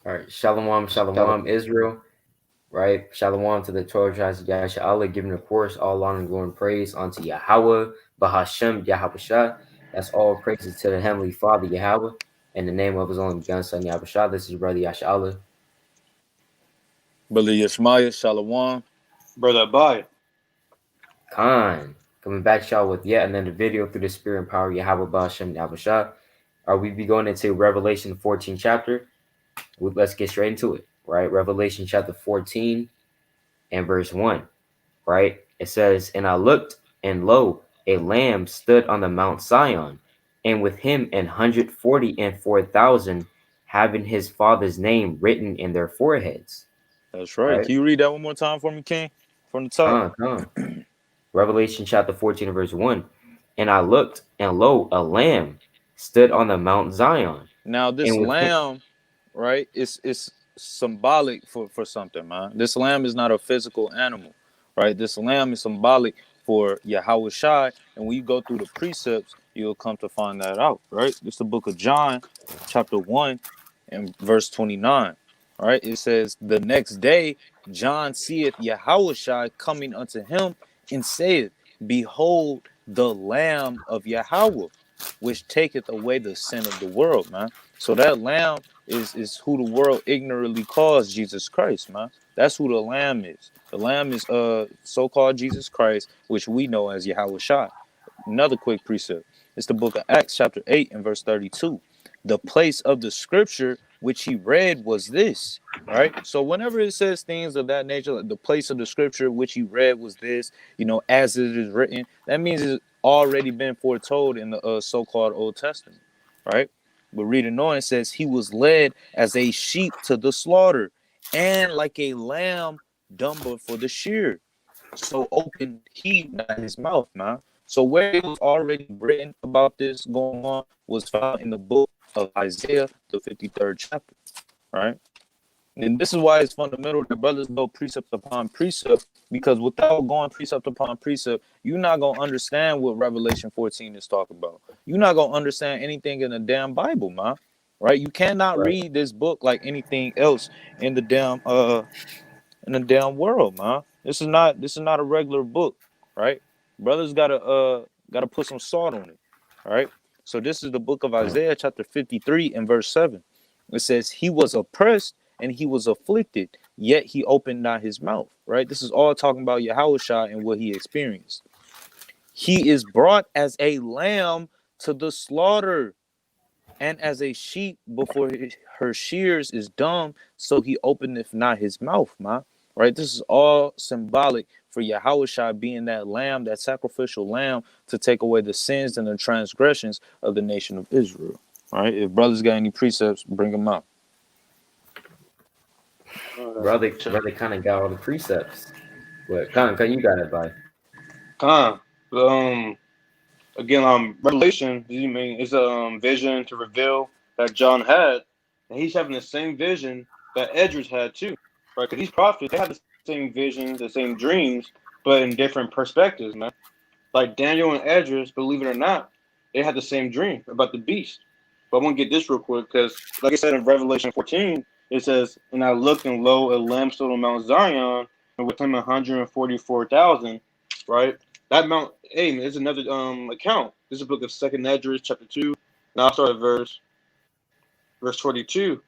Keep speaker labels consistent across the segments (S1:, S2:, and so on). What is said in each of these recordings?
S1: All right, Shalom, Shalom, Israel. Right, Shalom to the 12 tribes of Yahshua Allah, giving of course all honor and glory and praise unto Yahawah, BAHASHAM, YAHAWASHI. That's all praises to the Heavenly Father Yahweh, in the name of His only begotten Son Yahweh. This is your brother Yahshua Allah.
S2: Brother Yashmaya, Shalom.
S3: Brother Abai.
S1: Khan, coming back y'all with yet another video through the spirit and power of Yahweh, BAHASHAM, YAHWASHI. We be going into Revelation 14 chapter. Let's get straight into it. Right, Revelation chapter 14 and verse 1. Right, it says, "And I looked, and lo, a lamb stood on the Mount Zion, and with him 144,000, having his father's name written in their foreheads."
S2: That's right.
S1: Right?
S2: Can you read that one more time for me, King? From the top.
S1: Revelation chapter 14 and verse 1. "And I looked, and lo, a lamb stood on the Mount Zion."
S2: Now, this
S1: And with him,
S2: lamb, right, it's symbolic for something, man. This lamb is not a physical animal, right? This lamb is symbolic for Yahawah. And when you go through the precepts, you'll come to find that out, right? It's the book of John, chapter 1, and verse 29. Right? It says, "The next day John seeth Yahawah coming unto him, and saith, Behold the Lamb of Yahweh, which taketh away the sin of the world," man. So that lamb is who the world ignorantly calls Jesus Christ, man. That's who the lamb is. The lamb is so-called Jesus Christ, which we know as Yahawah. Another quick precept. It's the book of Acts, chapter 8, and verse 32. "The place of the scripture which he read was this." Right? So whenever it says things of that nature, like the place of the scripture which he read was this, as it is written, that means it's already been foretold in the so-called Old Testament. Right? But reading on, it says, "He was led as a sheep to the slaughter, and like a lamb dumber for the shear. So opened he not his mouth," man. So where it was already written about this going on was found in the book of Isaiah, the 53rd chapter, right? And this is why it's fundamental that brothers go precept upon precept, because without going precept upon precept, you're not going to understand what Revelation 14 is talking about. You're not going to understand anything in the damn Bible, man. Right? You cannot
S1: right,
S2: read this book like anything else in the damn world, man. This is not a regular book, right? Brothers gotta put some salt on it. All right. So this is the book of Isaiah, chapter 53, and verse 7. It says, "He was oppressed and he was afflicted, yet he opened not his mouth." Right? This is all talking about Yahushua and what he experienced. "He is brought as a lamb to the slaughter, and as a sheep before her shears is dumb, so he openeth not his mouth," man. Right? This is all symbolic for Yahushua being that lamb, that sacrificial lamb, to take away the sins and the transgressions of the nation of Israel. All right? If brothers got any precepts, bring them out.
S1: brother kind of got all the precepts. But Khan, you got it, by.
S3: Khan. Again, Revelation, you mean, is a vision to reveal that John had, and he's having the same vision that Edris had too, right? Because these prophets, they have the same visions, the same dreams, but in different perspectives, man. Like Daniel and Edris, believe it or not, they had the same dream about the beast. But I want to get this real quick, because like I said in Revelation 14, it says, "And I looked, and lo, a lamb stood on Mount Zion, and with him 144,000, right? That Mount, hey, there's another account. This is a book of Second Esdras, chapter 2. Now I'll start at verse 42.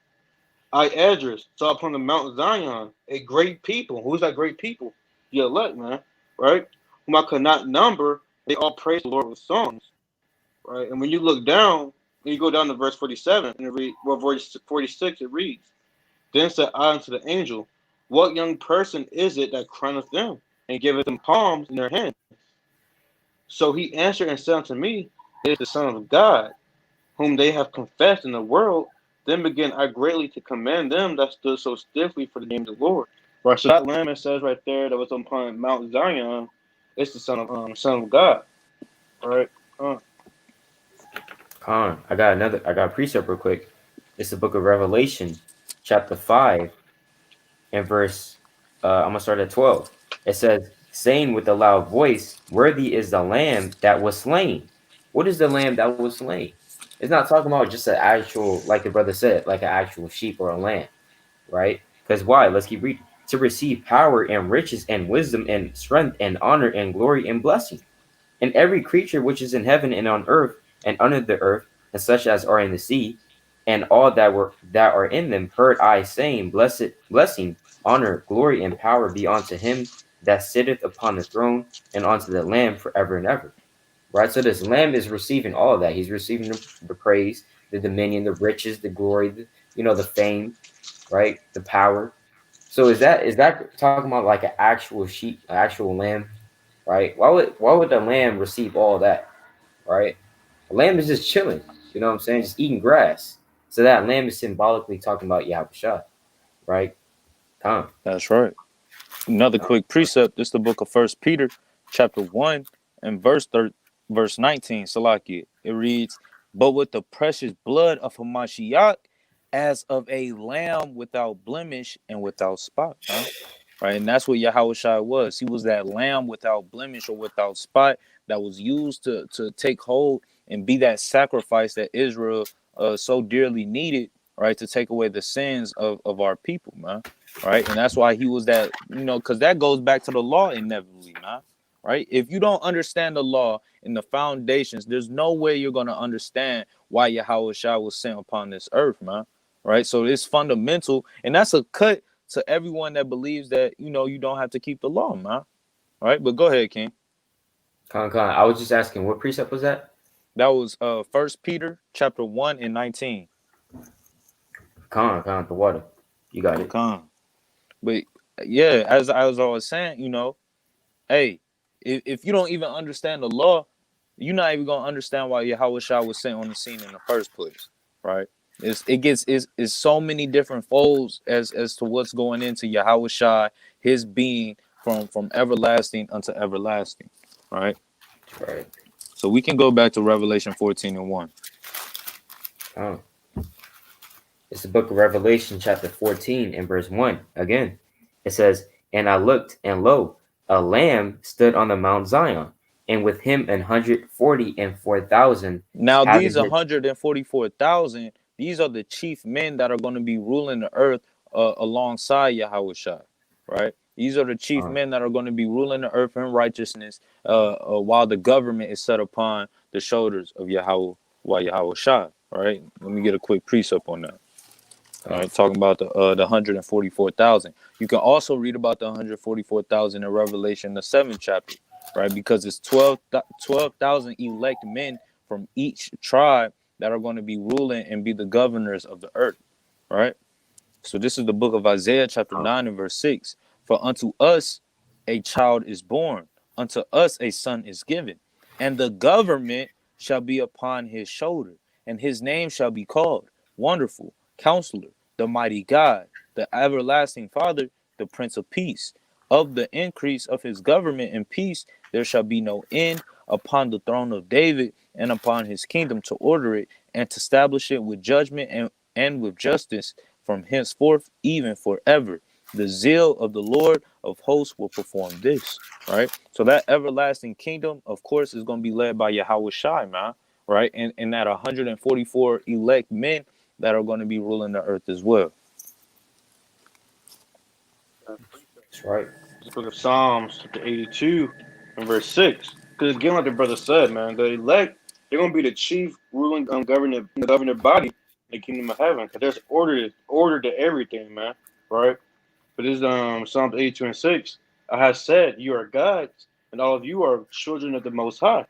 S3: "I, Esdras, saw upon the Mount Zion a great people." Who's that great people? The elect, man, right? "Whom I could not number. They all praise the Lord with songs." Right? And when you look down, when you go down to verse 47, and verse 46, it reads, "Then said I unto the angel, What young person is it that crowneth them, and giveth them palms in their hands? So he answered and said unto me, It is the Son of God, whom they have confessed in the world. Then began I greatly to commend them that stood so stiffly for the name of the Lord." Right. So that lamb, it says right there, that was upon Mount Zion, it's the Son of God. All right.
S1: Khan, I got a precept real quick. It's the book of Revelation, chapter 5, and verse, I'm gonna start at 12. It says, "Saying with a loud voice, Worthy is the lamb that was slain." What is the lamb that was slain? It's not talking about just an actual, like the brother said, like an actual sheep or a lamb. right? Because why? Let's keep reading. To receive power and riches and wisdom and strength and honor and glory and blessing. And every creature which is in heaven and on earth and under the earth, and such as are in the sea, and all that are in them, heard I saying, blessing, honor, glory, and power be unto him that sitteth upon the throne, and unto the Lamb forever and ever. Right? So this Lamb is receiving all of that. He's receiving the praise, the dominion, the riches, the glory, the fame, right? The power. So is that talking about like an actual sheep, an actual lamb, right? Why would the lamb receive all that, right? A lamb is just chilling, you know what I'm saying, just eating grass. So that lamb is symbolically talking about Yahushua, right? Come,
S2: That's right. Another quick precept. This is the book of First Peter, chapter 1, and verse 19. Salakia. It reads, "But with the precious blood of Hamashiach, as of a lamb without blemish and without spot." Huh? Right, and that's what Yahushua was. He was that lamb without blemish or without spot that was used to take hold and be that sacrifice that Israel so dearly needed, right, to take away the sins of our people, man. Right, and that's why he was that, because that goes back to the law inevitably, man. Right, if you don't understand the law and the foundations, there's no way you're gonna understand why Yahushua was sent upon this earth, man. Right, so it's fundamental, and that's a cut to everyone that believes that you don't have to keep the law, man. Right? But go ahead, King.
S1: Con. I was just asking, what precept was that?
S2: That was First Peter chapter 1 and 19.
S1: Con, the water. You got it.
S2: Come. But yeah, as I was saying, hey, if you don't even understand the law, you're not even gonna understand why Yahweh Shah was sent on the scene in the first place, right? It's so many different folds as to what's going into Yahweh Shah, his being from everlasting unto everlasting, right?
S1: Right.
S2: So we can go back to Revelation 14 and 1.
S1: Con. It's the book of Revelation, chapter 14, and verse 1. Again, it says, "And I looked, and lo, a lamb stood on the Mount Zion, and with him 144,000,
S2: Now
S1: having
S2: these
S1: his."
S2: 144,000, these are the chief men that are going to be ruling the earth alongside Yahweh Shai, right? These are the chief men that are going to be ruling the earth in righteousness while the government is set upon the shoulders of Yahweh Shai, right? Let me get a quick precept on that. All right, talking about the 144,000. You can also read about the 144,000 in Revelation, the 7th chapter, right? Because it's 12,000 elect men from each tribe that are going to be ruling and be the governors of the earth, right? So this is the book of Isaiah, chapter 9 and verse 6. "For unto us a child is born, unto us a son is given, and the government shall be upon his shoulder, and his name shall be called Wonderful, Counselor, the Mighty God, the Everlasting Father, the Prince of Peace. Of the increase of his government and peace there shall be no end upon the throne of David and upon his kingdom, to order it and to establish it with judgment and with justice from henceforth, even forever. The zeal of the Lord of hosts will perform this," right? So that everlasting kingdom, of course, is going to be led by Yahweh Shai, man, right? And that 144 elect men that are going to be ruling the earth as well.
S1: That's right.
S3: This book of Psalms, chapter 82, and verse 6. Because again, like the brother said, man, the elect, they're going to be the chief ruling governing body in the kingdom of heaven. Because there's order to everything, man, right? But this is Psalms 82 and 6. I have said, you are gods, and all of you are children of the Most High.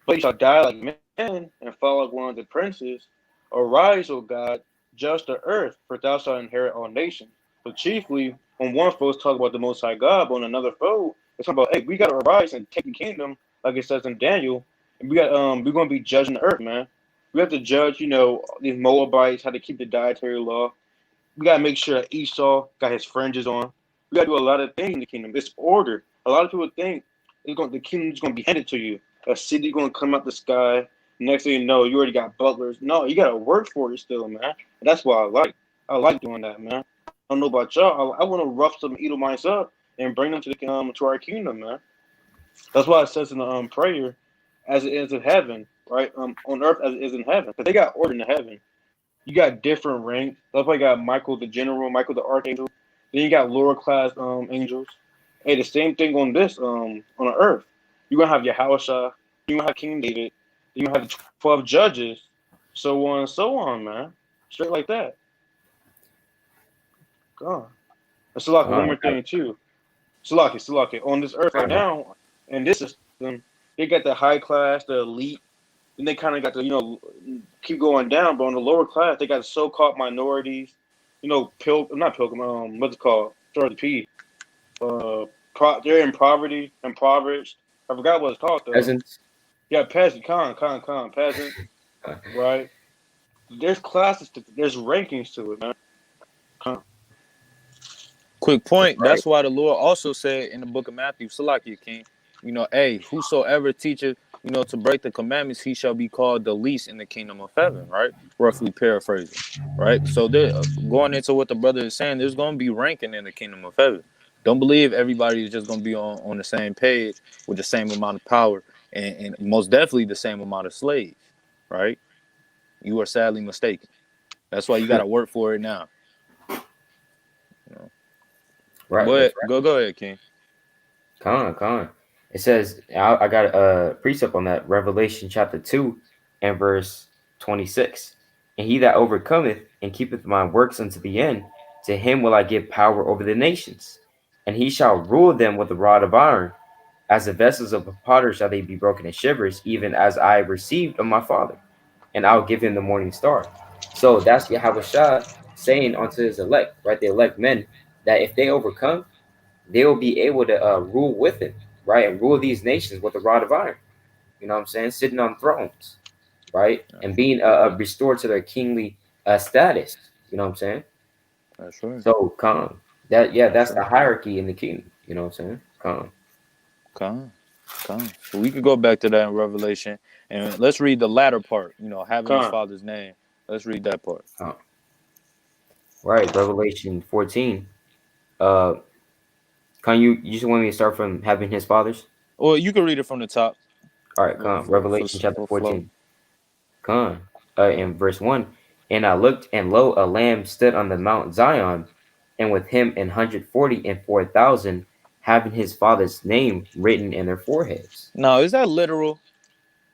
S3: But you shall die like men and fall like one of the princes. Arise, O God, judge the earth, for thou shalt inherit all nations. So chiefly, on one fold, talk about the Most High God, but on another fold, it's talking about, hey, we got to arise and take the kingdom, like it says in Daniel, and we're going to be judging the earth, man. We have to judge, these Moabites, how to keep the dietary law. We gotta make sure that Esau got his fringes on. We gotta do a lot of things in the kingdom. It's order. A lot of people think the kingdom's gonna be handed to you. A city's gonna come out the sky. Next thing you know, you already got butlers. No, you gotta work for it still, man. And that's what I like. I like doing that, man. I don't know about y'all. I want to rough some Edomites up and bring them to our kingdom, man. That's why it says in the prayer, as it is in heaven, right? On earth as it is in heaven. But they got order in heaven. You got different ranks. That's why you got Michael the General, Michael the Archangel. Then you got lower class angels. Hey, the same thing on this on the earth. You're gonna have Yahushua, you're gonna have King David, you're gonna have the 12 judges, so on and so on, man. Straight like that. God. And Salaki, one
S1: Con,
S3: more thing too. Salaki. On this earth right now, in this system, they got the high class, the elite, and they kind of got the, keep going down. But on the lower class, they got the so-called minorities. Not pilgrim. What's it called? Start with the P. They're in poverty, impoverished. I forgot what it's called though.
S1: peasants.
S3: Yeah, peasant, peasant, right? There's classes there's rankings to it, man. Con,
S2: Quick point.
S1: Right.
S2: That's why the Lord also said in the book of Matthew, Salakia King, hey, whosoever teacheth, to break the commandments, he shall be called the least in the kingdom of heaven, right? Roughly paraphrasing, right? So going into what the brother is saying, there's going to be ranking in the kingdom of heaven. Don't believe everybody is just going to be on the same page with the same amount of power and most definitely the same amount of slaves, right? You are sadly mistaken. That's why you got to work for it now.
S1: Right.
S2: But
S1: That's
S2: go ahead, King.
S1: Con. It says, I got a precept on that, Revelation chapter 2 and verse 26. And he that overcometh and keepeth my works unto the end, to him will I give power over the nations. And he shall rule them with a rod of iron. As the vessels of a potter shall they be broken in shivers, even as I received of my father. And I'll give him the morning star. So that's Yahweh Shah saying unto his elect, right? The elect men, that if they overcome, they will be able to rule with him, right? And rule these nations with a rod of iron. You know what I'm saying? Sitting on thrones, right? And being restored to their kingly status. You know what I'm saying?
S2: That's right.
S1: So calm. That's the hierarchy in the kingdom. You know what I'm saying? Calm.
S2: Come. So we could go back to that in Revelation, and let's read the latter part. Having his
S3: con,
S2: father's name. Let's read that part.
S1: Calm. Right. Revelation 14. Uh, can you just want me to start from having his fathers?
S2: Or you can read it from the top.
S1: All right. Calm. Revelation chapter
S2: For flow.
S1: 14. Con, in verse 1, and I looked, and lo, a lamb stood on the Mount Zion, and with him 144,000, having his father's name written in their foreheads.
S2: Now, is that literal?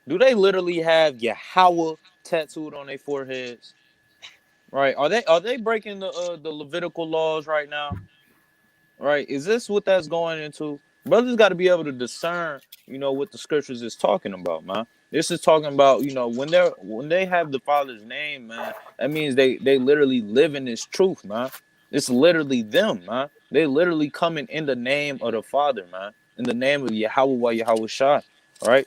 S2: Do they literally have Yahawah tattooed on their foreheads? Right? Are they breaking the Levitical laws right now? Right? Is this what that's going into? Brothers got to be able to discern, what the scriptures is talking about, man. This is talking about, when they have the Father's name, man, that means they literally live in this truth, man. It's literally them, man. They literally coming in the name of the Father, man. In the name of Yahawah, Yahawashi, right?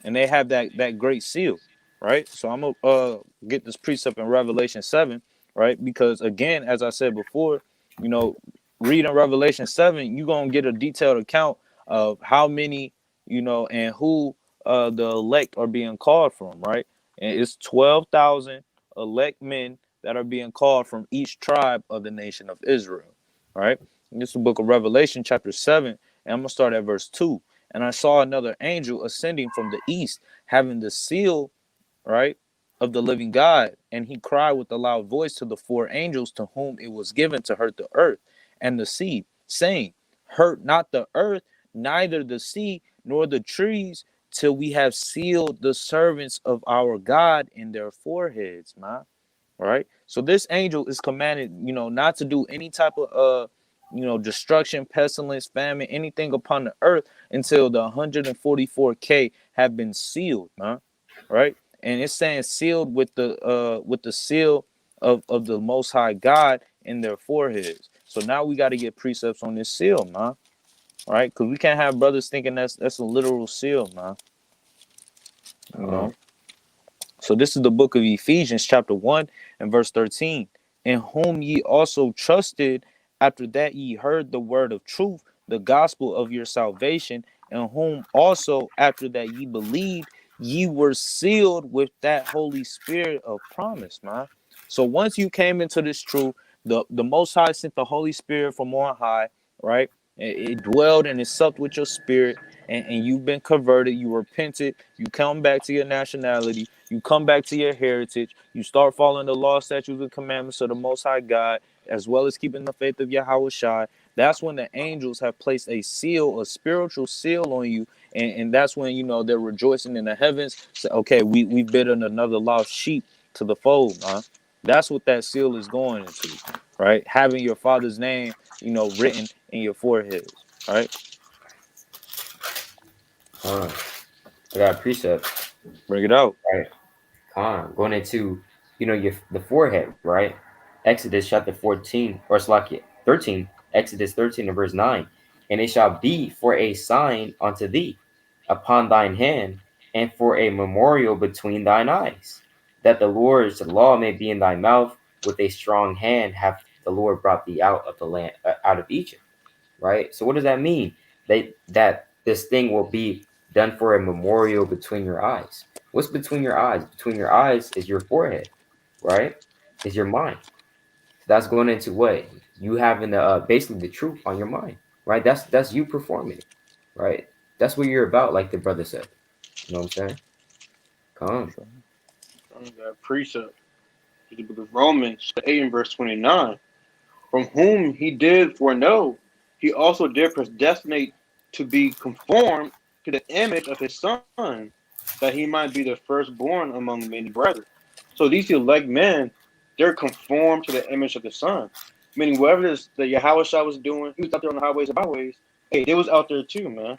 S2: And they have that great seal, right? So I'm gonna get this precept in Revelation 7, right? Because again, as I said before, you know, reading Revelation 7, you're gonna get a detailed account of how many, and who the elect are being called from, right? And it's 12,000 elect men that are being called from each tribe of the nation of Israel, right? And this is the book of Revelation, chapter 7, and I'm gonna start at verse 2. And I saw another angel ascending from the east, having the seal, right, of the living God. And he cried with a loud voice to the four angels to whom it was given to hurt the earth and the sea, saying, hurt not the earth, neither the sea, nor the trees, till we have sealed the servants of our God in their foreheads, man. Right? So this angel is commanded, not to do any type of destruction, pestilence, famine, anything upon the earth until the 144K have been sealed, man. Right? And it's saying sealed with the seal of the Most High God in their foreheads. So now we got to get precepts on this seal, man. Right? Because we can't have brothers thinking that's a literal seal, man. You know. So this is the book of Ephesians, chapter 1 and verse 13. In whom ye also trusted, after that ye heard the word of truth, the gospel of your salvation, in whom also after that ye believed, ye were sealed with that Holy Spirit of promise, man. So once you came into this truth, the Most High sent the Holy Spirit from on high, right? It dwelled and it supped with your spirit, and you've been converted, you repented, you come back to your nationality, you come back to your heritage, you start following the law, statutes, and commandments of the Most High God, as well as keeping the faith of Yahawashi, that's when the angels have placed a seal, a spiritual seal on you. And that's when, you know, they're rejoicing in the heavens. Say, okay, we've bidden another lost sheep to the fold, huh? That's what that seal is going into, right? Having your father's name, you know, written in your foreheads, right?
S1: I got a precept,
S2: Bring it out.
S1: right? Going into, the forehead, right? Exodus chapter 14, or Slakia 13, Exodus 13 and verse 9. And it shall be for a sign unto thee upon thine hand, and for a memorial between thine eyes, that the Lord's law may be in thy mouth. With a strong hand hath the Lord brought thee out of the land, out of Egypt. Right. So what does that mean? That this thing will be done for a memorial between your eyes. What's between your eyes? Between your eyes is your forehead, right? Is your mind. So that's going into what you having the basically the truth on your mind, right? That's you performing it, right? That's what you're about, like the brother said. You know what I'm saying? Come,
S3: That precept. The book of Romans 8 and verse 29. From whom he did foreknow, he also did predestinate to be conformed to the image of his son, that he might be the firstborn among many brethren. So these elect men, they're conformed to the image of the son. Meaning whatever this the Yahweh was doing, he was out there on the highways and byways. Hey, they was out there too, man.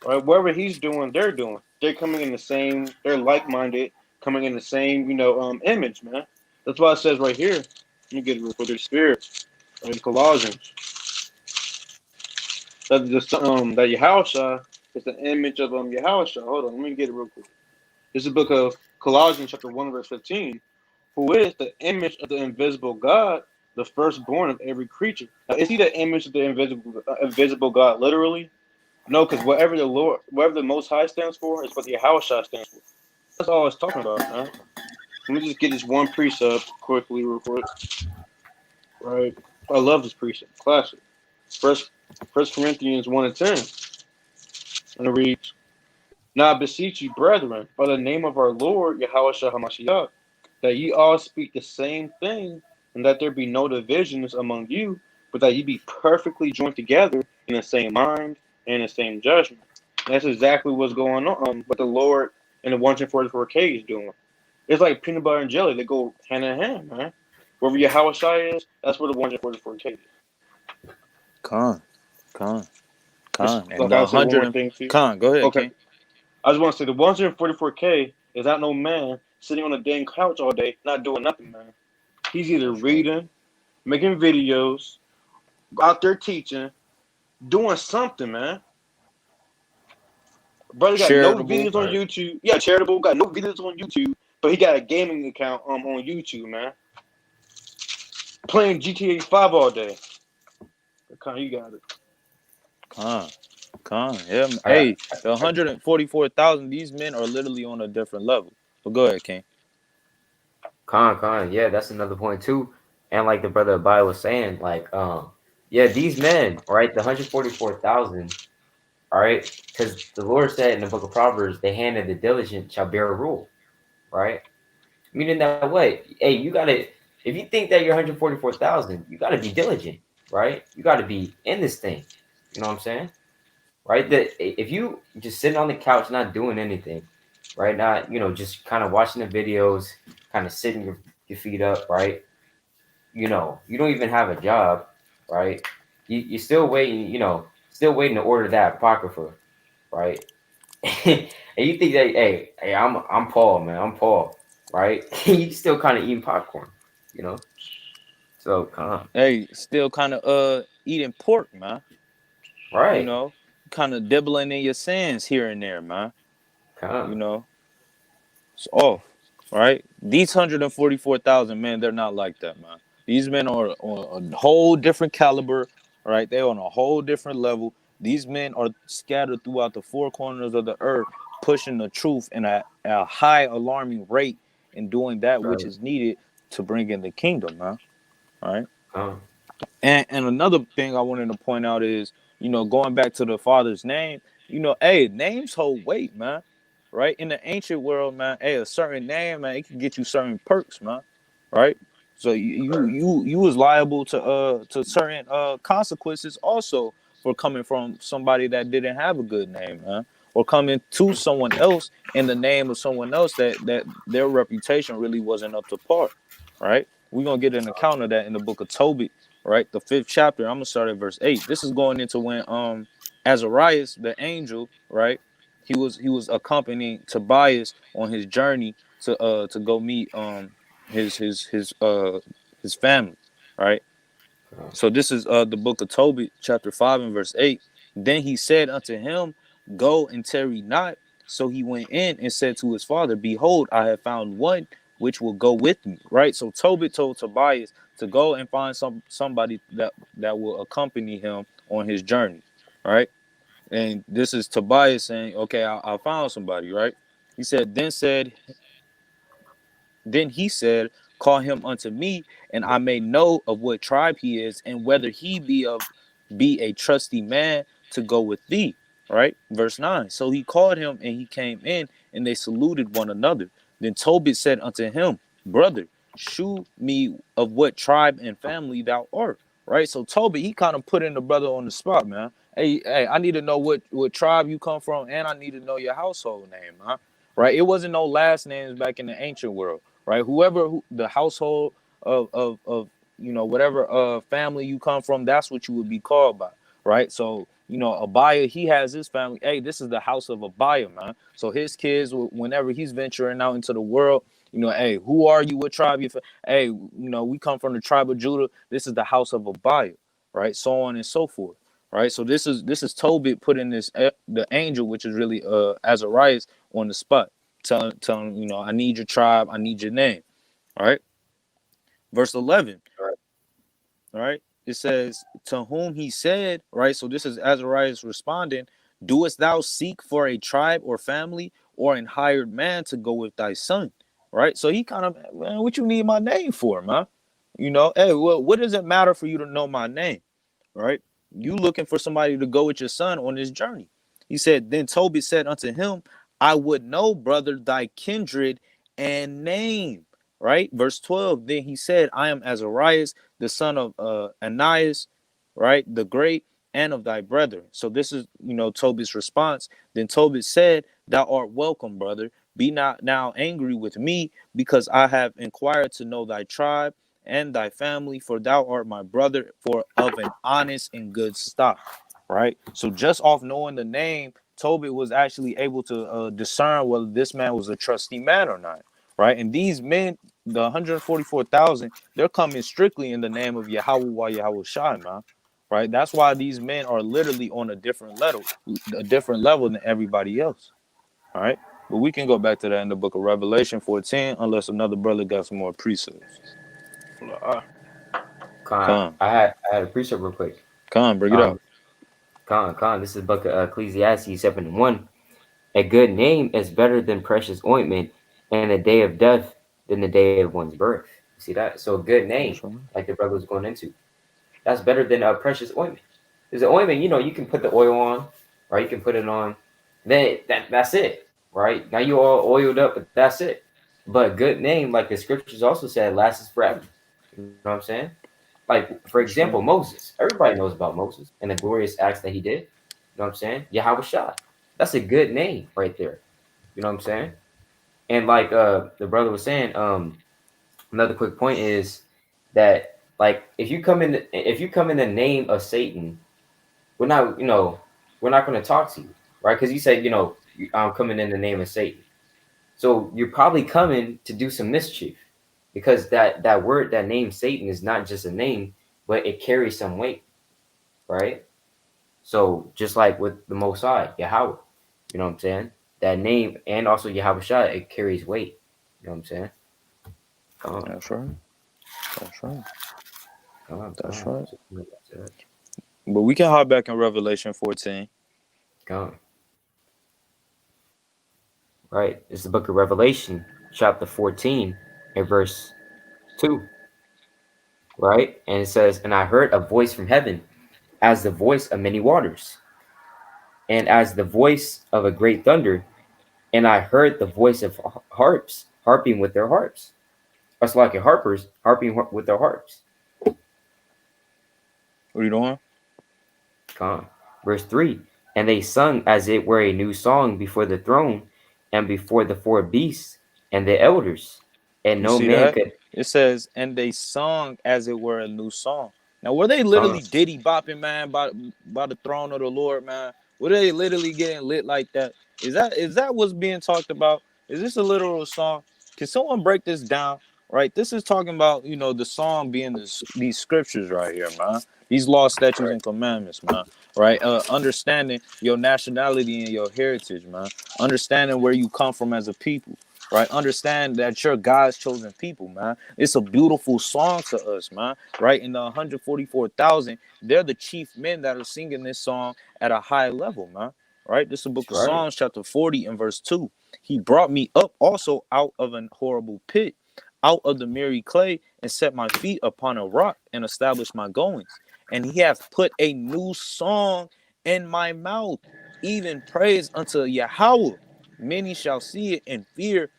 S3: Right? Whatever he's doing, they're doing. They're coming in the same, they're like-minded, coming in the same, image, man. That's why it says right here. Let me get it for their spirit. In Colossians, that Yahushua is the image of Yahushua. Hold on, let me get it real quick. This is the book of Colossians, chapter 1, verse 15. Who is the image of the invisible God, the firstborn of every creature? Now, is he the image of the invisible God literally? No, because whatever the Most High stands for, is what the Yahushua stands for. That's all it's talking about, man. Let me just get this one precept quickly, real quick. Right, I love this precept, classic. First Corinthians 1 and 10. And it reads, Now I beseech you, brethren, by the name of our Lord Yahawashi HaMashiach, that ye all speak the same thing, and that there be no divisions among you, but that ye be perfectly joined together in the same mind and the same judgment. And that's exactly what's going on, what the Lord and the 144K is doing. It's like peanut butter and jelly. They go hand in hand, man. Wherever Yahawashi is, that's where the 144K is.
S2: Con, con, con. And
S3: Like
S2: the
S3: I'll say one
S2: 100
S3: more
S2: and
S3: thing too.
S2: con, go ahead,
S3: Okay.
S2: King.
S3: I just want to say the 144K is not no man sitting on a dang couch all day not doing nothing, man. He's either
S2: That's right.
S3: reading, making videos, out there teaching, doing something, man. Brother got no
S2: Charitable.
S3: videos on YouTube. Yeah, charitable. Got no videos on YouTube, but he got a gaming account on YouTube, man. Playing GTA 5 all day. You got it.
S2: Con. Yeah.
S1: I got,
S2: Hey, the 144,000, these men are literally on a different level. But go ahead, King.
S1: yeah, that's another point too. And like the brother Abai was saying, like, yeah, these men, right, the 144,000. All right, because the Lord said in the book of Proverbs, the hand of the diligent shall bear rule, right? Meaning that way, hey, you gotta, if you think that you're 144,000, you gotta be diligent, right? You gotta be in this thing. You know what I'm saying? Right? That if you just sitting on the couch not doing anything, right? Not, just kind of watching the videos, kind of sitting your feet up, right? You don't even have a job, right? You're still waiting, still waiting to order that apocrypha, right? And you think that, hey, I'm Paul, man. I'm Paul, right? You still kind of eating popcorn, you know. So calm,
S2: Hey, still kind of eating pork, man. You
S1: right?
S2: know, kind of dibbling in your sins here and there, man. You
S1: Calm,
S2: know, it's off, right? These 144,000 men, they're not like that, man. These men are on a whole different caliber, right? They're on a whole different level. These men are scattered throughout the four corners of the earth, pushing the truth in a high alarming rate and doing that which
S1: right?
S2: is needed to bring in the kingdom, man. Right?
S1: Calm,
S2: And another thing I wanted to point out is, going back to the father's name, hey, names hold weight, man. right? In the ancient world, man, hey, a certain name, man, it can get you certain perks, man, right? So you was liable to certain consequences also for coming from somebody that didn't have a good name, man, or coming to someone else in the name of someone else that their reputation really wasn't up to par, right? We're gonna get an account of that in the book of Tobit, right? The 5th chapter. I'm gonna start at verse 8. This is going into when Azarias, the angel, right? He was accompanying Tobias on his journey to go meet his his his uh his family, right? So this is the book of Tobit, chapter 5 and verse 8. Then he said unto him, go and tarry not. So he went in and said to his father, behold, I have found one which will go with me. Right. So Tobit told Tobias to go and find somebody that will accompany him on his journey. Right. And this is Tobias saying, okay, I found somebody, right? He said, then he said, call him unto me, and I may know of what tribe he is, and whether he be a trusty man to go with thee. Right? Verse 9. So he called him, and he came in, and they saluted one another. Then Tobit said unto him, brother, shew me of what tribe and family thou art. Right? So Tobit, he kind of put in the brother on the spot, man. Hey, I need to know what tribe you come from, and I need to know your household name, man. Right? It wasn't no last names back in the ancient world, right? The household of whatever family you come from, that's what you would be called by, right? So Abiah, he has his family. Hey, this is the house of Abiah, man. So his kids, whenever he's venturing out into the world, hey, who are you? What tribe you from? Hey, we come from the tribe of Judah. This is the house of Abiah, right? So on and so forth, right? So this is Tobit putting the angel, which is really Azarias, on the spot, telling I need your tribe, I need your name. All right. Verse 11. All right. It says, to whom he said, right? So this is Azarias responding, doest thou seek for a tribe or family or an hired man to go with thy son? Right. So he kind of, man, what you need my name for, man? Hey, well, what does it matter for you to know my name? Right? You looking for somebody to go with your son on this journey. He said, then Tobit said unto him, I would know, brother, thy kindred and name. Right? Verse 12. Then he said, I am Azarias, the son of Ananias, right? The great, and of thy brethren. So this is, Tobit's response. Then Tobit said, thou art welcome, brother. Be not now angry with me, because I have inquired to know thy tribe and thy family, for thou art my brother, for of an honest and good stock. Right? So just off knowing the name, Tobit was actually able to discern whether this man was a trusty man or not. Right? And these men, the 144,000, they're coming strictly in the name of Yahawah Yahawashi, man. Right? That's why these men are literally on a different level than everybody else. All right. But we can go back to that in the book of Revelation 14, unless another brother got some more precepts. Come,
S1: I had a precept real quick.
S2: bring it
S1: Um,
S2: out.
S1: This is the book of Ecclesiastes 7:1. A good name is better than precious ointment, and a day of death than the day of one's birth. You see that? So a good name,
S2: That's right.
S1: like the brother was going into, that's better than a precious ointment. There's an ointment, you can put the oil on, right? You can put it on. Then that's it, right? Now you all oiled up, but that's it. But a good name, like the scriptures also said, lasts forever. You know what I'm saying? Like, for
S2: That's
S1: example,
S2: right.
S1: Moses. Everybody knows about Moses and the glorious acts that he did. You know what I'm saying? Yahawashah. That's a good name right there. You know what I'm saying? And like the brother was saying, another quick point is that like if you come in the name of Satan, we're not we're not going to talk to you, right? Because you said I'm coming in the name of Satan, so you're probably coming to do some mischief, because that word, that name Satan, is not just a name, but it carries some weight, right? So just like with the Most High, Yahweh, you know what I'm saying? That name, and also Yahweh Shah, it carries weight. You know what I'm saying? Come on,
S2: That's right. That's right.
S1: come on, come
S2: That's
S1: on.
S2: right. But we can hop back in Revelation 14.
S1: Come on. Right. It's the book of Revelation, chapter 14, and verse 2. Right? And it says, and I heard a voice from heaven, as the voice of many waters, and as the voice of a great thunder, and I heard the voice of harps harping with their harps. That's like harpers harping with their harps.
S2: What are you doing?
S1: Con. Verse 3. And they sung as it were a new song before the throne and before the four beasts and the elders. And
S2: You
S1: no
S2: see
S1: man
S2: that?
S1: could.
S2: It says, and they sung as it were a new song. Now, were they
S1: Con.
S2: literally diddy bopping, man, by the throne of the Lord, man? Were they literally getting lit like that? Is that what's being talked about? Is this a literal song? Can someone break this down? Right? This is talking about, the song being these scriptures right here, man. These laws, statutes,
S1: Right.
S2: and commandments, man. Right? Understanding your nationality and your heritage, man. Understanding where you come from as a people, right? Understand that you're God's chosen people, man. It's a beautiful song to us, man, right? In the 144,000, they're the chief men that are singing this song at a high level, man, right? This is the book
S1: That's
S2: of
S1: right.
S2: Psalms, chapter 40 and verse 2. He brought me up also out of an horrible pit, out of the miry clay, and set my feet upon a rock and established my goings. And he hath put a new song in my mouth, even praise unto Yahawah. Many shall see it and fear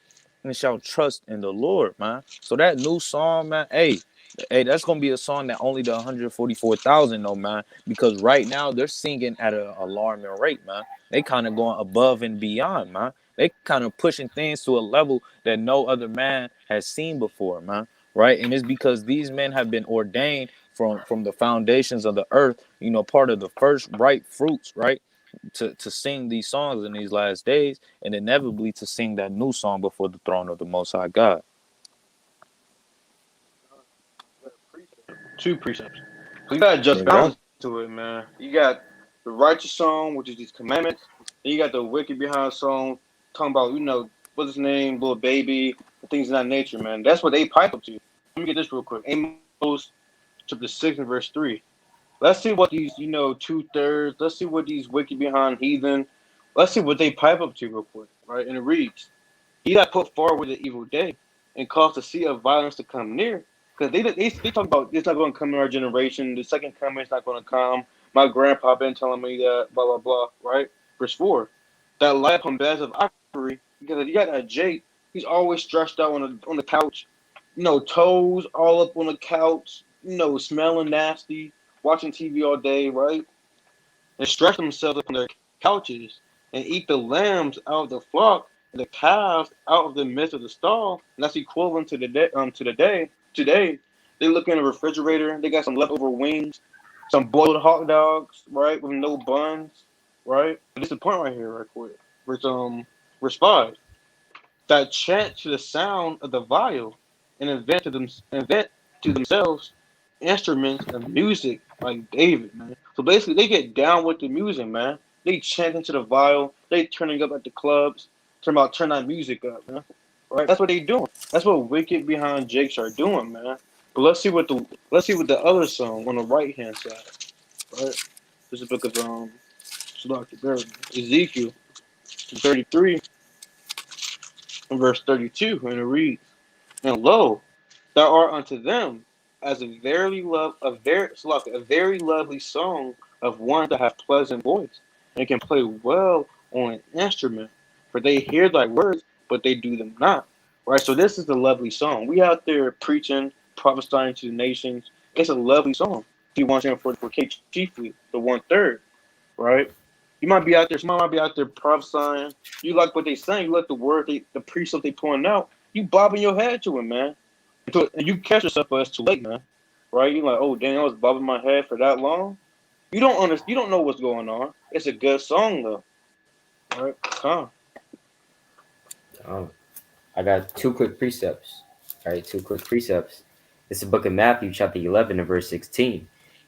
S2: and shall trust in the Lord, man. So that new song, man, hey, that's gonna be a song that only the 144,000 know, man. Because right now they're singing at an alarming rate, man. They kind of going above and beyond, man. They kind of pushing things to a level that no other man has seen before, man. Right, and it's because these men have been ordained from the foundations of the earth. Part of the first ripe fruits, right? To sing these songs in these last days, and inevitably to sing that new song before the throne of the Most High God.
S3: Two precepts. So you gotta just
S2: Bring it out.
S3: balance to it, man. You got the righteous song, which is these commandments. Then you got the wicked behind song, talking about what's his name, little baby, things of that nature, man. That's what they pipe up to. Let me get this real quick. Amos chapter 6 and verse 3. Let's see what these 2/3. Let's see what these wicked behind heathen. Let's see what they pipe up to real quick, right? And it reads, "He that put forward the evil day, and caused the sea of violence to come near." Because they talk about it's not going to come in our generation. The second coming is not going to come. My grandpa been telling me that, blah blah blah. Right? Verse 4. That lie upon beds of ivory, because you got that Jake. He's always stretched out on the couch, toes all up on the couch, smelling nasty, watching TV all day, right? And stretch themselves upon their couches and eat the lambs out of the flock and the calves out of the midst of the stall. And that's equivalent to the day. Today, they look in the refrigerator. They got some leftover wings, some boiled hot dogs, right, with no buns, right. And this is the point right here, right quick. Verse 5. That chant to the sound of the viol and invent to themselves instruments of music like David, man. So basically, they get down with the music, man. They chant into the viol. They turning up at the clubs. Turn that music up, man. Right? That's what they doing. That's what wicked behind Jakes are doing, man. But let's see what the other song on the right hand side, right? This is the book of Ezekiel 33 and verse 32, and it reads, "And lo, thou art unto them as a very lovely song of one that hath pleasant voice, and can play well on an instrument. For they hear thy words, but they do them not." Right. So this is the lovely song. We out there preaching, prophesying to the nations. It's a lovely song. If you want to for K chiefly, the 1/3, right? You might be out there. Somebody might be out there prophesying. You like what they saying. You like the word, the precept they pouring out. You bobbing your head to it, man. And you catch yourself, but it's too late, man. Right? You're like, oh, dang, I was bobbing my head for that long. You don't understand. You don't know what's going on. It's a good song, though. All right? Huh?
S1: Um, I got two quick precepts. All right, two quick precepts. It's the book of Matthew, chapter 11, and verse 16.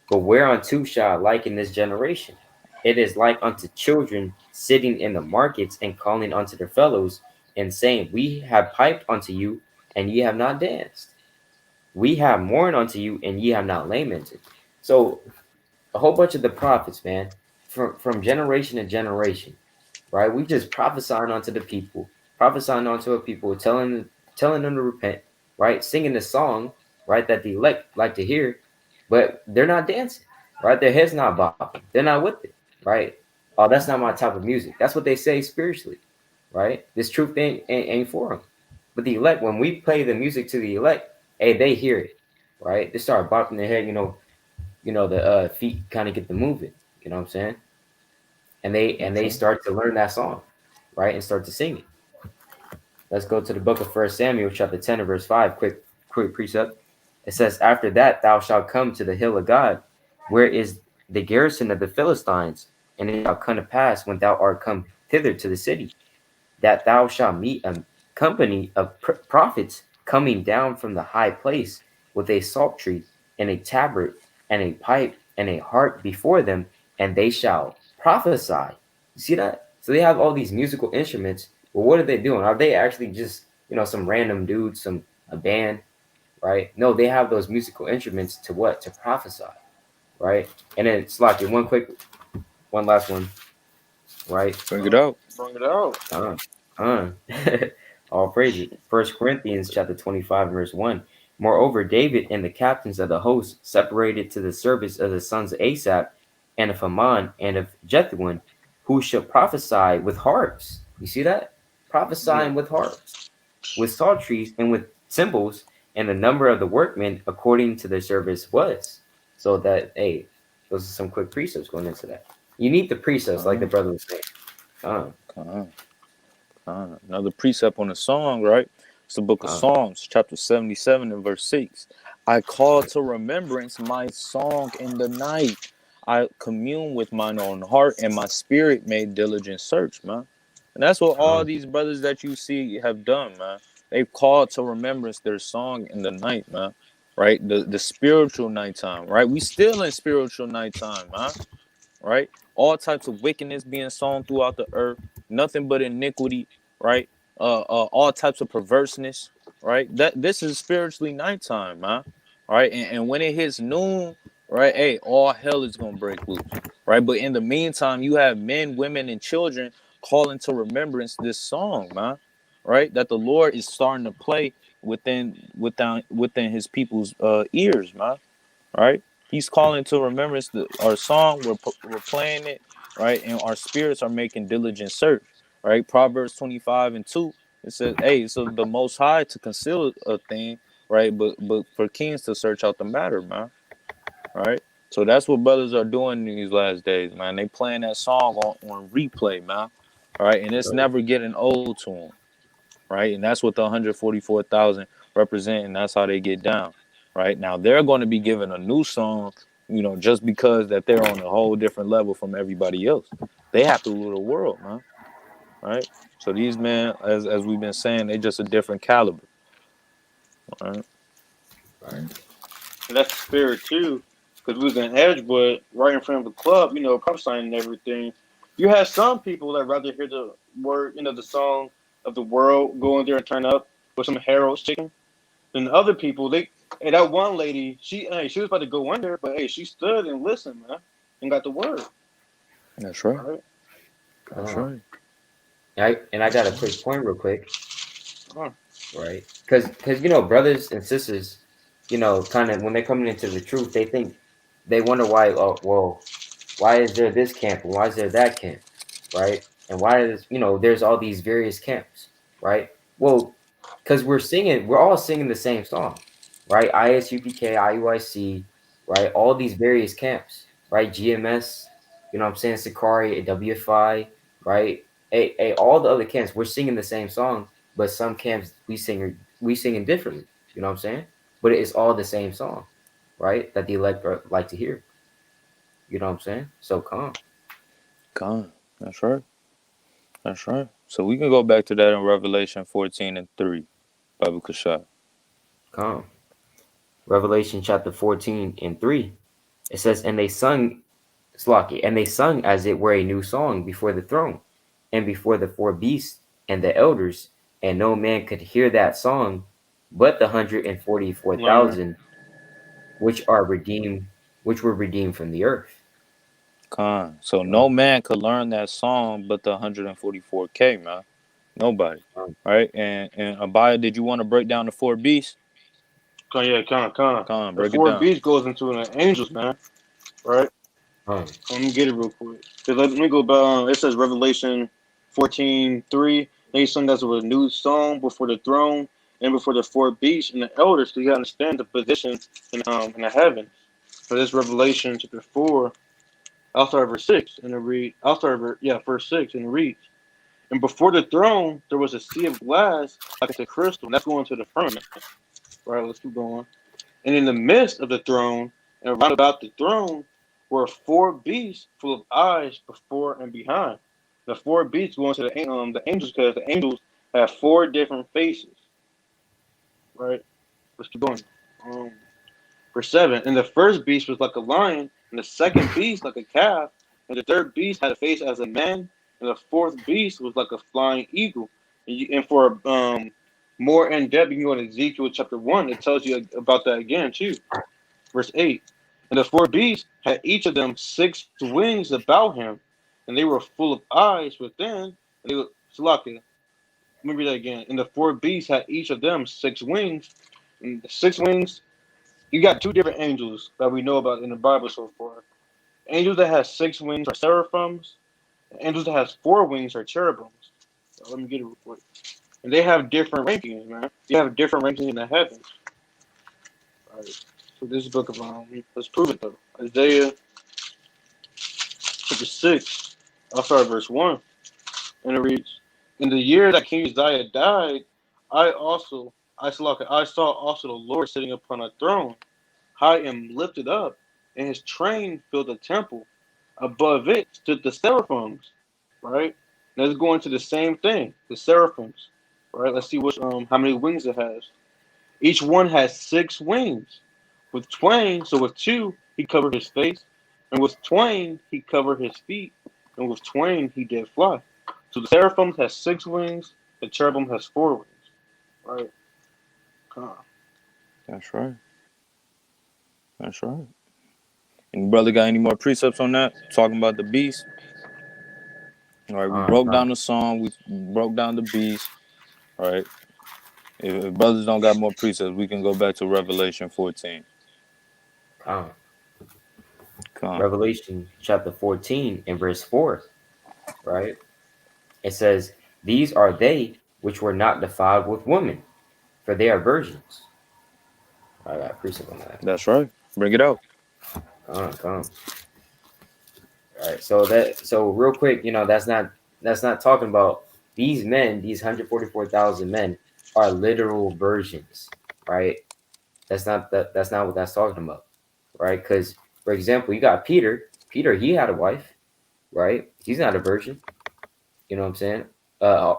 S1: But whereunto shall I liken this generation? It is like unto children sitting in the markets and calling unto their fellows and saying, We have piped unto you, and ye have not danced. We have mourned unto you, and ye have not lamented. So a whole bunch of the prophets, man, from generation to generation, right? We just prophesying onto the people, prophesying onto a people, telling them to repent, right? Singing the song, right, that the elect like to hear, but they're not dancing, right? Their head's not bobbing, they're not with it, right? Oh, that's not my type of music. That's what they say spiritually. right? This truth ain't for them. But the elect, when we play the music to the elect, hey, they hear it, right? They start bopping their head, the feet kind of get to moving, you know what I'm saying? And they
S2: Okay.
S1: start to learn that song, right? And start to sing it. Let's go to the book of 1 Samuel, chapter 10, and verse 5. Quick precept. It says, "After that, thou shalt come to the hill of God, where is the garrison of the Philistines, and it shall come to pass when thou art come thither to the city, that thou shalt meet a company of prophets coming down from the high place with a psaltery and a tabret and a pipe and a harp before them, and they shall prophesy." You see that? So they have all these musical instruments. Well, what are they doing? Are they actually just some random dudes, a band, right? No, they have those musical instruments to what? To prophesy, right? And then it's like one last one, right?
S2: Bring it out.
S3: Bring it out.
S1: Uh, uh. All praise it. 1 Corinthians chapter 25, verse 1. Moreover, David and the captains of the host separated to the service of the sons of Asaph, and of Haman, and of Jethuan, who shall prophesy with harps. You see that?
S3: Yeah.
S1: Prophesying with harps, with psalteries, and with cymbals, and the number of the workmen according to their service was. So that, hey, those are some quick precepts going into that. You need the precepts, like the brother was saying.
S2: Come on. Another precept on the song, right? It's the book of
S1: Uh,
S2: Psalms, chapter 77 and verse 6. I call to remembrance my song in the night. I commune with mine own heart, and my spirit made diligent search, man. And that's what all these brothers that you see have done, man. They've called to remembrance their song in the night, man. Right? The spiritual nighttime, right? We still in spiritual nighttime, man. Right? All types of wickedness being sown throughout the earth, nothing but iniquity, right? All types of perverseness, right? That this is spiritually nighttime, man. Right? And when it hits noon, right, hey, all hell is gonna break loose. Right. But in the meantime, you have men, women, and children calling to remembrance this song, man. Right? That the Lord is starting to play within his people's ears, man. Right? He's calling to remembrance our song. We're playing it, right? And our spirits are making diligent search, right? Proverbs 25 and 2. It says, "Hey, it's of the Most High to conceal a thing, right? But for kings to search out the matter, man, right?" So that's what brothers are doing in these last days, man. They playing that song on replay, man. All right, and it's never getting old to them, right? And that's what the 144,000 represent, and that's how they get down, right? Now they're going to be given a new song, just because that they're on a whole different level from everybody else. They have to rule the world, man, right? So these men, as we've been saying, they just a different caliber, right?
S1: right.
S3: And that's the spirit too. Because we was in Edgewood, right in front of the club, prophesying and everything. You had some people that rather hear the word, the song of the world, go in there and turn up with some Harold's chicken. Then other people, hey, that one lady, she was about to go in there, but hey, she stood and listened, man, and got the word.
S2: That's right.
S3: All right.
S2: That's
S1: Uh,
S2: right.
S1: I got a quick point, real quick,
S3: Uh,
S1: right? Because brothers and sisters, kind of when they're coming into the truth, they wonder why. Oh, well, why is there this camp and why is there that camp, right? And why is there's all these various camps, right? Well, because we're all singing the same song, right? ISUPK, IUIC, right? All these various camps, right? GMS, what I'm saying, Sakari, WFI, right? All the other camps, we're singing the same song, but some camps we singing differently, you know what I'm saying? But it's all the same song, right? That the elect like to hear. You know what I'm saying? So calm.
S2: Gone. That's right. That's right. So we can go back to that in Revelation 14 and 3, Baba Kashab.
S1: Calm. Revelation chapter 14 and 3. It says, and they sung Slaki, and they sung as it were a new song before the throne, and before the four beasts and the elders, and no man could hear that song but the
S3: learn.
S1: 144,000 which were redeemed from the earth.
S2: Khan. So
S1: Um,
S2: no man could learn that song but the 144K, man. Nobody.
S1: um,
S2: Right? And Abaya, did you want to break down the four beasts?
S3: Yeah, con.
S2: Khan,
S3: The
S2: break it
S3: four
S2: down.
S3: beasts goes into an angels, man. Right?
S1: um,
S3: Let me get it real quick. Let me go back. It says Revelation 14:3. And he sung as a renewed song before the throne and before the four beasts and the elders, so you understand the position in the heavens. For this Revelation chapter 4, I'll start at verse 6 and it read I'll start at verse 6 and it reads, and before the throne there was a sea of glass like unto crystal, and that's going to the firmament. Right, let's keep going. And in the midst of the throne and round about the throne were four beasts full of eyes before and behind. The four beasts going to the angels, because the angels have four different faces. Right? Let's keep going. Um, Verse 7. And the first beast was like a lion, and the second beast like a calf, and the third beast had a face as a man, and the fourth beast was like a flying eagle. And for more in depth, you can go to Ezekiel chapter 1. It tells you about that again, too. Verse 8. And the four beasts had each of them 6 wings about him, and they were full of eyes within. And they were, Salaki, let me read that again. And the four beasts had each of them 6 wings, and the 6 wings, you got 2 different angels that we know about in the Bible so far. Angels that have 6 wings are seraphims. And angels that have 4 wings are cherubims. So let me get it real quick. And they have different rankings, man. They have different rankings in the heavens. All right. So this is book of let's prove it though. Isaiah chapter 6. I'll start at verse 1. And it reads, in the year that King Uzziah died, I saw also the Lord sitting upon a throne, high and lifted up, and his train filled the temple. Above it stood the seraphims, right? Now let's go into the same thing, the seraphims, right? Let's see how many wings it has. Each one has 6 wings. With twain, so with 2, he covered his face, and with twain, he covered his feet, and with twain, he did fly. So the seraphims has 6 wings, the cherubim has 4 wings, right?
S2: That's right. That's right. And brother got any more precepts on that? Talking about the beast. All right, we broke down the song. We broke down the beast. All right. If brothers don't got more precepts, we can go back to Revelation 14.
S1: Come. Revelation chapter 14 and verse 4, right? It says, these are they which were not defiled with women, for they are virgins. I got a precept on that.
S2: That's right. Bring it out.
S1: Come. All right. So real quick, that's not talking about these men. These 144,000 men are literal virgins, right? That's not what that's talking about, right? Because for example, you got Peter. Peter, he had a wife, right? He's not a virgin. You know what I'm saying?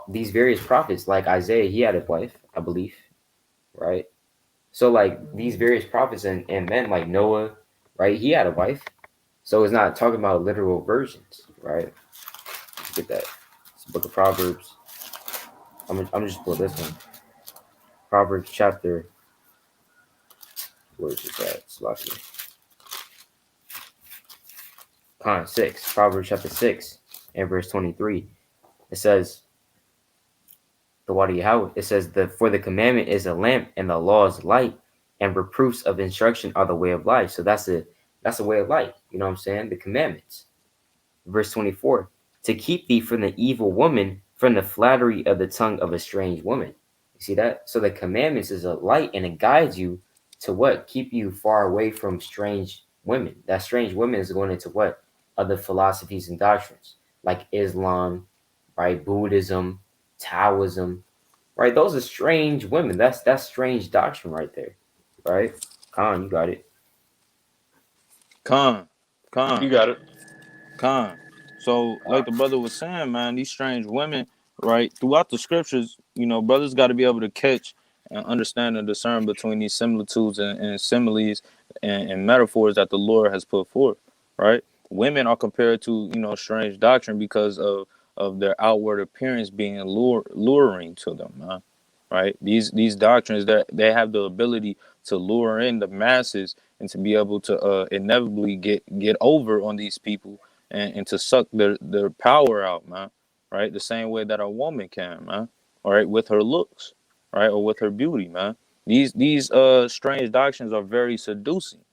S1: These various prophets, like Isaiah, he had a wife, I believe, right? So like these various prophets and men like Noah, right? He had a wife. So it's not talking about literal virgins, right? Let's get that. It's the book of Proverbs. I'm just pull this one. Proverbs chapter. Where is it at? It's locked here. 6. Proverbs chapter 6 and verse 23. It says, the water Yahawah. It says, for the commandment is a lamp and the law is light, and reproofs of instruction are the way of life. So that's a way of life. You know what I'm saying? The commandments. Verse 24. To keep thee from the evil woman, from the flattery of the tongue of a strange woman. You see that? So the commandments is a light and it guides you to what? Keep you far away from strange women. That strange women is going into what? Other philosophies and doctrines like Islam, right? Buddhism, Taoism, right? Those are strange women. That's strange doctrine right there, right? Khan, you got it.
S2: Khan.
S3: You got it.
S2: Khan. So, like the brother was saying, man, these strange women, right? Throughout the scriptures, brothers got to be able to catch and understand and discern between these similitudes and similes and metaphors that the Lord has put forth, right? Women are compared to, strange doctrine because of their outward appearance being luring to them, man. Right? These doctrines that they have the ability to lure in the masses and to be able to inevitably get over on these people and to suck their power out, man. Right? The same way that a woman can, man. All right, with her looks, right, or with her beauty, man. These strange doctrines are very seducing,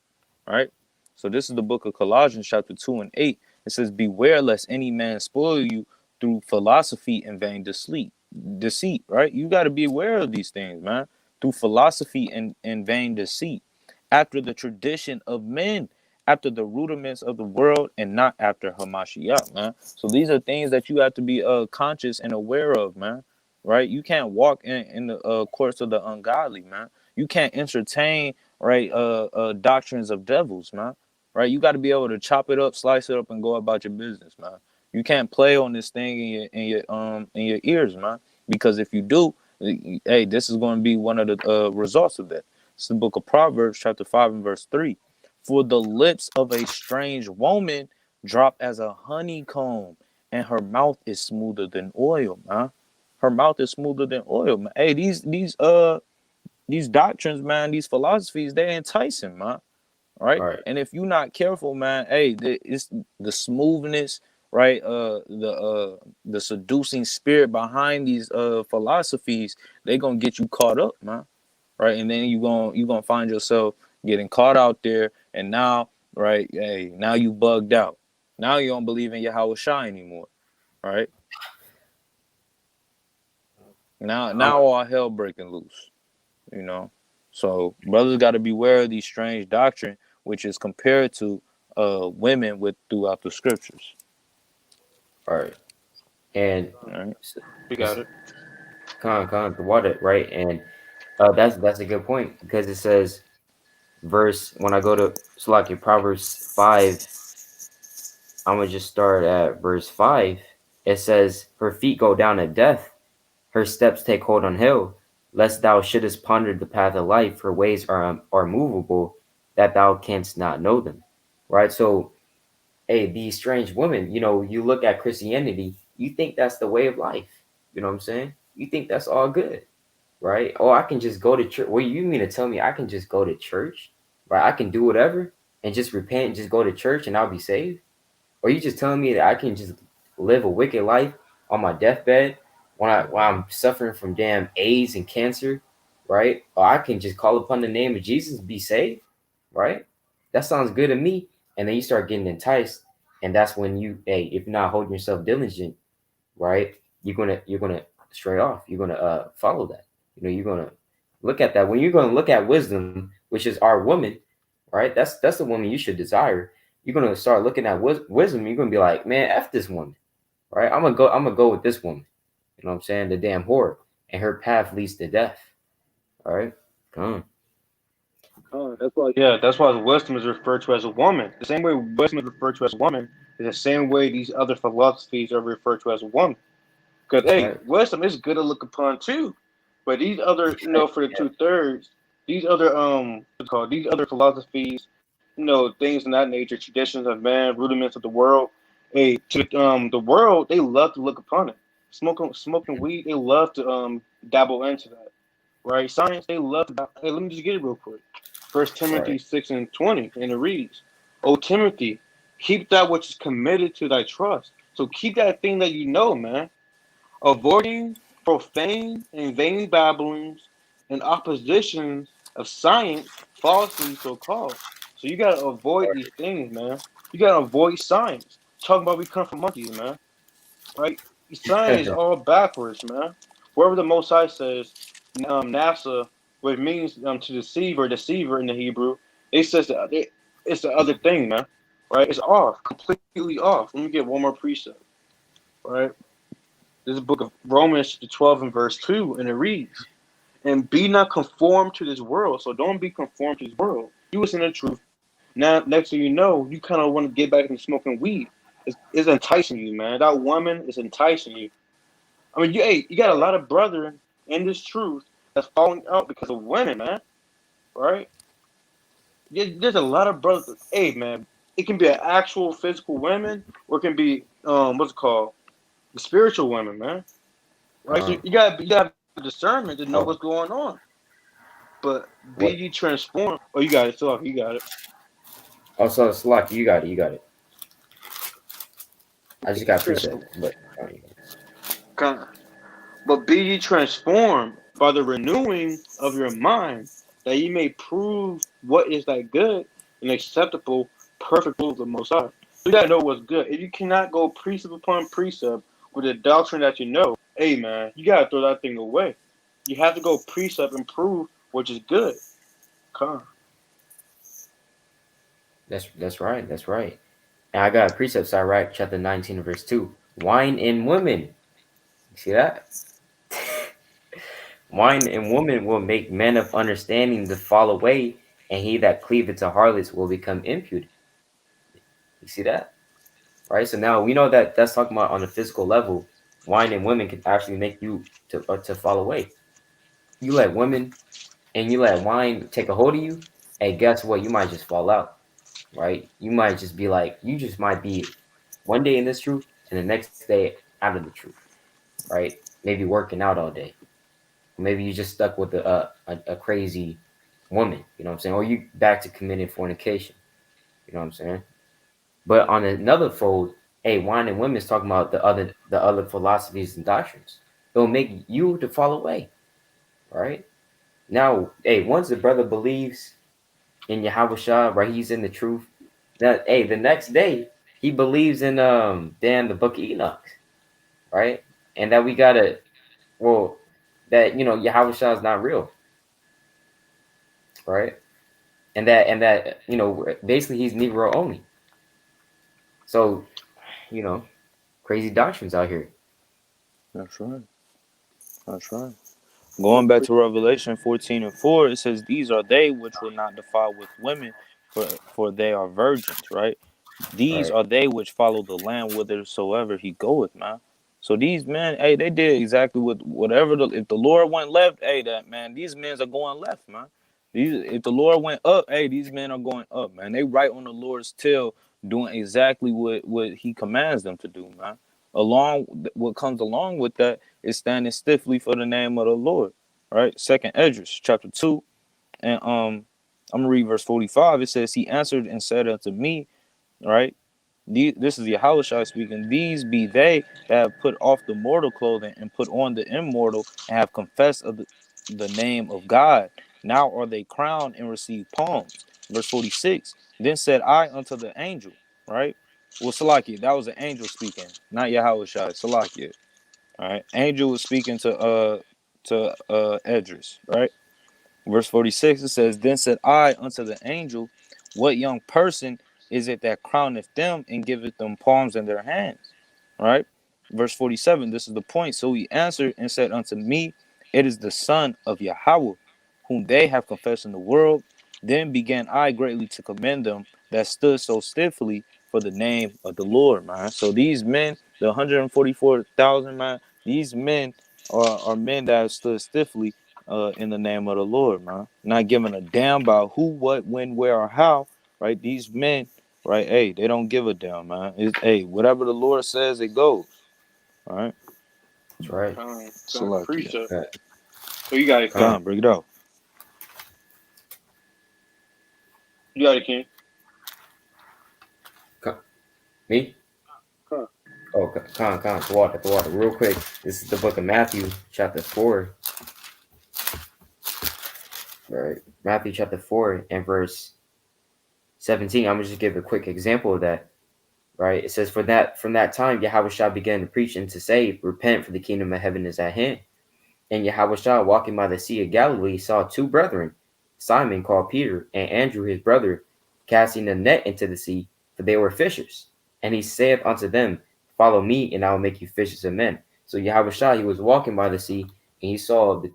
S2: right? So this is the book of Colossians chapter 2 and 8. It says, beware lest any man spoil you through philosophy and vain deceit, right? You got to be aware of these things, man. Through philosophy and vain deceit, after the tradition of men, after the rudiments of the world, and not after Hamashiach, man. So these are things that you have to be conscious and aware of, man. Right? You can't walk in the course of the ungodly, man. You can't entertain, right, doctrines of devils, man. Right? You got to be able to chop it up, slice it up, and go about your business, man. You can't play on this thing in your ears, man. Because if you do, hey, this is going to be one of the results of that. It's the book of Proverbs, chapter 5 and verse 3. For the lips of a strange woman drop as a honeycomb, and her mouth is smoother than oil, man. Her mouth is smoother than oil, man. Hey, these doctrines, man, these philosophies, they're enticing, man. Right?
S1: All right.
S2: And if you're not careful, man, hey, it's the smoothness, right? The seducing spirit behind these philosophies, they gonna get you caught up, man. Right? And then you gonna find yourself getting caught out there, and now, right, hey, now you bugged out. Now you don't believe in YAHAWASHI anymore, right? Now all hell breaking loose, you know. So brothers got to beware of these strange doctrine, which is compared to women with throughout the scriptures.
S1: All right. And
S2: All right.
S3: We got it.
S1: the water, right? And that's a good point because it says verse when I go to Salaki Proverbs 5, I'm gonna just start at verse 5. It says, "Her feet go down to death, her steps take hold on hell, lest thou shouldest ponder the path of life. Her ways are movable, that thou canst not know them." Right. So, hey, these strange women, you look at Christianity, you think that's the way of life. You know what I'm saying? You think that's all good, right? Oh, I can just go to church. What you mean to tell me I can just go to church, right? I can do whatever and just repent and just go to church and I'll be saved? Or you just telling me that I can just live a wicked life on my deathbed while I'm suffering from damn AIDS and cancer, right? Or I can just call upon the name of Jesus and be saved, right? That sounds good to me. And then you start getting enticed, and that's when if you're not holding yourself diligent, right? You're gonna stray off. You're gonna follow that. You're gonna look at that. When you're gonna look at wisdom, which is our woman, right? That's the woman you should desire. You're gonna start looking at wisdom. You're gonna be like, man, f this woman, right? I'm gonna go with this woman. You know what I'm saying? The damn whore, and her path leads to death. All right, come
S3: Oh, that's why wisdom is referred to as a woman. The same way wisdom is referred to as a woman is the same way these other philosophies are referred to as a woman. Because
S1: on.
S3: hey,
S1: Right?
S3: wisdom is good to look upon too, but these other, for the
S1: Yeah.
S3: 2/3, these other what's it called, these other philosophies, things in that nature, traditions of man, rudiments of the world. Hey, to the world, they love to look upon it. Smoking weed, they love to dabble into that. Right? Science, they love to. Hey, let me just get it real quick. First
S1: Right.
S3: Timothy 6:20, and it reads, "O Timothy, keep that which is committed to thy trust." So keep that thing that you know, man, avoiding profane and vain babblings and oppositions of science, falsely so called. So you gotta avoid these things, man. You gotta avoid science. Talking about we come from monkeys, man. Right? Science is all backwards, man. Wherever the Most High says NASA, what it means to deceive or deceiver in the Hebrew, it says that it's the other thing, man. Right? It's off, completely off. Let me get one more precept. Right? This is the book of Romans, the 12 and verse 2, and it reads, "And be not conformed to this world." So don't be conformed to this world. You listen to the truth. Now, next thing you know, you kind of want to get back into smoking weed. It's enticing you, man. That woman is enticing you. I mean, you got a lot of brethren in this truth that's falling out because of women, man. Right? There's a lot of brothers. Hey, man, it can be an actual physical women, or it can be what's it called, the spiritual women, man. Right? So
S1: Come.
S3: you got discernment to know
S1: Oh,
S3: what's going on. But be
S1: what?
S3: ye transformed. Oh, you got it. So you got it.
S1: Oh, so Slock, you got it. You got it. I just got preset,
S3: Transform.
S1: but
S3: But be ye transformed by the renewing of your mind, that ye may prove what is that good and acceptable, perfect will of the Most High. You gotta know what's good. If you cannot go precept upon precept with the doctrine that you know, hey man, you gotta throw that thing away. You have to go precept and prove which is good. Come.
S1: That's right. That's right. And I got a precept side right, chapter 19, verse 2. Wine and women. You see that? Wine and women will make men of understanding to fall away, and he that cleaveth to harlots will become impudent. You see that? Right? So now we know that that's talking about on a physical level. Wine and women can actually make you to fall away. You let women and you let wine take a hold of you, hey, guess what? You might just fall out, right? You might just be like, you just might be one day in this truth and the next day out of the truth, right? Maybe working out all day. Maybe you just stuck with a crazy woman, you know what I'm saying? Or you back to committing fornication, you know what I'm saying? But on another fold, hey, wine and women is talking about the other philosophies and doctrines. It'll make you to fall away, right? Now, hey, once the brother believes in Yahawah, right, he's in the truth. That hey, the next day he believes in damn the book of Enoch, right? And that we gotta well that Yahawah is not real, right? And that basically he's Negro only. So crazy doctrines out here.
S2: That's right. That's right. Going back to Revelation 14:4, it says, "These are they which will not defile with women, for they are virgins." Right. These
S1: Right.
S2: are they which follow the Lamb whithersoever he goeth, man. So these men, hey, they did exactly whatever. If the Lord went left, hey, that man, these men are going left, man. If the Lord went up, hey, these men are going up, man. They right on the Lord's tail, doing exactly what He commands them to do, man. What comes along with that is standing stiffly for the name of the Lord, right? Second Esdras, chapter 2, and I'm gonna read verse 45. It says, "He answered and said unto me," right? This is Yahushua speaking. "These be they that have put off the mortal clothing and put on the immortal, and have confessed of the name of God. Now are they crowned and receive palms." Verse 46. "Then said I unto the angel," right? Well, Salakia, that was an angel speaking, not Yahushua. Salakia. All right. Angel was speaking to Esdras, right? Verse 46, it says, "Then said I unto the angel, what young person is it that crowneth them and giveth them palms in their hands?" Right? Verse 47, this is the point. "So he answered and said unto me, It is the son of Yahawah, whom they have confessed in the world. Then began I greatly to commend them that stood so stiffly for the name of the Lord," man. So these men, the 144,000, man, these men are men that have stood stiffly in the name of the Lord, man. Not giving a damn about who, what, when, where, or how, right? These men, right? Hey, they don't give a damn, man. Hey, whatever the Lord says, it goes. All right.
S1: That's right.
S2: Salakia.
S3: Precept.
S1: Uh,
S3: So you got it, King.
S1: Con,
S2: Come, bring it out.
S3: You got it, King.
S1: con, me?
S3: Come.
S1: Oh, the water. Real quick, this is the book of Matthew, chapter 4. Right. Matthew chapter 4 and verse 17. I'm gonna just give a quick example of that. Right. It says, from that time Yahweh began to preach and to say, Repent, for the kingdom of heaven is at hand. And Yahweh, walking by the sea of Galilee, saw two brethren, Simon called Peter, and Andrew his brother, casting a net into the sea, for they were fishers. And he saith unto them, Follow me, and I will make you fishers of men. So Yahweh, he was walking by the sea, and he saw the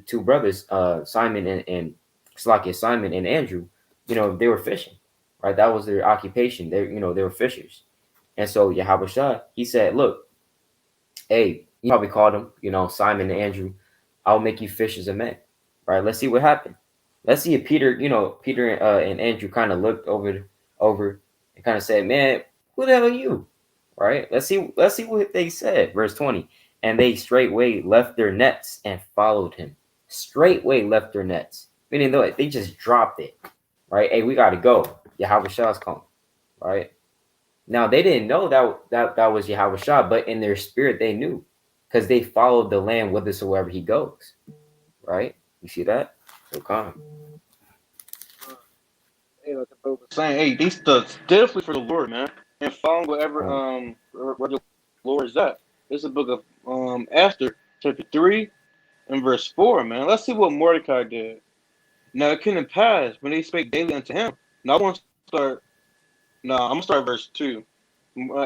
S1: two brothers, Simon and Slakia, Simon and Andrew. They were fishing, right? That was their occupation. They were fishers. And so Yahweh, he said, Look, hey, you probably called them, Simon and Andrew. I'll make you fishers of men. Right? Let's see what happened. Let's see if Peter and Andrew kind of looked over and kind of said, Man, who the hell are you? Right? Let's see what they said. Verse 20. And they straightway left their nets and followed him. Straightway left their nets. Meaning they just dropped it. Right? Hey, we gotta go. Yahweh Shah's calling. Right? Now they didn't know that was Yahweh Shah, but in their spirit they knew, because they followed the Lamb whithersoever he goes. Right? You see that? So calm.
S3: Hey, like the brother was saying, hey, they stood stiffly for the Lord, man, and following whatever
S1: Calm.
S3: where the Lord is at. This is the book of Esther chapter 3 and verse 4, man. Let's see what Mordecai did. Now it came to pass when they spake daily unto him. Now I want to start. No, I'm gonna start verse 2.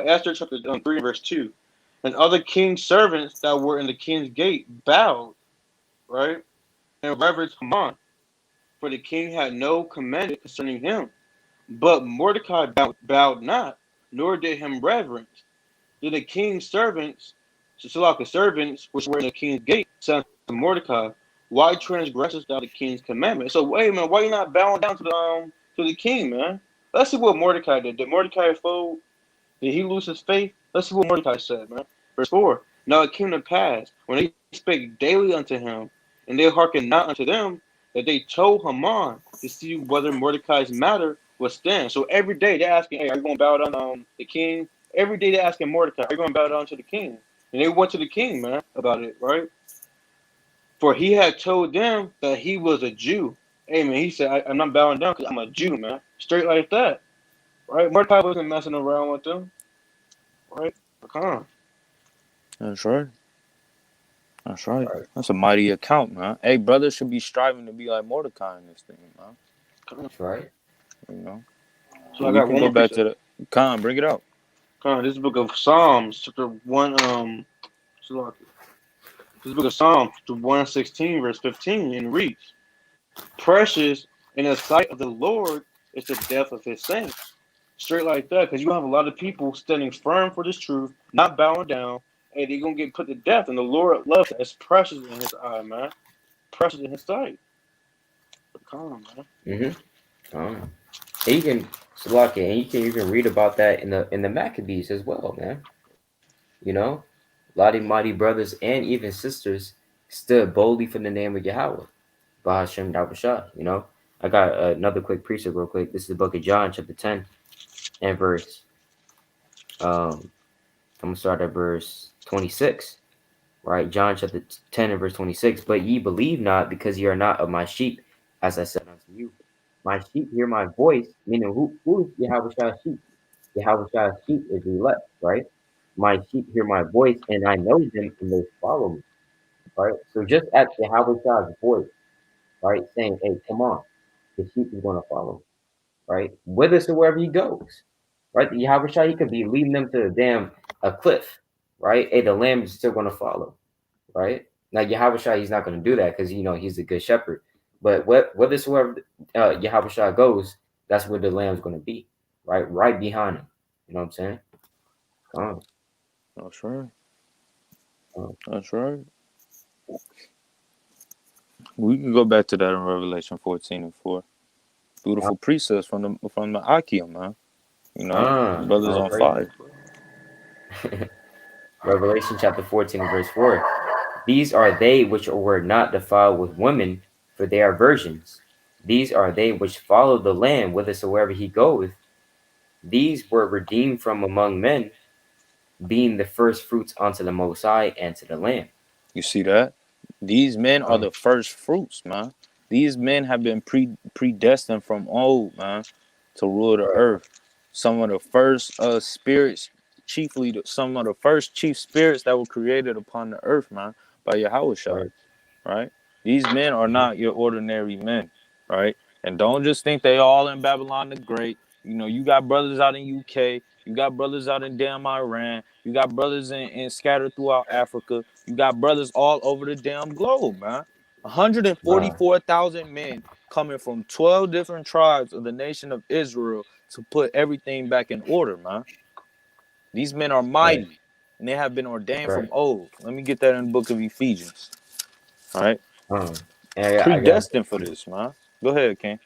S3: Esther chapter 3 verse 2. And other king's servants that were in the king's gate bowed, right, and reverenced Haman, for the king had no commandment concerning him. But Mordecai bowed not, nor did him reverence. Then the king's servants, the servants which were in the king's gate, said to Mordecai, "Why transgressest thou the king's commandment?" So wait, man, why you not bowing down to the king, man? Let's see what Mordecai did. Did Mordecai fold? Did he lose his faith? Let's see what Mordecai said, man. Verse 4. Now it came to pass, when they spake daily unto him, and they hearkened not unto them, that they told Haman to see whether Mordecai's matter would stand. So every day they're asking, "Hey, are you going to bow down to the king?" Every day they're asking Mordecai, "Are you going to bow down to the king?" And they went to the king, man, about it, right? For he had told them that he was a Jew. Hey, man, he said, "I'm not bowing down because I'm a Jew, man." Straight like that, right? Mordecai wasn't messing around with them. Right? Come on.
S2: That's right. That's right. That's a mighty account, man. Hey, brothers should be striving to be like Mordecai in this thing, man.
S1: That's right.
S2: You know.
S3: So
S2: we
S3: I got
S2: can
S3: one
S2: go
S3: more
S2: back
S3: precept.
S2: to the Khan. Bring it out.
S3: Come on, this book of Psalms, chapter 1, this book of Psalms, chapter 116, verse 15, and reads, "Precious in the sight of the Lord is the death of his saints." Straight like that, because you have a lot of people standing firm for this truth, not bowing down, and they're going to get put to death. And the Lord loves that. It's precious in his eye, man. Precious in his sight. Come on, man.
S1: And you can Salaki, and you can even read about that in the Maccabees as well, man. You know, a lot of mighty brothers and even sisters stood boldly for the name of Yahweh, BAHASHAM Dabashah. You know, I got another quick precept real quick. This is the book of John, chapter 10, and verse. I'm gonna start at verse 26. Right, John chapter 10 and verse 26. But ye believe not, because ye are not of my sheep, as I said unto you. My sheep hear my voice, meaning who is Yahweh's sheep? Yahweh's sheep is the elect, right? My sheep hear my voice, and I know them, and they follow me, right? So just at Yahweh's voice, right, saying, "Hey, come on," the sheep is going to follow, right? Whithersoever he goes, right? The Yahweh he could be leading them to a cliff, right? Hey, the lamb is still going to follow, right? Now Yahweh he's not going to do that because he's a good shepherd. But whithersoever Yahweh goes, that's where the lamb's going to be, right? Right behind him. You know what I'm saying?
S2: That's right. That's right. We can go back to that in Revelation 14 and 4. Beautiful precepts from the Akim, man. You know, brothers on fire.
S1: Revelation chapter 14 and verse 4. These are they which were not defiled with women, for they are virgins. These are they which follow the Lamb whithersoever he goeth. These were redeemed from among men, being the first fruits unto the Most High and to the Lamb.
S2: You see that? These men are the first fruits, man. These men have been predestined from old, man, to rule the earth. Some of the first spirits, chiefly some of the first chief spirits that were created upon the earth, man, by Yahawashi, right? These men are not your ordinary men, right? And don't just think they all in Babylon the Great. You know, you got brothers out in UK, you got brothers out in damn Iran, you got brothers in scattered throughout Africa, you got brothers all over the damn globe, man. 144,000 men coming from 12 different tribes of the nation of Israel to put everything back in order, man. These men are mighty, and they have been ordained from old. Let me get that in the book of Ephesians. All right? Predestined for this, man. Go ahead, King.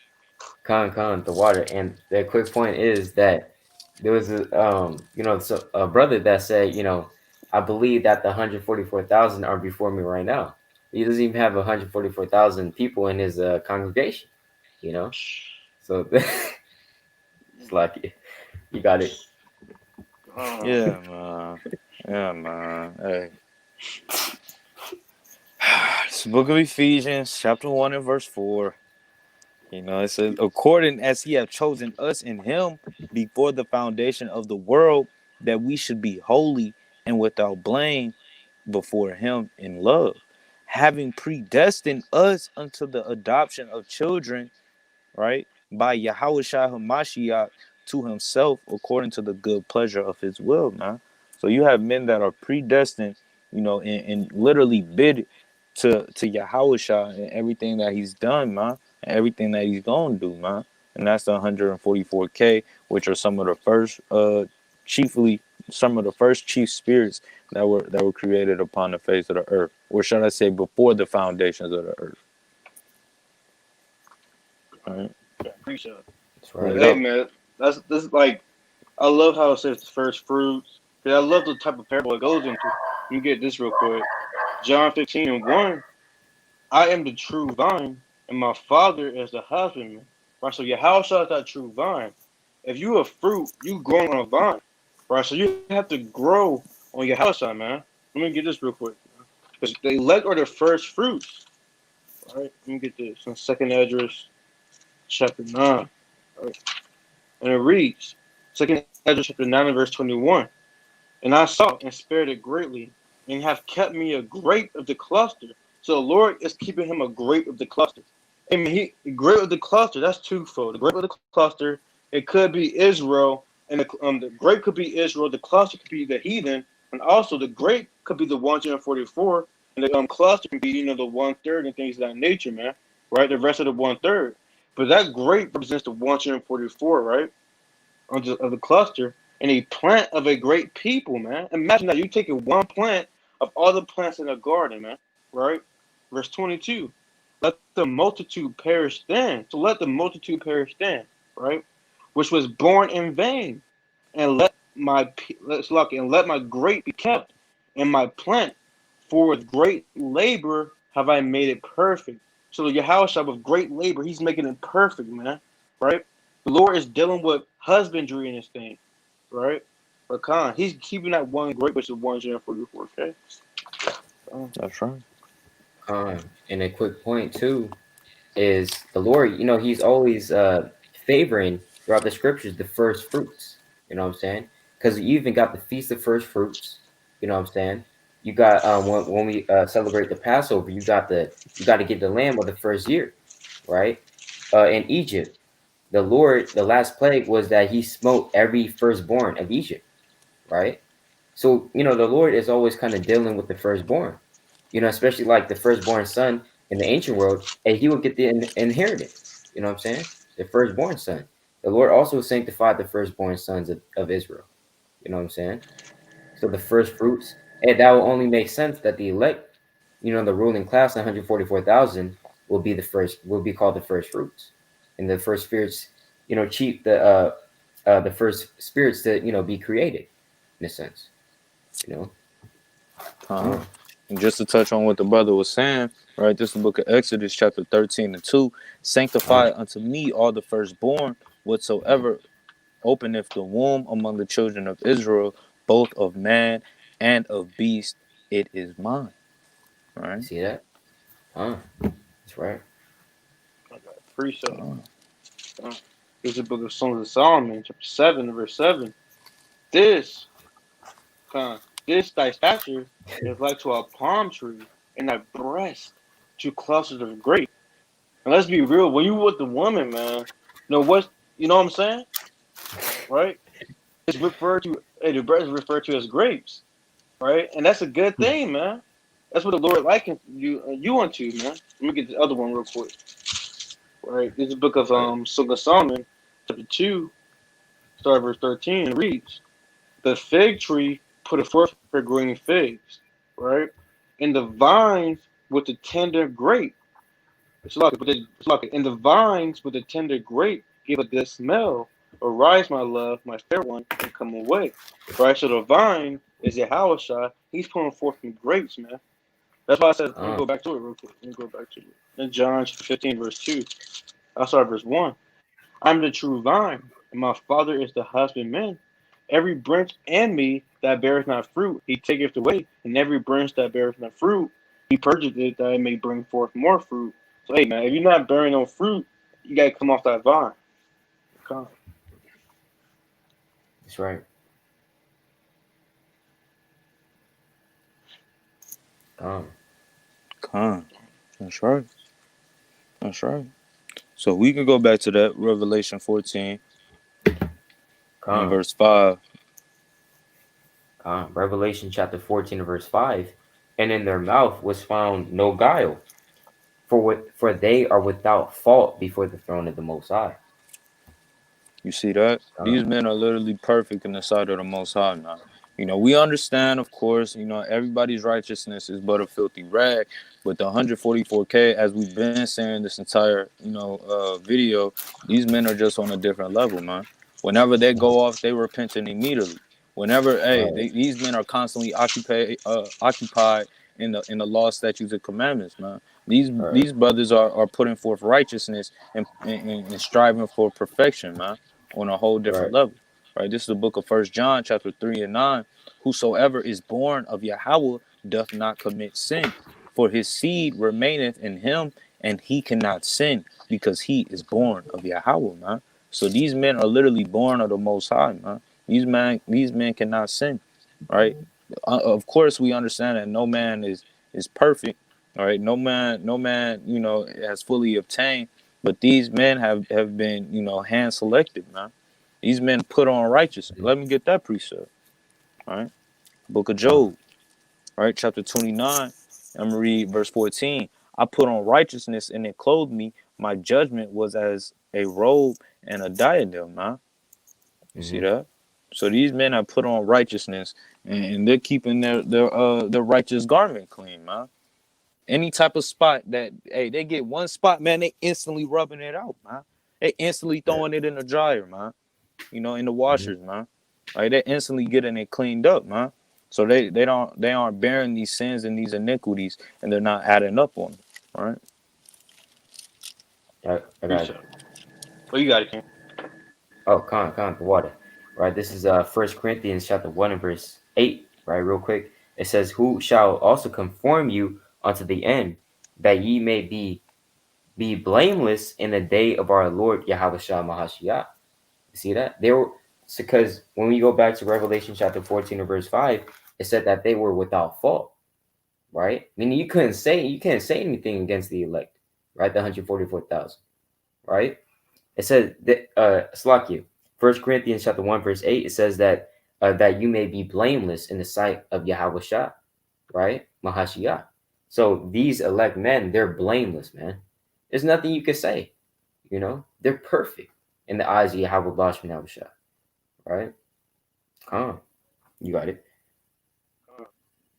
S1: The water. And the quick point is that there was a brother that said, I believe that the 144,000 are before me right now. He doesn't even have 144,000 people in his congregation, So it's like you got it.
S2: Yeah, man. Yeah, man. Hey. It's the book of Ephesians, chapter 1 and verse 4. It says, according as he hath chosen us in him before the foundation of the world, that we should be holy and without blame before him in love, having predestined us unto the adoption of children, right, by Yahawashi Hamashiach to himself according to the good pleasure of his will, man. So you have men that are predestined, and literally bid to Yahawashi and everything that he's done, man, and everything that he's gonna do, man. And that's the 144K, which are some of the first chiefly some of the first chief spirits that were created upon the face of the earth. Or should I say before the foundations of the earth. All right.
S3: Appreciate it.
S1: That's
S2: Bring
S1: right.
S2: it
S3: Hey
S2: up.
S3: man, that's like I love how it says the first fruits. Cause I love the type of parable it goes into. Let me get this real quick. John 15:1. I am the true vine, and my father is the husbandman. Right. So Yahushua is that true vine. If you a fruit, you growing on a vine. Right. So you have to grow on Yahushua, man. Let me get this real quick. Because the elect are the first fruits. All right. Let me get this. In second address, chapter 9. All right. And it reads, second Ezra chapter 9 and verse 21. And I saw and spared it greatly, and have kept me a grape of the cluster. So the Lord is keeping him a grape of the cluster. I mean, grape of the cluster, that's twofold. The grape of the cluster, it could be Israel, and the grape could be Israel, the cluster could be the heathen, and also the grape could be the 144, and the cluster can be, the 1/3 and things of that nature, man. Right? The rest of the 1/3. But that grape represents the 144, right? Of the cluster, and a plant of a great people, man. Imagine that you taking one plant of all the plants in a garden, man. Right? Verse 22. Let the multitude perish then. So let the multitude perish then, right? Which was born in vain, and let my grape be kept, and my plant, for with great labor have I made it perfect. So the Yahushua with great labor, he's making it perfect, man. Right? The Lord is dealing with husbandry in this thing, right? But he's keeping that one grape, which is 144K.
S2: That's right.
S1: And a quick point too is the Lord, he's always favoring throughout the scriptures the first fruits. You know what I'm saying? Because you even got the feast of first fruits. You know what I'm saying? You got when we celebrate the Passover, you got to get the lamb of the first year, right? In Egypt, the last plague was that he smote every firstborn of Egypt, right? So, the Lord is always kind of dealing with the firstborn, especially like the firstborn son in the ancient world, and he would get the inheritance. You know what I'm saying? The firstborn son. The Lord also sanctified the firstborn sons of Israel. You know what I'm saying? So the first fruits, and that will only make sense that the elect, the ruling class, 144,000, will be called the first fruits, and the first spirits, cheat the first spirits to be created, in a sense, you know.
S2: Uh-huh. And just to touch on what the brother was saying, right? This is the book of Exodus, chapter 13 and 2. Sanctify unto me all the firstborn, whatsoever openeth the womb among the children of Israel, both of man and of beast, it is mine. Right?
S1: See that? That's right.
S3: I got a precept. This is the book of Songs of Solomon, chapter 7, verse 7. This, this thy stature is like to a palm tree, and thy breast to clusters of grapes. And let's be real, when you with the woman, man, you know what I'm saying? Right? It's referred to, the breast is referred to as grapes. Right? And that's a good thing, man. That's what the Lord likens you unto, man. Let me get the other one real quick. Right? This is the book of
S1: Right.
S3: Song of Solomon, chapter 2, start verse 13, and reads, the fig tree put forth her green figs, right? And the vines with the tender grape. And the vines with the tender grape give a good smell. Arise, my love, my fair one, and come away. Right? So the vine is Yahushua. He's pulling forth some grapes, man. That's why I said, let me go back to it real quick. Let me go back to it. In John 15, verse 2, I'll start verse 1. I'm the true vine, and my Father is the husbandman. Every branch in me that beareth not fruit, he taketh away. And every branch that beareth not fruit, he purgeth it that it may bring forth more fruit. So, hey, man, if you're not bearing no fruit, you got to come off that vine. Come.
S1: That's right. Con.
S2: Con. That's right. That's right. So we can go back to that Revelation 14 and
S1: Con.
S2: verse 5.
S1: Revelation chapter 14 verse 5. And in their mouth was found no guile, for they are without fault before the throne of the Most High.
S2: You see that? These
S1: Con.
S2: men are literally perfect in the sight of the Most High now. We understand, of course, everybody's righteousness is but a filthy rag, but the 144K, as we've been saying this entire, video, these men are just on a different level, man. Whenever they go off, they repenting immediately. Whenever, hey,
S1: Right.
S2: these men are constantly occupied in the law, statutes, and commandments, man. These
S1: Right.
S2: these brothers are putting forth righteousness and striving for perfection, man, on a whole different
S1: Right.
S2: level. Right. This is the book of First John, chapter 3 and 9. Whosoever is born of Yahawah doth not commit sin, for his seed remaineth in him, and he cannot sin because he is born of Yahawah, man. So these men are literally born of the Most High, man. These men cannot sin, right? Of course, we understand that no man is perfect, all right. No man, has fully obtained, but these men have been, hand selected, man. These men put on righteousness. Let me get that precept. All right. Book of
S1: Con.
S2: Job, right? Chapter 29. I'm gonna read verse 14. I put on righteousness and it clothed me. My judgment was as a robe and a diadem, man. You see
S1: Mm-hmm.
S2: that? So these men have put on righteousness and they're keeping their righteous garment clean, man. Any type of spot that, hey, they get one spot, man, they instantly rubbing it out, man. They instantly
S1: Yeah.
S2: throwing it in the dryer, man. In the
S1: Mm-hmm.
S2: washers, man. Like they instantly getting it cleaned up, man. So they aren't bearing these sins and these iniquities, and they're not adding up on them, right?
S1: I got it.
S3: Precept. Well, you got it, King.
S1: Oh, the water. Right. This is First Corinthians chapter 1 and verse 8. Right, real quick. It says, "Who shall also conform you unto the end, that ye may be blameless in the day of our Lord Yahawashi Mahashiach." You see that? They were, because when we go back to Revelation chapter 14 and verse 5, it said that they were without fault, right? Meaning you can't say anything against the elect, right? The 144,000, right? It says that Slakia, 1 Corinthians chapter 1, verse 8, it says that you may be blameless in the sight of Yahweh Shah, right? Mahashiach. So these elect men, they're blameless, man. There's nothing you can say. They're perfect in the eyes of Yahweh Bashman Abishah, right? You got it.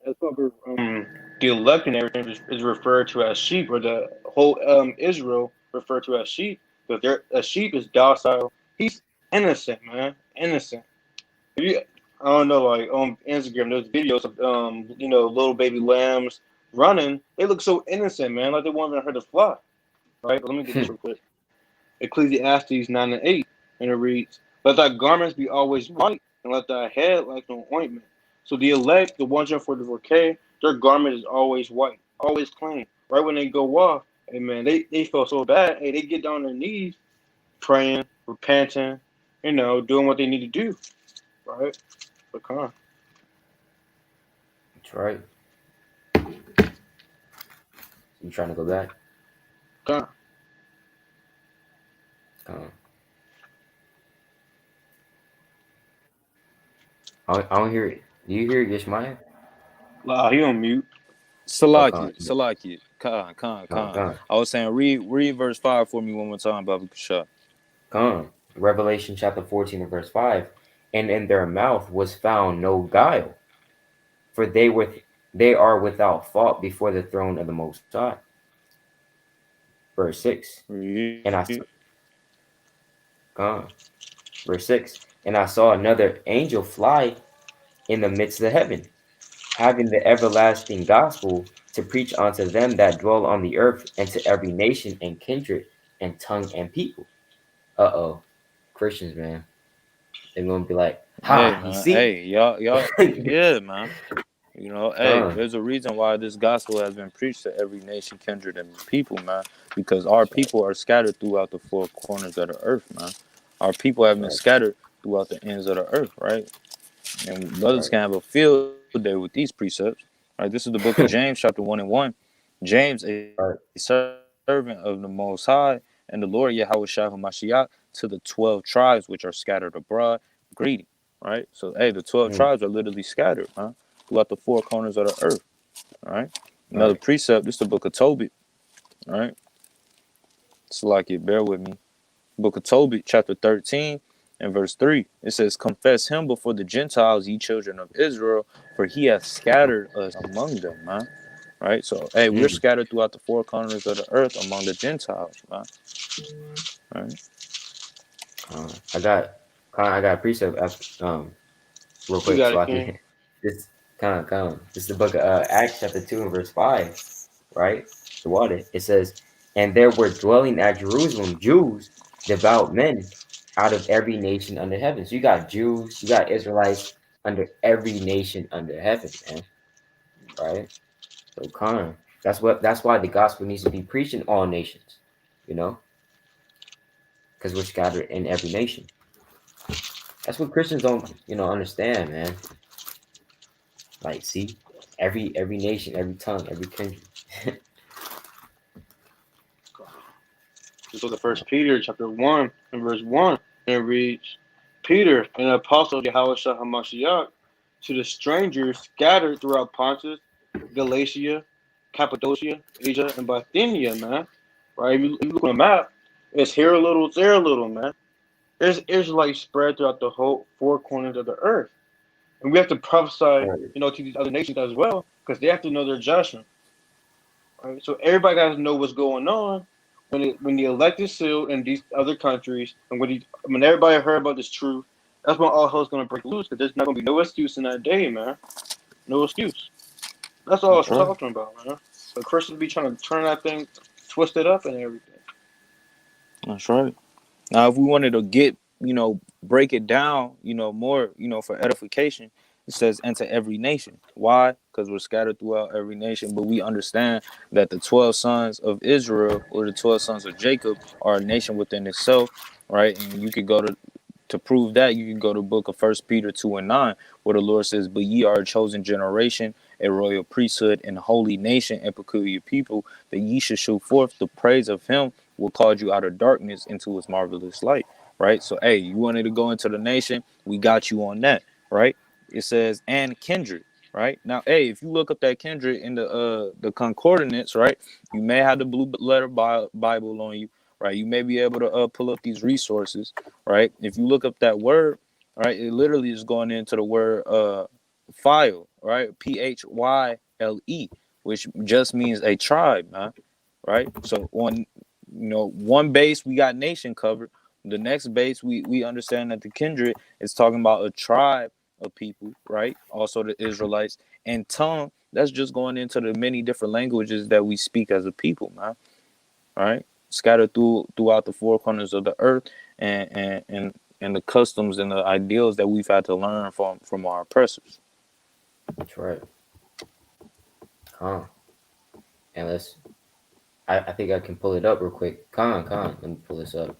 S3: That's what the elect and everything is referred to as sheep, or the whole Israel referred to as sheep. Because a sheep is docile. He's innocent, man, innocent. If you, I don't know, like on Instagram, there's videos of little baby lambs running. They look so innocent, man, like they won't even hurt a fly. Right? But let me get this real quick. Ecclesiastes 9 and 8, and it reads, "Let thy garments be always white, and let thy head like no ointment." So the elect, the 144K, their garment is always white, always clean. Right when they go off, hey man, they feel so bad. Hey, they get down on their knees, praying, repenting, doing what they need to do. Right? But come on.
S1: That's right. You trying to go back?
S3: Come on.
S1: Uh, I don't hear it. Do you hear it, Yishmaya?
S3: Nah, he on mute.
S1: Oh,
S2: Salakia. Khan. I was saying, read verse 5 for me one more time, Baba Kasha.
S1: Revelation chapter 14 and verse 5. And in their mouth was found no guile, for they are without fault before the throne of the Most High. Verse 6. And I
S2: Read.
S1: Con. Verse 6. And I saw another angel fly in the midst of heaven, having the everlasting gospel to preach unto them that dwell on the earth, and to every nation and kindred and tongue and people. Uh-oh. Christians, man. They're gonna be like,
S2: Hey,
S1: ha, you
S2: man.
S1: see?
S2: Hey, y'all. Yeah, man. Hey,
S1: Con.
S2: there's a reason why this gospel has been preached to every nation, kindred, and people, man. Because our
S1: That's right.
S2: people are scattered throughout the four corners of the earth, man. Our people have
S1: That's
S2: been
S1: right.
S2: scattered throughout the ends of the earth, right? And
S1: That's
S2: brothers
S1: right.
S2: can have a field day with these precepts. Right, this is the book of James, chapter 1 and 1. James, a
S1: Right.
S2: servant of the Most High, and the Lord Yahawashi HaMashiach, to the 12 tribes which are scattered abroad, greeting. Right? So, hey, the 12
S1: Mm.
S2: tribes are literally scattered, huh? Throughout the four corners of the earth. All right. Another
S1: Right.
S2: precept, this is the book of Tobit. All right. So, like it, bear with me. Book of Tobit, chapter 13 and verse 3. It says, confess him before the Gentiles, ye children of Israel, for he hath scattered us among them, man. Right? So, hey, we're
S1: Mm.
S2: scattered throughout the four corners of the earth among the Gentiles, man. Right?
S1: I got a precept real
S3: You
S1: quick
S3: got
S1: so
S3: it,
S1: I
S3: King.
S1: can this this is the book of Acts chapter 2 and verse 5, right? The water. It says, and there were dwelling at Jerusalem Jews, devout men, out of every nation under heaven. So you got Jews, you got Israelites under every nation under heaven, man. Right? So that's why the gospel needs to be preached in all nations, you know, because we're scattered in every nation. That's what Christians don't, understand, man. Like, see, every nation, every tongue, every country.
S3: This was the First Peter, chapter 1, and verse 1. And it reads, Peter, an apostle of Yahawashi HaMashiach, to the strangers scattered throughout Pontus, Galatia, Cappadocia, Asia, and Bithynia, man. Right? If you look on the map, it's here a little, it's there a little, man. There's Israelites spread throughout the whole four corners of the earth. And we have to prophesy,
S1: Right.
S3: to these other nations as well, because they have to know their judgment. Right? So everybody got to know what's going on when the elect is sealed in these other countries, and when everybody heard about this truth, that's when all hell's gonna break loose. Because there's not gonna be no excuse in that day, man. No excuse. That's all
S1: That's
S3: it's
S1: right.
S3: talking about, man. So Christians be trying to turn that thing, twist it up, and everything.
S2: That's right. Now, if we wanted to get, break it down, more, for edification, it says enter every nation. Why? Because we're scattered throughout every nation, but we understand that the 12 sons of Israel or the 12 sons of Jacob are a nation within itself, right? And you could go to prove that, you can go to the book of First Peter 2 and 9, where the Lord says, but ye are a chosen generation, a royal priesthood, and holy nation, and peculiar people, that ye should show forth the praise of him who called you out of darkness into his marvelous light. Right? So, hey, you wanted to go into the nation, we got you on that, right? It says, and kindred. Right now, hey, if you look up that kindred in the concordance, right, you may have the blue letter Bible on you, right? You may be able to pull up these resources, right? If you look up that word, right, it literally is going into the word file, right? Phyle, which just means a tribe, man. Right? So on one base we got nation covered. The next base we understand that the kindred is talking about a tribe of people, right? Also the Israelites. And tongue, that's just going into the many different languages that we speak as a people, man. Right? Scattered throughout the four corners of the earth, and the customs and the ideals that we've had to learn from our oppressors.
S1: That's right. And I think I can pull it up real quick. Let me pull this up.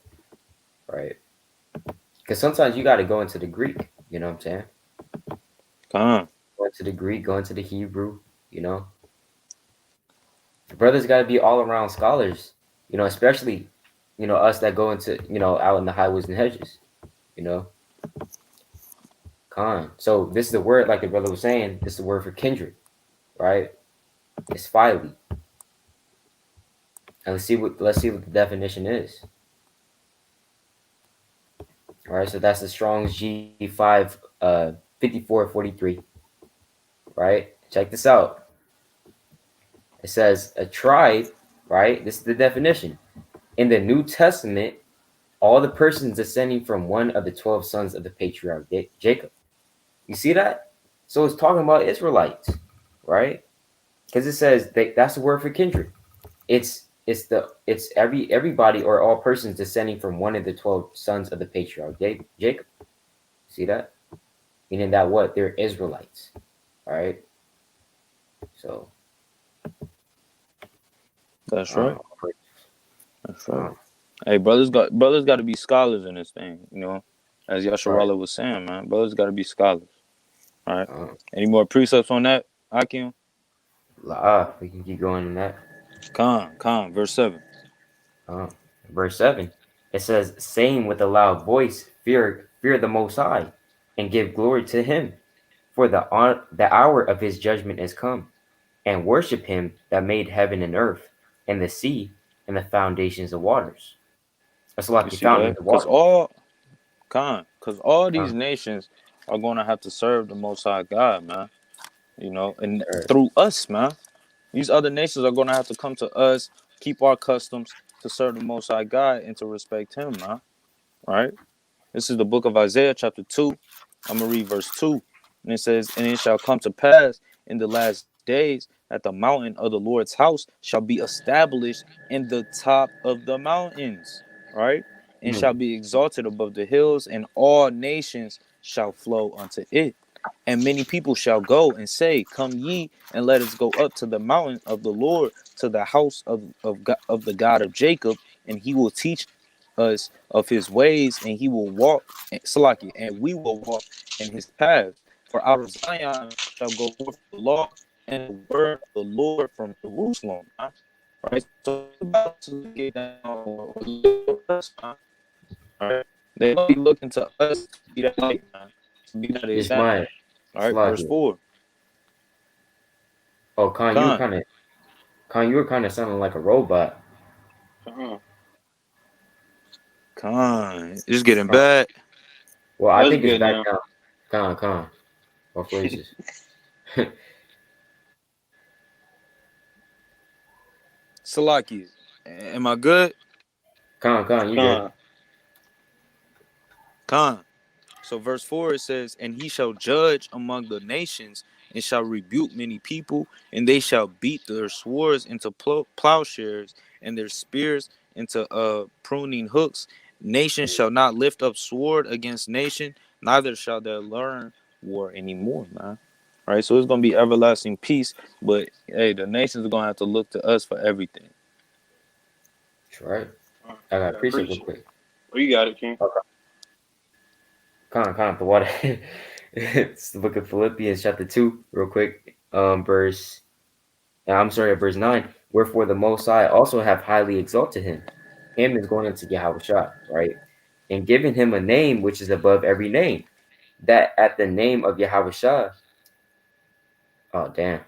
S1: Right. Because sometimes you got to go into the Greek. You know what I'm saying?
S2: Con.
S1: Go into the Greek, go into the Hebrew. You know, the brothers got to be all around scholars. Especially, us that go into, out in the highways and hedges. You know, So this is the word, like the brother was saying. This is the word for kindred, right? It's phile. And let's see what the definition is. All right, so that's the Strong's G5 5443. Right? Check this out. It says a tribe, right? This is the definition. In the New Testament, all the persons descending from one of the 12 sons of the patriarch Jacob. You see that? So it's talking about Israelites, right? Because it says that's the word for kindred. It's everybody or all persons descending from one of the 12 sons of the patriarch Jacob. See that? Meaning that what? They're Israelites. All right. So
S2: That's
S1: uh,
S2: right. That's right. Hey, brothers got to be scholars in this thing, as
S1: right.
S2: Yasharala was saying, man. Brothers got to be scholars. All right.
S1: Uh,
S2: Any more precepts on that, Akim?
S1: We can keep going in that.
S2: Khan, verse 7.
S1: Uh, Verse 7. It says, saying with a loud voice, fear the Most High, and give glory to him, for the hour of his judgment is come, and worship him that made heaven and earth, and the sea, and the foundations of waters. That's like
S2: You
S1: the
S2: see
S1: fountains
S2: that?
S1: of water.
S2: Because all
S1: Uh,
S2: these nations are going to have to serve the Most High God, man. You know, and
S1: er,
S2: through us, man. These other nations are going to have to come to us, keep our customs to serve the Most High God and to respect him, man. Right? This is the book of Isaiah, chapter 2. I'm going to read verse 2. And it says, and it shall come to pass in the last days that the mountain of the Lord's house shall be established in the top of the mountains, right? And
S1: mm,
S2: shall be exalted above the hills, and all nations shall flow unto it. And many people shall go and say, come ye, and let us go up to the mountain of the Lord, to the house of the God of Jacob, and he will teach us of his ways, and he will walk, Salaki, and we will walk in his paths. For out of Zion shall go forth the law and the word of the Lord from Jerusalem. Huh? Right? So it's about to get down or look at us, huh? Right? They're going to be looking to us to be that light, man, to be that
S1: this
S2: example.
S1: my
S2: All right, verse
S1: Slakia.
S2: 4.
S1: Oh,
S2: Con,
S1: Khan, you were kind of sounding like a robot.
S3: Uh-huh.
S2: it's getting
S1: Khan.
S2: bad.
S1: Well, I
S3: That's
S1: think it's
S3: good
S1: back
S3: now.
S1: now. Khan. What phrases?
S2: Salaki, am I good?
S1: Khan, you good?
S3: Con.
S2: Con. So verse 4 it says, and he shall judge among the nations and shall rebuke many people, and they shall beat their swords into plowshares and their spears into pruning hooks. Nation shall not lift up sword against nation, neither shall they learn war anymore, man. All right, so it's gonna be everlasting peace, but hey, the nations are gonna have to look to us for everything.
S1: That's right.
S3: Con.
S1: I got to
S3: Yeah,
S1: preach it real
S3: preach it.
S1: quick.
S3: Oh, you got it, King.
S1: Okay. The water. It's the book of Philippians, chapter 2, real quick. Verse 9. Wherefore the Most High also have highly exalted him. Him is going into Yahushua, right? And given him a name which is above every name, that at the name of Yahushua, oh damn,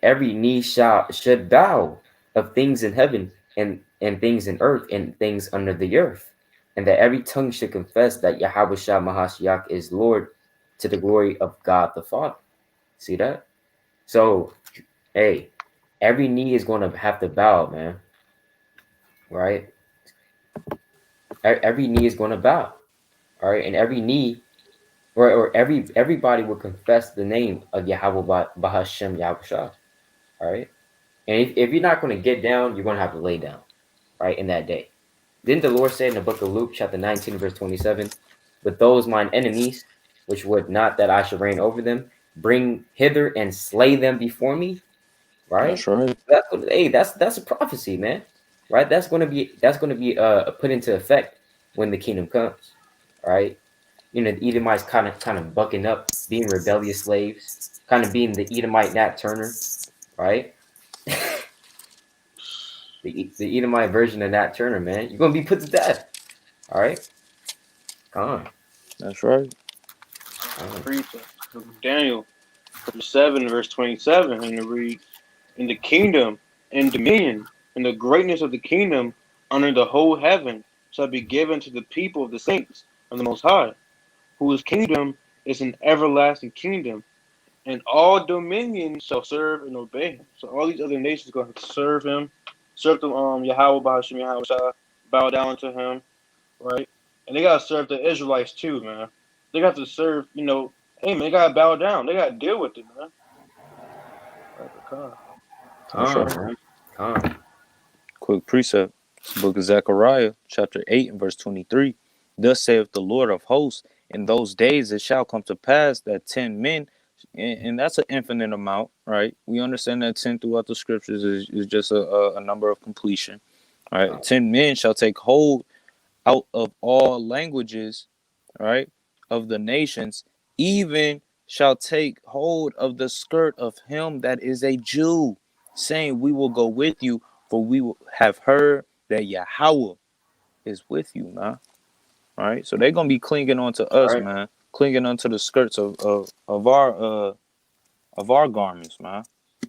S1: every knee should bow of things in heaven and things in earth and things under the earth, and that every tongue should confess that Yahushua Mahashiach is Lord, to the glory of God the Father. See that? So, hey, every knee is going to have to bow, man. Right? Every knee is going to bow. All right, and every knee or everybody will confess the name of Yahweh Bahashem Yahushua. All right. And if you're not going to get down, you're going to have to lay down, right, in that day. Didn't the Lord say in the book of Luke, chapter 19, verse 27, but those mine enemies, which would not that I should reign over them, bring hither and slay them before me, right?
S2: That's right.
S1: That's a prophecy, man, right? That's going to be put into effect when the kingdom comes, right? The Edomites kind of bucking up, being rebellious slaves, kind of being the Edomite Nat Turner, right? The Edomite version of Nat Turner, man. You're gonna be put to death. All right, come on,
S2: That's right.
S3: Con.
S1: come on.
S3: Preach it. Book of Daniel, chapter 7, verse 27, and it reads, in the kingdom and dominion and the greatness of the kingdom under the whole heaven shall be given to the people of the saints of the Most High, whose kingdom is an everlasting kingdom, and all dominion shall serve and obey him. So all these other nations are going to serve him, serve the Yahweh Bahasham Yahweh Shah, bow down to him, right? And they gotta serve the Israelites too, man. They got to serve, hey man, they gotta bow down. They gotta deal with it, man. Right, because
S1: Come
S2: That's
S1: on,
S2: right.
S1: man. Come on.
S2: Quick precept. It's the book of Zechariah, chapter 8 and verse 23. Thus saith the Lord of hosts, in those days it shall come to pass that 10 men, and that's an infinite amount, right? We understand that 10 throughout the scriptures is just a number of completion. All right. 10 men shall take hold out of all languages, right, of the nations, even shall take hold of the skirt of him that is a Jew. saying, "We will go with you, for we have heard that Yahawah is with you, man." All right, so they're gonna be clinging on to us,
S1: Right.
S2: man, clinging onto the skirts of our garments, man.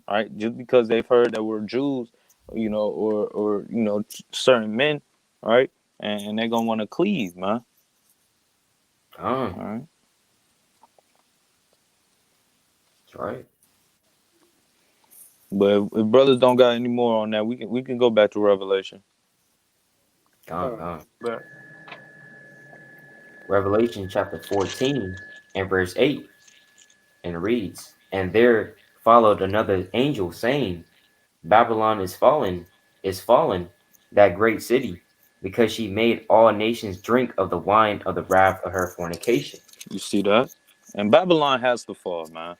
S2: All right, just because they've heard that we're Jews, or certain men, all right, and they're gonna want to cleave, man.
S1: Con.
S2: All right,
S1: That's right.
S2: but if brothers don't got any more on that, we can go back to Revelation.
S1: Con. Con.
S3: But
S1: Revelation chapter 14 and verse 8, and it reads, "And there followed another angel saying, Babylon is fallen, that great city, because she made all nations drink of the wine of the wrath of her fornication."
S2: You see that? And Babylon has to fall, man.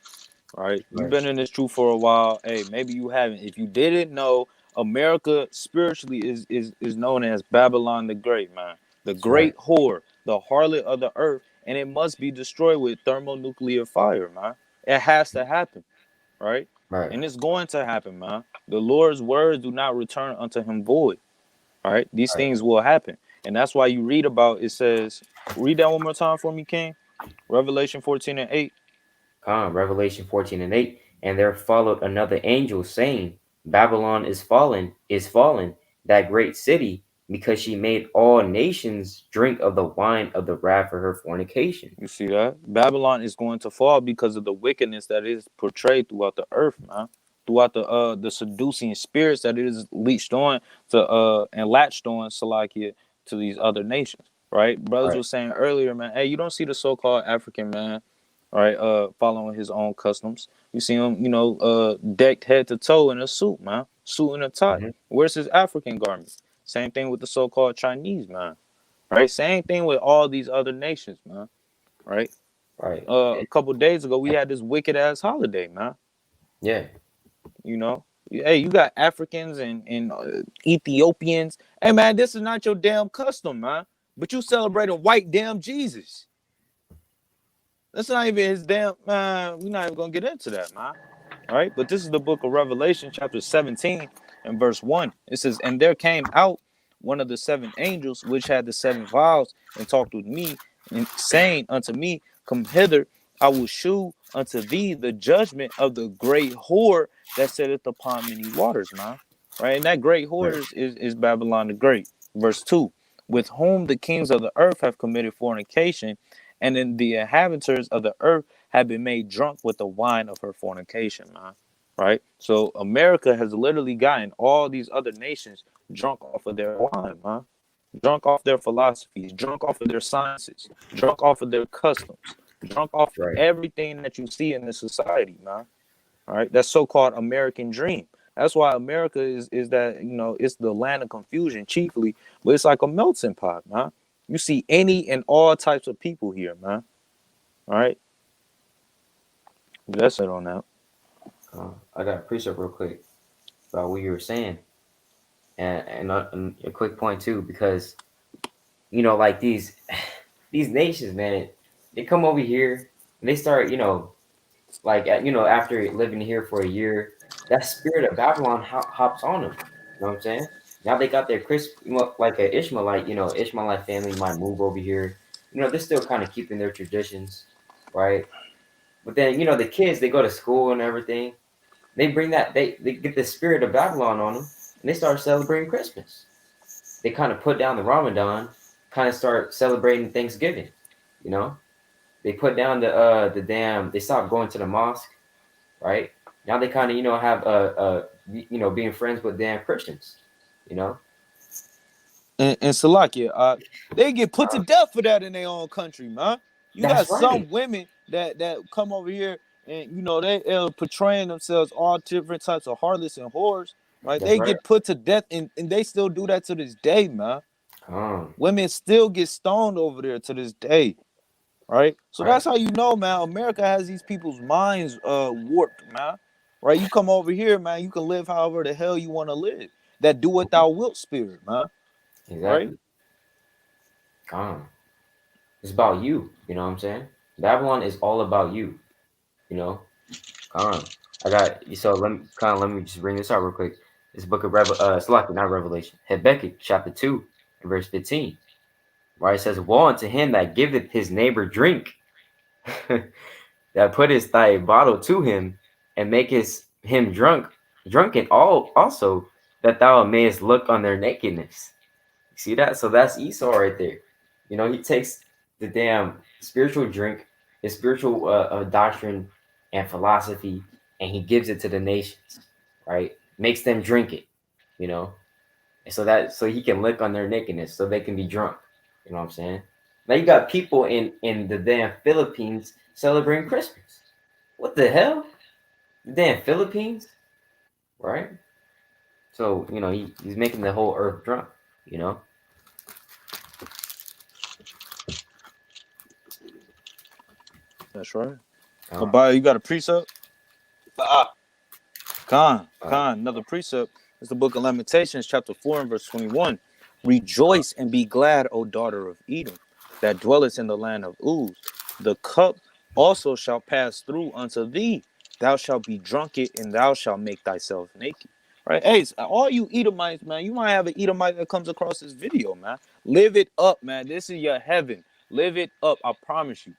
S2: All right, you've
S1: Right.
S2: been in this truth for a while. Hey, maybe you haven't. If you didn't know, America spiritually is known as Babylon the Great, man. The
S1: Right.
S2: great whore, the harlot of the earth, and it must be destroyed with thermonuclear fire, man. It has to happen, right?
S1: Right.
S2: And it's going to happen, man. The Lord's words do not return unto him void. All right, these
S1: Right.
S2: things will happen, and that's why you read about. It says, read that one more time for me, King. Revelation 14 and 8.
S1: Revelation 14 and 8. "And there followed another angel saying, Babylon is fallen, that great city, because she made all nations drink of the wine of the wrath of her fornication."
S2: You see that? Babylon is going to fall because of the wickedness that is portrayed throughout the earth, man. Throughout the seducing spirits that it is leached on to and latched on, Salakia, to these other nations. Right? Brothers
S1: Right.
S2: was saying earlier, man, hey, you don't see the so called African man, right, following his own customs. You see him, decked head to toe in a suit, man. Suit and a tie.
S1: Hmm.
S2: Where's his African garments? Same thing with the so called Chinese man. Right? Same thing with all these other nations, man, right?
S1: Right.
S2: A couple days ago, we had this wicked ass holiday, man.
S1: Yeah.
S2: You know, hey, you got Africans and Ethiopians. Hey, man, this is not your damn custom, man. But you celebrating white damn Jesus. That's not even his damn man. We're not even gonna get into that, man. All right, but this is the book of Revelation, chapter 17, and verse 1. It says, "And there came out one of the seven angels which had the seven vials, and talked with me, and saying unto me, Come hither, I will shew unto thee the judgment of the great whore that sitteth upon many waters," man. Right? And that great
S1: Right.
S2: whore is Babylon the Great. Verse 2, "With whom the kings of the earth have committed fornication, and in the inhabitants of the earth have been made drunk with the wine of her fornication," man. Right? So America has literally gotten all these other nations drunk off of their wine, man. Drunk off their philosophies, drunk off of their sciences, drunk off of their customs, drunk off of
S1: Right.
S2: everything that you see in the society, man. All right. That so-called American dream. That's why America is that, it's the land of confusion chiefly, but it's like a melting pot, man. You see any and all types of people here, man. All right. That's it on that.
S1: I got a precept real quick about what you were saying, and a quick point too, because like these nations, man, they come over here and they start, like after living here for a year, that spirit of Babylon hops on them. You know what I'm saying? Now they got their Chris, like a Ishmaelite, Ishmaelite family might move over here. They're still kind of keeping their traditions, right? But then the kids, they go to school and everything. They bring that they get the spirit of Babylon on them, and they start celebrating Christmas. They kind of put down the Ramadan, kind of start celebrating Thanksgiving. You know, they put down the damn. They stopped going to the mosque, right? Now they kind of have being friends with damn Christians. You know,
S2: And Salakia, they get put to death for that in their own country, man. You got
S1: that's right.
S2: some women that come over here and they portraying themselves all different types of harlots and whores, right?
S1: That's
S2: They
S1: right.
S2: get put to death, and they still do that to this day, man.
S1: Um,
S2: Women still get stoned over there to this day, right? So
S1: right.
S2: that's how you know, man. America has these people's minds warped, man. Right? You come over here, man. You can live however the hell you want to live. That do what thou wilt spirit, man. Right?
S1: Exactly. It's about you. You know what I'm saying? Babylon is all about you. You know, Con. I got so let me just bring this out real quick. This book of Salaki, not Revelation. Habakkuk chapter 2 and verse 15. Right? It says, woe unto him that giveth his neighbor drink, that putteth thy bottle to him, and makest him drunken all also, that thou mayest look on their nakedness. You see that? So that's Esau right there. You know, he takes the damn spiritual drink, his spiritual doctrine and philosophy, and he gives it to the nations, right? Makes them drink it, you know, and so he can lick on their nakedness, so they can be drunk. You know what I'm saying? Now you got people in the damn Philippines celebrating Christmas. What the hell? The damn Philippines, right? So you know he's making the whole earth drunk. You know.
S2: That's right.
S1: Uh,
S2: Abaya, you got a precept?
S3: Ah,
S2: Khan,
S1: uh,
S2: another precept is the book of Lamentations, chapter 4 and verse 21. Rejoice and be glad, O daughter of Edom, that dwellest in the land of Uz. The cup also shall pass through unto thee. Thou shalt be drunken, and thou shalt make thyself naked. Right? Hey, all you Edomites, man, you might have an Edomite that comes across this video, man. Live it up, man. This is your heaven. Live it up. I promise you.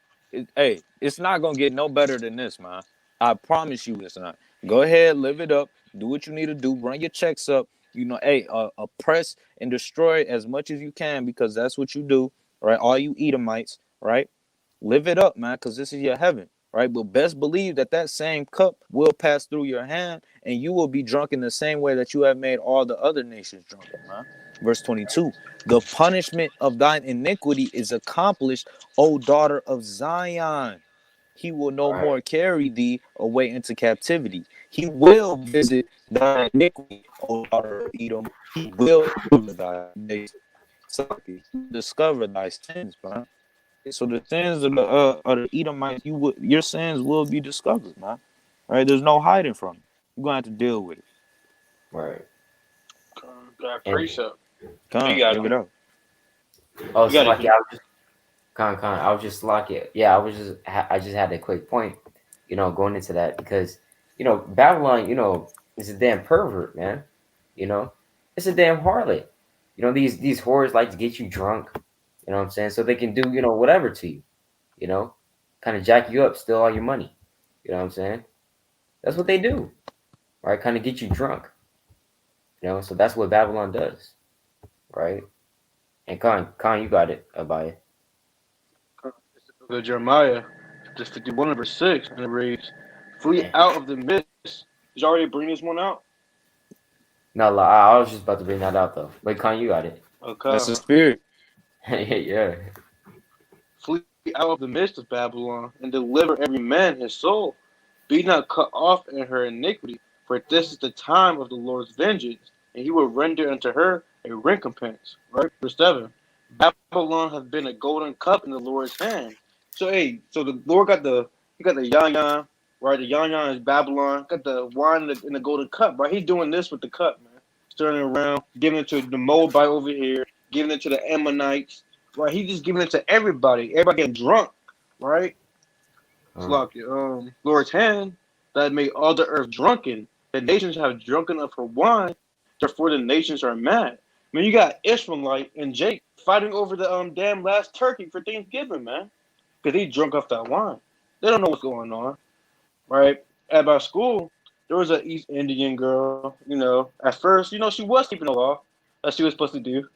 S2: Hey, it's not going to get no better than this, man. I promise you it's not. Go ahead, live it up. Do what you need to do. Run your checks up. You know, hey, oppress and destroy as much as you can, because that's what you do, right? All you Edomites, right? Live it up, man, because this is your heaven, right? But best believe that that same cup will pass through your hand, and you will be drunk in the same way that you have made all the other nations drunk, man. Verse 22, the punishment of thine iniquity is accomplished, O daughter of Zion. He will no
S1: right,
S2: more carry thee away into captivity. He will visit thy iniquity, O daughter of Edom. He will discover thy days. He will discover thy sins, man. So the sins of the Edomites, your sins will be discovered, man. Right? There's no hiding from it. You're gonna have to deal with it.
S1: right.
S3: got
S1: And
S3: precept. You
S2: Come,
S3: got
S2: bring it
S3: him.
S2: up.
S1: oh,
S3: You got
S1: Salaki,
S3: it.
S1: I was just I was just Salaki. Yeah, I just had a quick point. You know, going into that because you know Babylon, you know, is a damn pervert, man. You know, it's a damn harlot. You know, these whores like to get you drunk. You know what I'm saying? So they can do whatever to you. You know, kind of jack you up, steal all your money. You know what I'm saying? That's what they do, right? Kind of get you drunk. You know, so that's what Babylon does, right? And Khan, you got it, Abaya.
S3: Go to Jeremiah, just 51 and verse 6, and it reads, flee out of the midst. Did you already bring this one out?
S1: No, I was just about to bring that out though. Wait, Khan, you got it.
S2: That's the
S3: Okay.
S2: spirit.
S1: Yeah,
S3: Flee out of the midst of Babylon, and deliver every man his soul. Be not cut off in her iniquity, for this is the time of the Lord's vengeance, and he will render unto her a recompense. Right? Verse 7. Babylon has been a golden cup in the Lord's hand. So hey, so the Lord got the yan, right? The yan is Babylon. Got the wine in the golden cup, right? He's doing this with the cup, man. Stirring it around, giving it to the Moabite over here, giving it to the Ammonites, right? He's just giving it to everybody. Everybody getting drunk, right? It's
S1: uh,
S3: like Lord's hand that made all the earth drunken. The nations have drunken of her wine, therefore the nations are mad. Man, you got Ishmaelite and Jake fighting over the damn last turkey for Thanksgiving, man. Because they drunk off that wine. They don't know what's going on. Right? At my school, there was an East Indian girl, at first, she was keeping the law that she was supposed to do.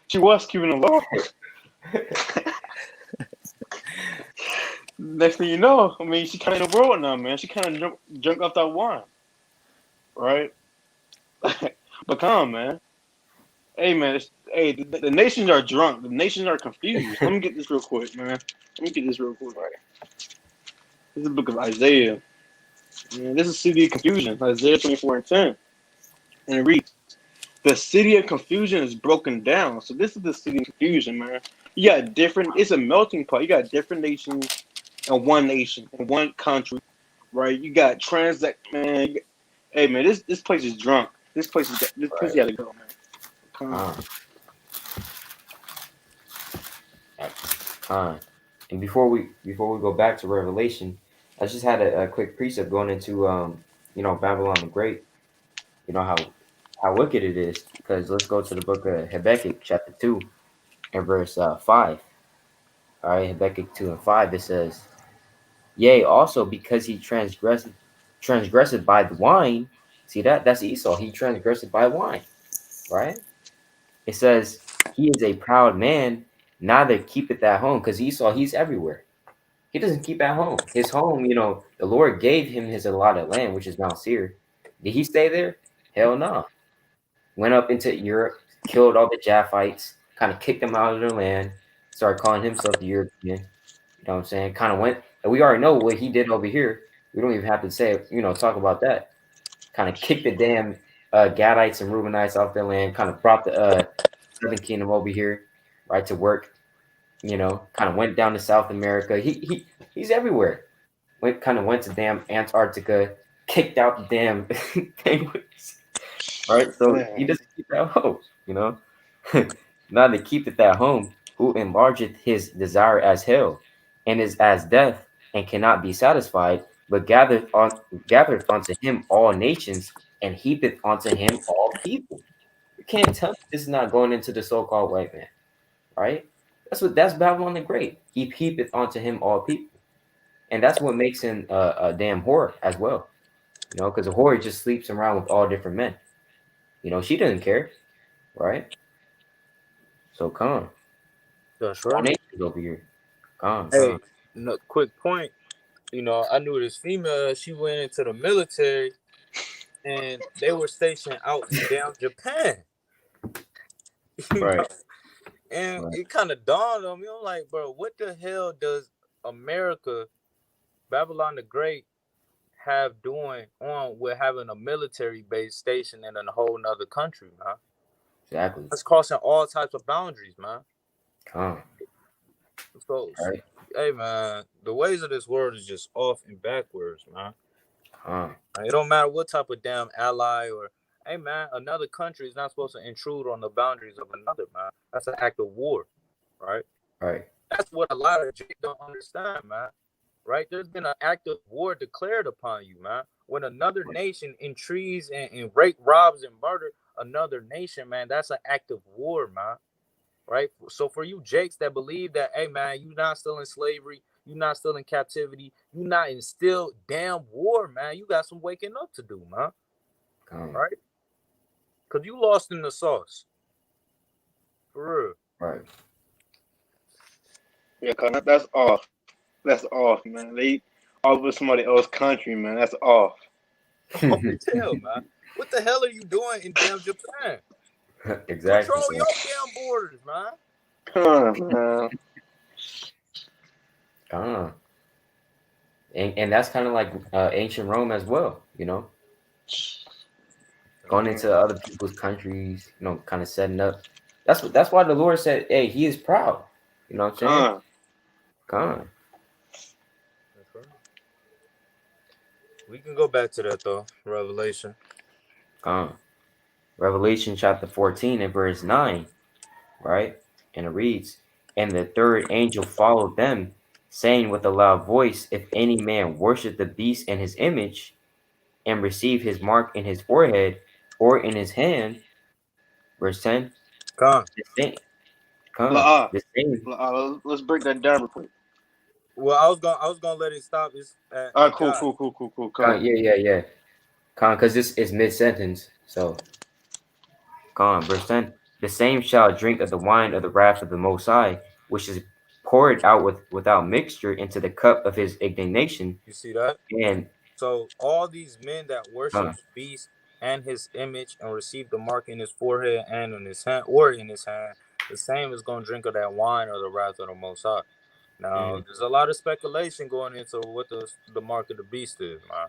S3: She was keeping the law. Next thing you know, I mean, she kind of in the world now, man. She kind of drunk off that wine, right? But come on, man. Hey, man. The nations are drunk. The nations are confused. Let me get this real quick, man. Let me get this real quick. This is the book of Isaiah. Man, this is City of Confusion, Isaiah 24 and 10. And it reads, the city of confusion is broken down. So this is the city of confusion, man. You got it's a melting pot. You got different nations and one nation and one country, right? You got man. Hey, man, this place is drunk. This place
S1: right.
S3: got to go, man. Come on.
S1: Con, con. And before we go back to Revelation, I just had a quick precept going into Babylon the Great. You know how wicked it is. Because let's go to the book of Habakkuk, chapter 2, and verse 5. All right, Habakkuk 2 and 5. It says, "Yea, also because he transgressed by the wine." See that? That's Esau. He transgressed by wine, right? It says, "He is a proud man, neither keepeth at home," because Esau, he's everywhere. He doesn't keep at home. His home, the Lord gave him his allotted land, which is Mount Seir. Did he stay there? Hell no. Went up into Europe, killed all the Japhites, kind of kicked them out of their land, started calling himself the European. You know what I'm saying? Kind of went, and we already know what he did over here. We don't even have to say, talk about that. Kind of kicked the damn Gadites and Reubenites off their land, kind of brought the Southern Kingdom over here, right, to work. Kind of went down to South America. He's everywhere. Went to damn Antarctica, kicked out the damn penguins. Right? So he
S3: Man.
S1: doesn't keep that home, you know. Now they keep it at home, who enlargeth his desire as hell, and is as death, and cannot be satisfied, but gathereth unto him all nations, and heapeth unto him all people. You can't tell me this is not going into the so-called white man, right? That's Babylon the Great. He heapeth unto him all people, and that's what makes him a damn whore as well, because a whore just sleeps around with all different men. She doesn't care, right? So calm.
S2: That's
S1: All
S2: right.
S1: nations over here. Calm,
S2: Hey,
S1: calm.
S2: no, quick point. I knew this female. She went into the military, and they were stationed out in down Japan. you know,
S1: Right,
S2: and
S1: right.
S2: it kind of dawned on me. I'm like, bro, what the hell does America, Babylon the Great, have doing on with having a military base station in a whole nother country, man?
S1: Exactly.
S2: That's crossing all types of boundaries, man.
S1: Calm.
S2: So,
S1: Right.
S2: hey, man, the ways of this world is just off and backwards, man.
S1: Calm.
S2: It don't matter what type of damn ally or, hey, man, another country is not supposed to intrude on the boundaries of another, man. That's an act of war, right?
S1: Right.
S2: That's what a lot of Jays don't understand, man. Right? There's been an act of war declared upon you, man. When another nation intrigues and rape, robs, and murder another nation, man, that's an act of war, man. Right? So for you Jakes that believe that, hey, man, you're not still in slavery, you're not still in captivity, you're not in still damn war, man. You got some waking up to do, man.
S1: Calm.
S2: Right? Because you lost in the sauce. For real.
S1: Right.
S3: Yeah, cause that's off. That's off, man. They all over somebody else's country, man. That's off.
S2: Oh, tell, man. What the hell are you doing in damn Japan?
S1: Exactly.
S2: Control
S1: Man.
S2: your damn borders, man.
S3: Come on, man.
S1: Calm. And that's kind of like ancient Rome as well. Going into other people's countries. Kind of setting up. That's why the Lord said, "Hey, He is proud." You know what I'm saying?
S3: Come.
S1: Calm.
S2: That's right. We can go back to that though. Revelation.
S1: Calm. Revelation chapter 14 and verse 9. Right? And it reads, "And the third angel followed them, saying with a loud voice, If any man worship the beast and his image, and receive his mark in his forehead or in his hand," verse 10,
S2: Con.
S1: the same, come,
S3: La
S1: the same,
S3: let's break that down real quick.
S2: Well, I was gonna let it stop. It's
S3: All right,
S2: at
S3: cool,
S2: God.
S3: cool, cool, cool, cool. Come.
S1: yeah, because this is mid sentence, so, verse 10, "The same shall drink of the wine of the wrath of the Most High, which is poured out without mixture into the cup of his indignation,
S2: You see that?
S1: and,
S2: So all these men that worship
S1: come,
S2: the beast and his image and receive the mark in his forehead and in his hand or in his hand, the same is gonna drink of that wine of the wrath of the Most High. Now,
S1: mhm,
S2: there's a lot of speculation going into what the mark of the beast is, man.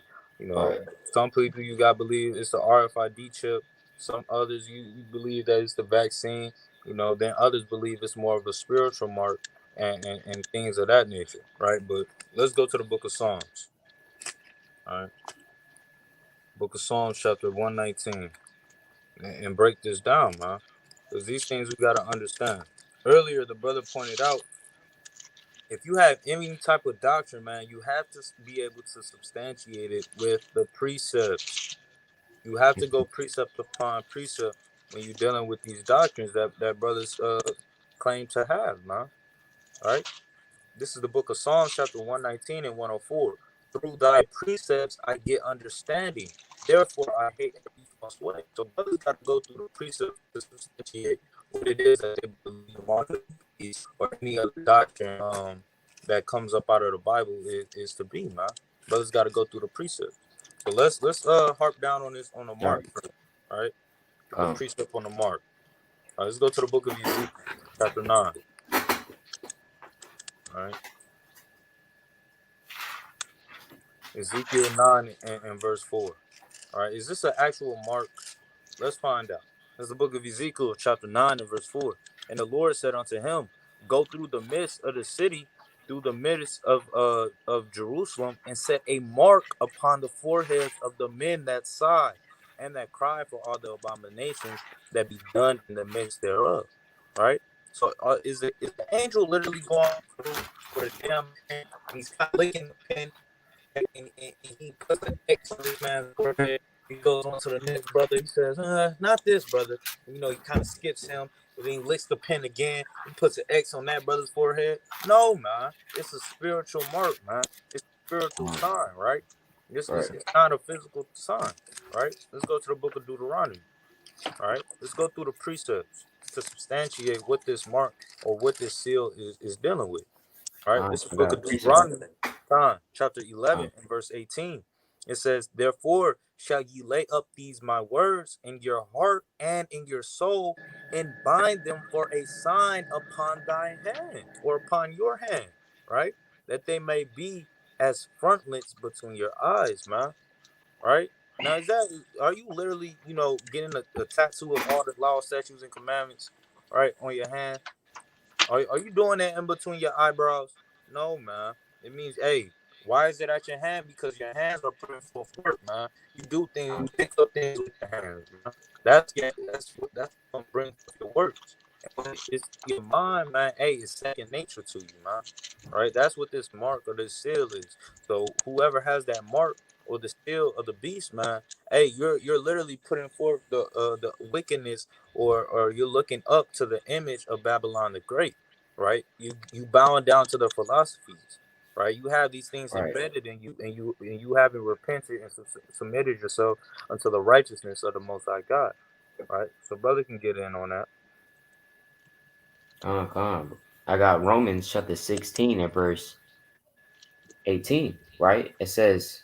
S1: right,
S2: Some people you got to believe it's the RFID chip. Some others you believe that it's the vaccine. Then others believe it's more of a spiritual mark and things of that nature, right? But let's go to the book of Psalms, all right? Book of Psalms, chapter 119, and break this down, man. Because these things we got to understand. Earlier, the brother pointed out if you have any type of doctrine, man, you have to be able to substantiate it with the precepts. You have to go precept upon precept when you're dealing with these doctrines that brothers claim to have, man. All right. This is the book of Psalms, chapter 119 and 104. Through thy precepts I get understanding. Therefore I hate every false way. So brothers got to go through the precepts to substantiate what it is that they believe on or any other doctrine that comes up out of the Bible is to be, man. Brothers got to go through the precepts. So let's harp down on this on the
S1: All
S2: mark
S1: right.
S2: first. All right. The
S1: Come.
S2: precept on the mark. All right, let's go to the book of Ezekiel, chapter 9. All right. Ezekiel 9 and verse 4. All right. Is this an actual mark? Let's find out. This is the book of Ezekiel, chapter 9 and verse 4. And the Lord said unto him, go through the midst of the city, through the midst of Jerusalem, and set a mark upon the foreheads of the men that sigh and that cry for all the abominations that be done in the midst thereof. All right. So is the angel literally going through with a damn pen and he's kind of licking the pen and he puts an X on this man's forehead. He goes on to the next brother. He says, not this brother. You know, he kind of skips him, and then he licks the pen again. He puts an X on that brother's forehead. No, man. It's a spiritual mark, man. It's a spiritual sign, right?
S1: Right.
S2: It's not a physical sign, right? Let's go to the book of Deuteronomy. All right. Let's go through the precepts to substantiate what this mark or what this seal is dealing with. All right, this is
S1: I
S2: the book
S1: got a
S2: of
S1: precept.
S2: Deuteronomy, chapter 11 and verse 18. It says, therefore shall ye lay up these my words in your heart and in your soul, and bind them for a sign upon thy hand or upon your hand, right? That they may be as frontlets between your eyes, man. Right? Now, are you literally, getting a tattoo of all the law, statutes, and commandments, right, on your hand? Are you doing that in between your eyebrows? No, man. It means, hey, why is it at your hand? Because your hands are putting forth work, man. You do things, you pick up things with your hands, man. That's gonna bring forth your works. And when it's your mind, man. Hey, it's second nature to you, man. Right? That's what this mark or this seal is. So whoever has that mark or the seal of the beast, man. Hey, you're literally putting forth the wickedness, or you're looking up to the image of Babylon the Great, right? You bowing down to the philosophies, right? You have these things
S1: Right.
S2: embedded in you, and you haven't repented and submitted yourself unto the righteousness of the Most High God, right? So brother can get in on that.
S1: Come. I got Romans chapter 16 and verse 18. Right. It says,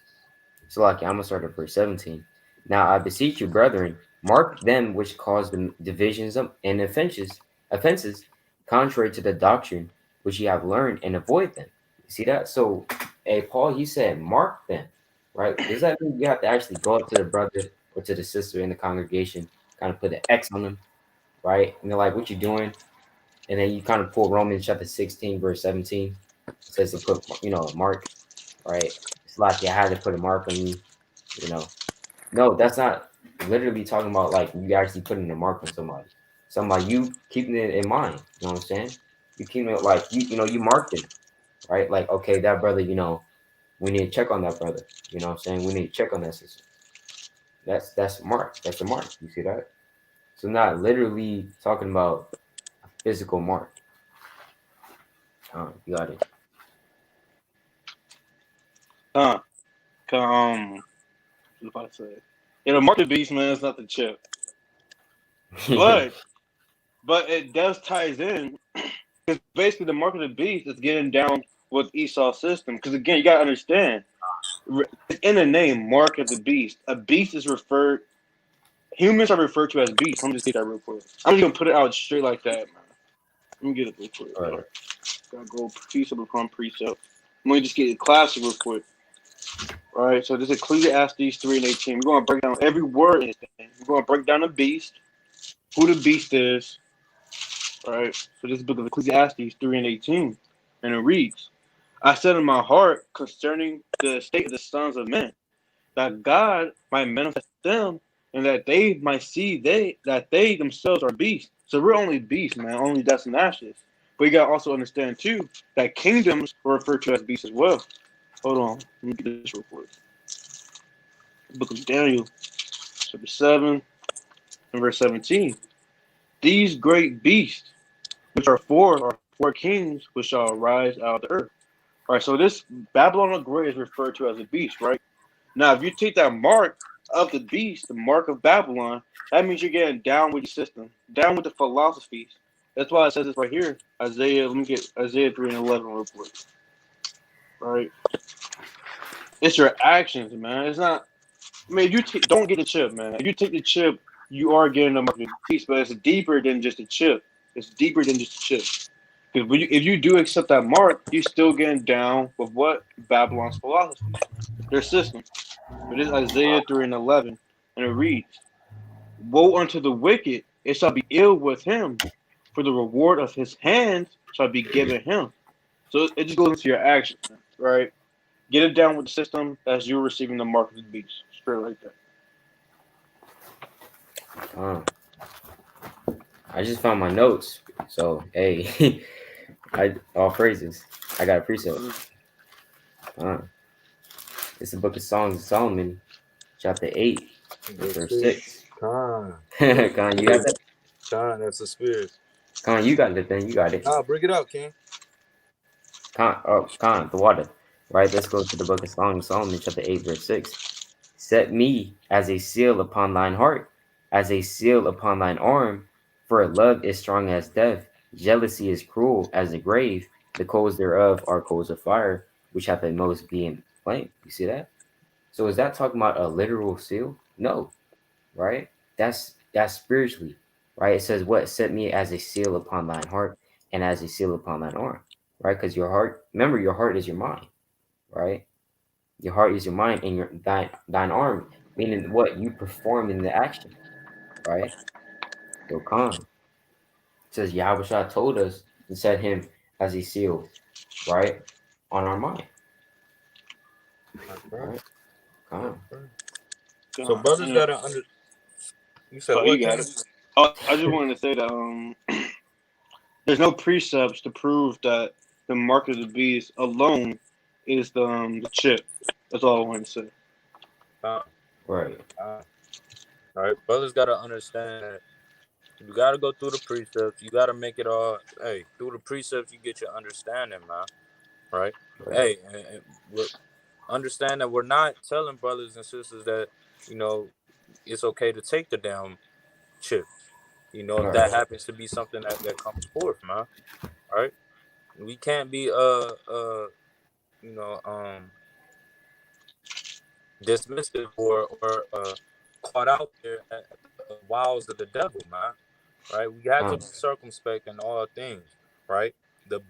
S1: so like I'm gonna start at verse 17. Now I beseech you, brethren, mark them which cause the divisions and offenses contrary to the doctrine which ye have learned, and avoid them. You see that? So, hey, Paul, he said, mark them, right? Does that mean you have to actually go up to the brother or to the sister in the congregation, kind of put an X on them, right? And they're like, what you doing? And then you kind of pull Romans chapter 16, verse 17. It says to put, a mark, right? It's like you had to put a mark on you, you know. No, that's not literally talking about like you actually putting a mark on somebody. Somebody you keeping it in mind. You know what I'm saying? You keeping it like you marked it, right? Like, okay, that brother, we need to check on that brother. You know what I'm saying? We need to check on that sister. That's a mark. That's a mark. You see that? So not literally talking about a physical mark. You got it.
S3: What was I about to say? The market beast, man, is not the chip, but it does ties in because basically the market of the beast is getting down with Esau's system. Because again, you gotta understand, it's in the name, mark of the beast. A beast is referred. Humans are referred to as beasts. Let me just get that real quick. I'm just gonna put it out straight like that, man. Let me get it real quick.
S1: All right.
S3: Gotta go precept upon precept. Let me just get it classic real quick. All right, so this is Ecclesiastes 3 and 18. We're going to break down every word in this thing. We're going to break down the beast, who the beast is. All right, so this is the book of Ecclesiastes 3 and 18. And it reads, I said in my heart concerning the state of the sons of men, that God might manifest them, and that they might see that they themselves are beasts. So we're only beasts, man, only dust and ashes. But you gotta also understand too that kingdoms are referred to as beasts as well. Hold on, let me get this real quick. The book of Daniel, chapter 7 and verse 17. These great beasts, which are four kings, which shall arise out of the earth. All right, so this Babylon the Great is referred to as a beast, right? Now, if you take that mark of the beast, the mark of Babylon, that means you're getting down with the system, down with the philosophies. That's why it says this right here. Isaiah, let me get Isaiah 3 and 11 real quick. Right? It's your actions, man. It's not, I mean, don't get the chip, man. If you take the chip, you are getting the mark of the beast, but it's deeper than just a chip. It's deeper than just a chip. Because if you do accept that mark, you're still getting down with what? Babylon's philosophies, man. Their system. It is Isaiah 3 and 11, and it reads, Woe unto the wicked, it shall be ill with him, for the reward of his hands shall be given him. So it just goes into your actions, right? Get it down with the system as you're receiving the mark of the beast. Straight like that.
S1: I just found my notes. So hey, all phrases. I got a precept. It's the book of Songs of Solomon, chapter 8, verse 6.
S2: Con,
S1: Con, you got that?
S2: Con, that's the spirit.
S1: Con, you got it then. You got it.
S2: Nah, bring it out, King.
S1: Con, the water. Right, let's go to the book of Songs of Solomon, chapter 8, verse 6. Set me as a seal upon thine heart, as a seal upon thine arm, for love is strong as death, jealousy is cruel as the grave, the coals thereof are coals of fire, which hath a most being flame. You see that? So is that talking about a literal seal? No, right? That's spiritually, right? It says what? Set me as a seal upon thine heart and as a seal upon thine arm, right? Because your heart, remember, your heart is your mind, right? Your heart is your mind, and thine arm, meaning what you perform in the action, right? So calm. It says Yahweh told us to set him as a seal, right, on our mind. Right? Calm.
S2: So brothers gotta under. You said
S3: Oh,
S2: what?
S3: you got
S2: King?
S3: it. I just wanted to say that there's no precepts to prove that the mark of the beast alone is the chip. That's all I wanted to say.
S1: Right.
S2: All right, brothers gotta understand that you gotta go through the precepts. You gotta make it all. Hey, through the precepts, you get your understanding, man. Right? Hey, understand that we're not telling brothers and sisters that it's okay to take the damn chip. If that happens to be something that comes forth, man. Right? We can't be dismissive or caught out there at the wiles of the devil, man. Right? We have to be circumspect in all things, right? The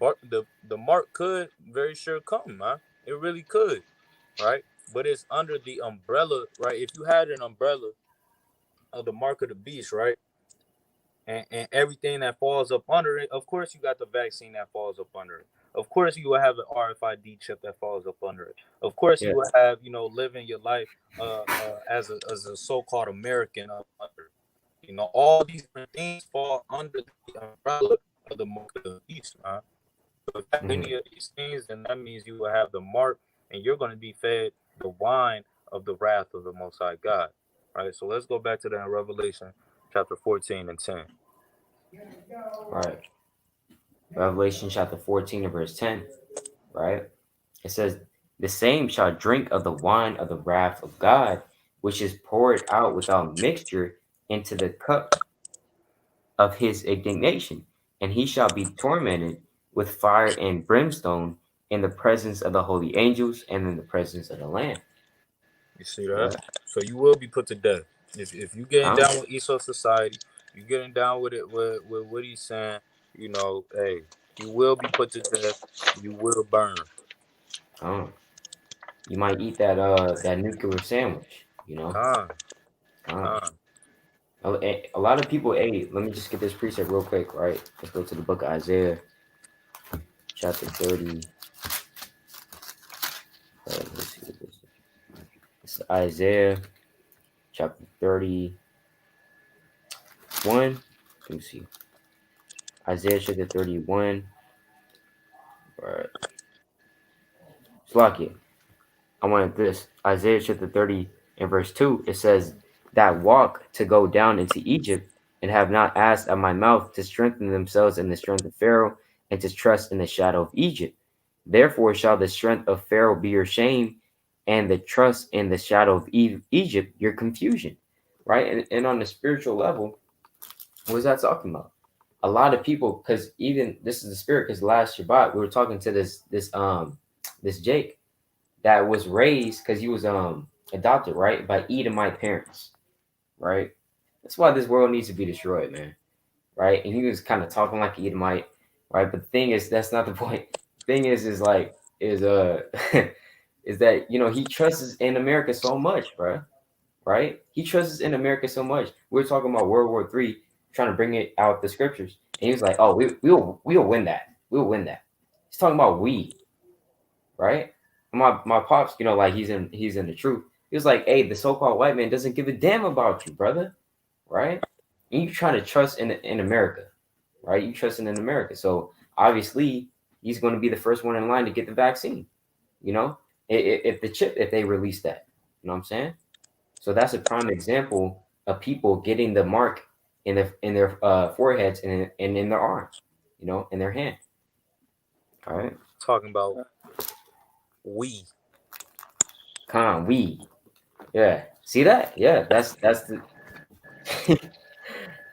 S2: mark could very sure come, man. It really could, right? But it's under the umbrella, right? If you had an umbrella of the mark of the beast, right? And everything that falls up under it, of course you got the vaccine that falls up under it. Of course you will have an RFID chip that falls up under it. Of course you will have, living your life as a so-called American up under it. All these different things fall under the umbrella of the mark of the beast, man. So if you have any of these things, then that means you will have the mark and you're going to be fed the wine of the wrath of the Most High God. Right? So let's go back to that in Revelation chapter 14 and 10.
S1: Right. Revelation chapter 14 and verse 10, right? It says, the same shall drink of the wine of the wrath of God, which is poured out without mixture into the cup of his indignation, and he shall be tormented with fire and brimstone in the presence of the holy angels and in the presence of the Lamb.
S2: You see that? Right. So you will be put to death. If you getting down with Esau society, you getting down with it with what he's saying, hey, you will be put to death. You will burn.
S1: You might eat that nuclear sandwich, A lot of people, hey, let me just get this precept real quick, right? Let's go to the book of Isaiah, chapter 30. Let's see what this is. It's Isaiah, chapter 31. Let me see. Isaiah chapter 31, Right. Slakia. I wanted this. Isaiah chapter 30 and verse 2. It says, that walk to go down into Egypt and have not asked at my mouth to strengthen themselves in the strength of Pharaoh and to trust in the shadow of Egypt. Therefore shall the strength of Pharaoh be your shame and the trust in the shadow of Egypt your confusion. Right? And on the spiritual level, what is that talking about? A lot of people, because even this is the spirit, because last Shabbat we were talking to this Jake that was raised because he was adopted, right, by Edomite parents, right? That's why this world needs to be destroyed, man, right? And he was kind of talking like an Edomite, right? But the thing is, that's not the point. The thing is like is is that he trusts in America so much, bro, right? He trusts in America so much. We were talking about World War III, trying to bring it out the scriptures, and he was like, "Oh, we'll win that. We'll win that." He's talking about we, right? My pops, like he's in the truth. He was like, "Hey, the so-called white man doesn't give a damn about you, brother, right? And you trying to trust in America, right? You trusting in America, so obviously he's going to be the first one in line to get the vaccine. If they release that, you know what I'm saying? So that's a prime example of people getting the mark in their foreheads and in their arm, in their hand. All right.
S4: Talking about we.
S1: We. Yeah. See that? Yeah. That's the.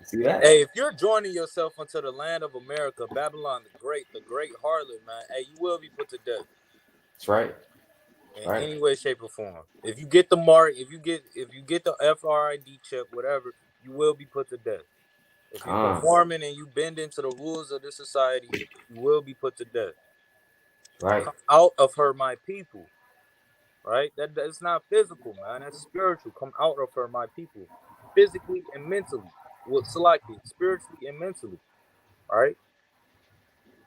S1: See that?
S4: Hey, if you're joining yourself unto the land of America, Babylon the great harlot, man, hey, you will be put to death.
S1: That's right.
S4: In any way, shape, or form. If you get the mark, if you get the FRID chip, whatever, you will be put to death. If you're performing and you bend into the rules of this society, you will be put to death.
S1: Right.
S4: Come out of her, my people. Right? That's not physical, man. That's spiritual. Come out of her, my people. Physically and mentally. Well, selected. Spiritually and mentally. All right?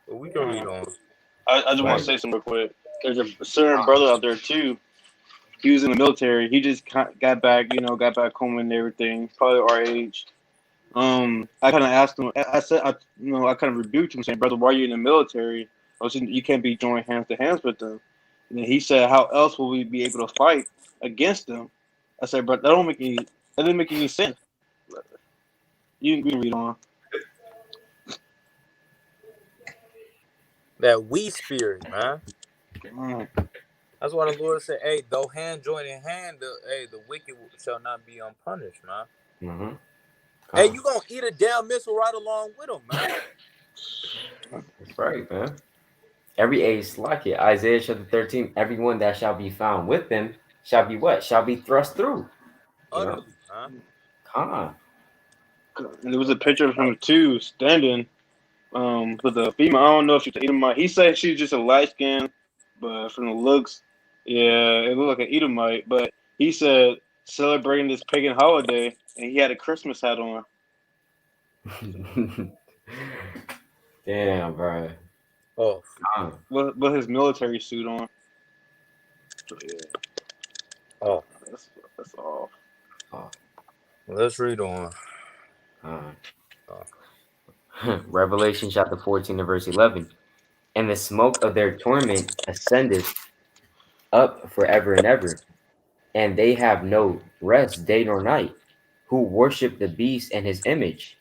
S4: But we can read on.
S3: I just want to say something real quick. There's a certain brother out there too. He was in the military. He just got back, got back home and everything. Probably our age. I kind of asked him. I said, I kind of rebuked him, saying, "Brother, why are you in the military? I said, you can't be joining hands to hands with them." And then he said, "How else will we be able to fight against them?" I said, "But that didn't make any sense." You can read on.
S4: That we spirit, man.
S3: Mm.
S4: That's why the Lord said, "Hey, though hand join in hand, the wicked shall not be unpunished, man."
S1: Mm-hmm.
S4: Hey, you gonna eat a damn missile right along with them, man?
S1: That's right, man. Every age like it. Isaiah chapter 13. Everyone that shall be found with them shall be what? Shall be thrust through.
S4: Utterly, huh?
S3: And there was a picture of him too, standing with a female. I don't know if she's an Edomite. He said she's just a light skin, but from the looks, yeah, it looked like an Edomite. But he said celebrating this pagan holiday, and he had a Christmas hat on.
S1: Damn, bro.
S4: Oh,
S3: with his military suit on. So, yeah.
S4: Oh,
S3: that's all.
S4: Let's read on.
S1: Revelation chapter 14 and verse 11. And the smoke of their torment ascendeth up forever and ever, and they have no rest day nor night, who worship the beast and his image,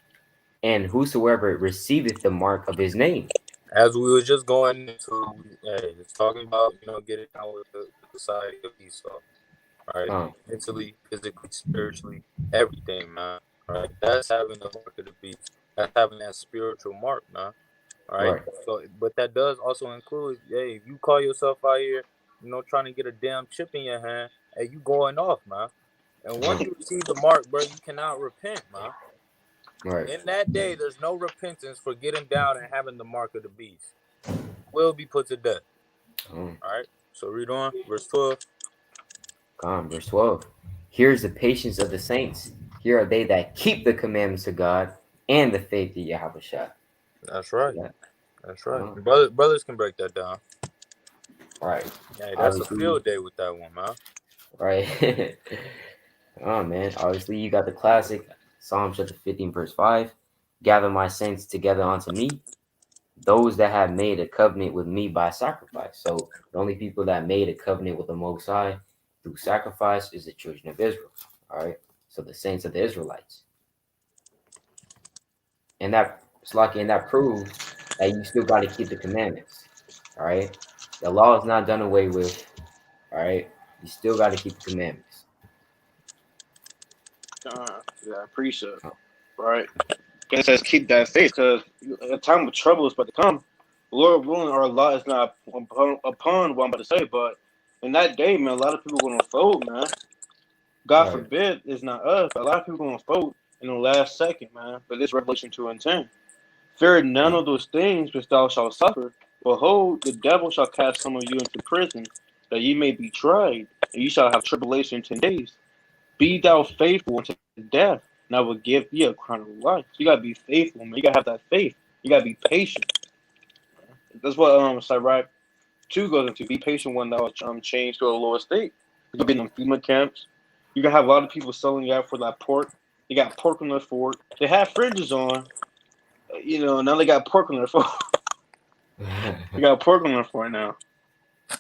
S1: and whosoever receiveth the mark of his name.
S4: As we were just going into, it's talking about, getting out with the society of Esau. Right? Mentally, physically, spiritually, everything, man. Right? That's having the mark of the beast. That's having that spiritual mark, man. Right? So, but that does also include, hey, if you call yourself out here, trying to get a damn chip in your hand, hey, you going off, man. And once you receive the mark, bro, you cannot repent, man.
S1: Right.
S4: In that day, there's no repentance for getting down and having the mark of the beast. Will be put to death. All right. So read on, verse 12.
S1: Verse 12. Here is the patience of the saints. Here are they that keep the commandments of God and the faith of Yahawashi.
S4: That's right. That's right. Brothers can break that down.
S1: Right.
S4: Hey, that's a field day with that one, man.
S1: Right. Man. Obviously, you got the classic Psalm chapter 15, verse 5. Gather my saints together unto me. those that have made a covenant with me by sacrifice. So the only people that made a covenant with the Most High through sacrifice is the children of Israel. All right. So the saints of the Israelites. And that and that proves that you still got to keep the commandments. All right. The law is not done away with. All right. You still got to keep the commandments.
S3: Yeah, precept, right? It says keep that faith because a time of trouble is about to come. Lord willing, our lot is not upon what I'm about to say, but in that day, man, a lot of people are going to fold, man. God
S1: Right.
S3: forbid it's not us, but a lot of people are going to fold in the last second, man. But this Revelation 2 and 10. Fear none of those things which thou shalt suffer. Behold, the devil shall cast some of you into prison, that ye may be tried, and ye shall have tribulation 10 days. Be thou faithful unto death, and I will give thee a crown of life. So you gotta be faithful, man. You gotta have that faith. You gotta be patient. That's what Sirach 2 goes into. Be patient when thou changed to a lower state. You'll be in them FEMA camps. You're gonna have a lot of people selling you out for that pork. They got pork on their fork. They have fringes on, now they got pork on their fork. They got pork on their fork now.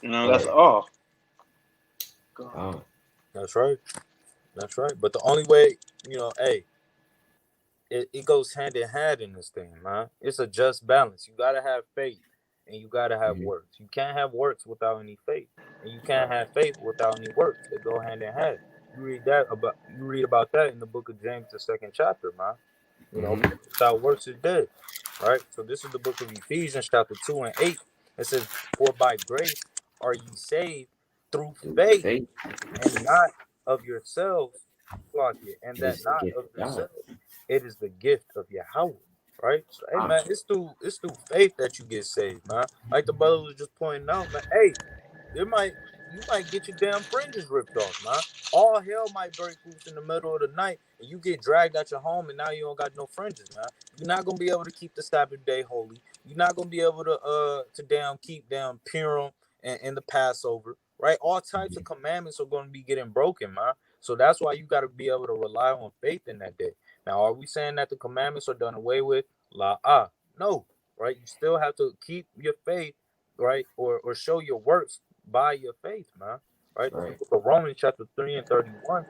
S3: That's
S1: Right.
S3: off.
S4: That's right. That's right. But the only way, hey, it goes hand in hand in this thing, man. It's a just balance. You gotta have faith and you gotta have works. You can't have works without any faith, and you can't have faith without any works. They go hand in hand. You read about that in the book of James, the 2nd chapter, man. Without works is dead. Right? So this is the book of Ephesians, chapter 2 and 8. It says, "For by grace are ye saved through
S1: Through
S4: faith,
S1: faith.
S4: and not of yourselves, and
S1: It
S4: that
S1: is the
S4: not
S1: gift
S4: of
S1: of God.
S4: yourselves. It is the gift of Yahawah." Right? So, hey, man, it's through faith that you get saved, man. Like the brother was just pointing out, man. Hey, you might get your damn fringes ripped off, man. All hell might break loose in the middle of the night, and you get dragged out your home, and now you don't got no fringes, man. You're not gonna be able to keep the Sabbath day holy. You're not gonna be able to keep down Purim and the Passover, right? All types of commandments are gonna be getting broken, man. So that's why you got to be able to rely on faith in that day. Now, are we saying that the commandments are done away with? No, right? You still have to keep your faith, right, or show your works by your faith, man. Right? The
S1: Right.
S4: book of Romans, chapter 3 and 31.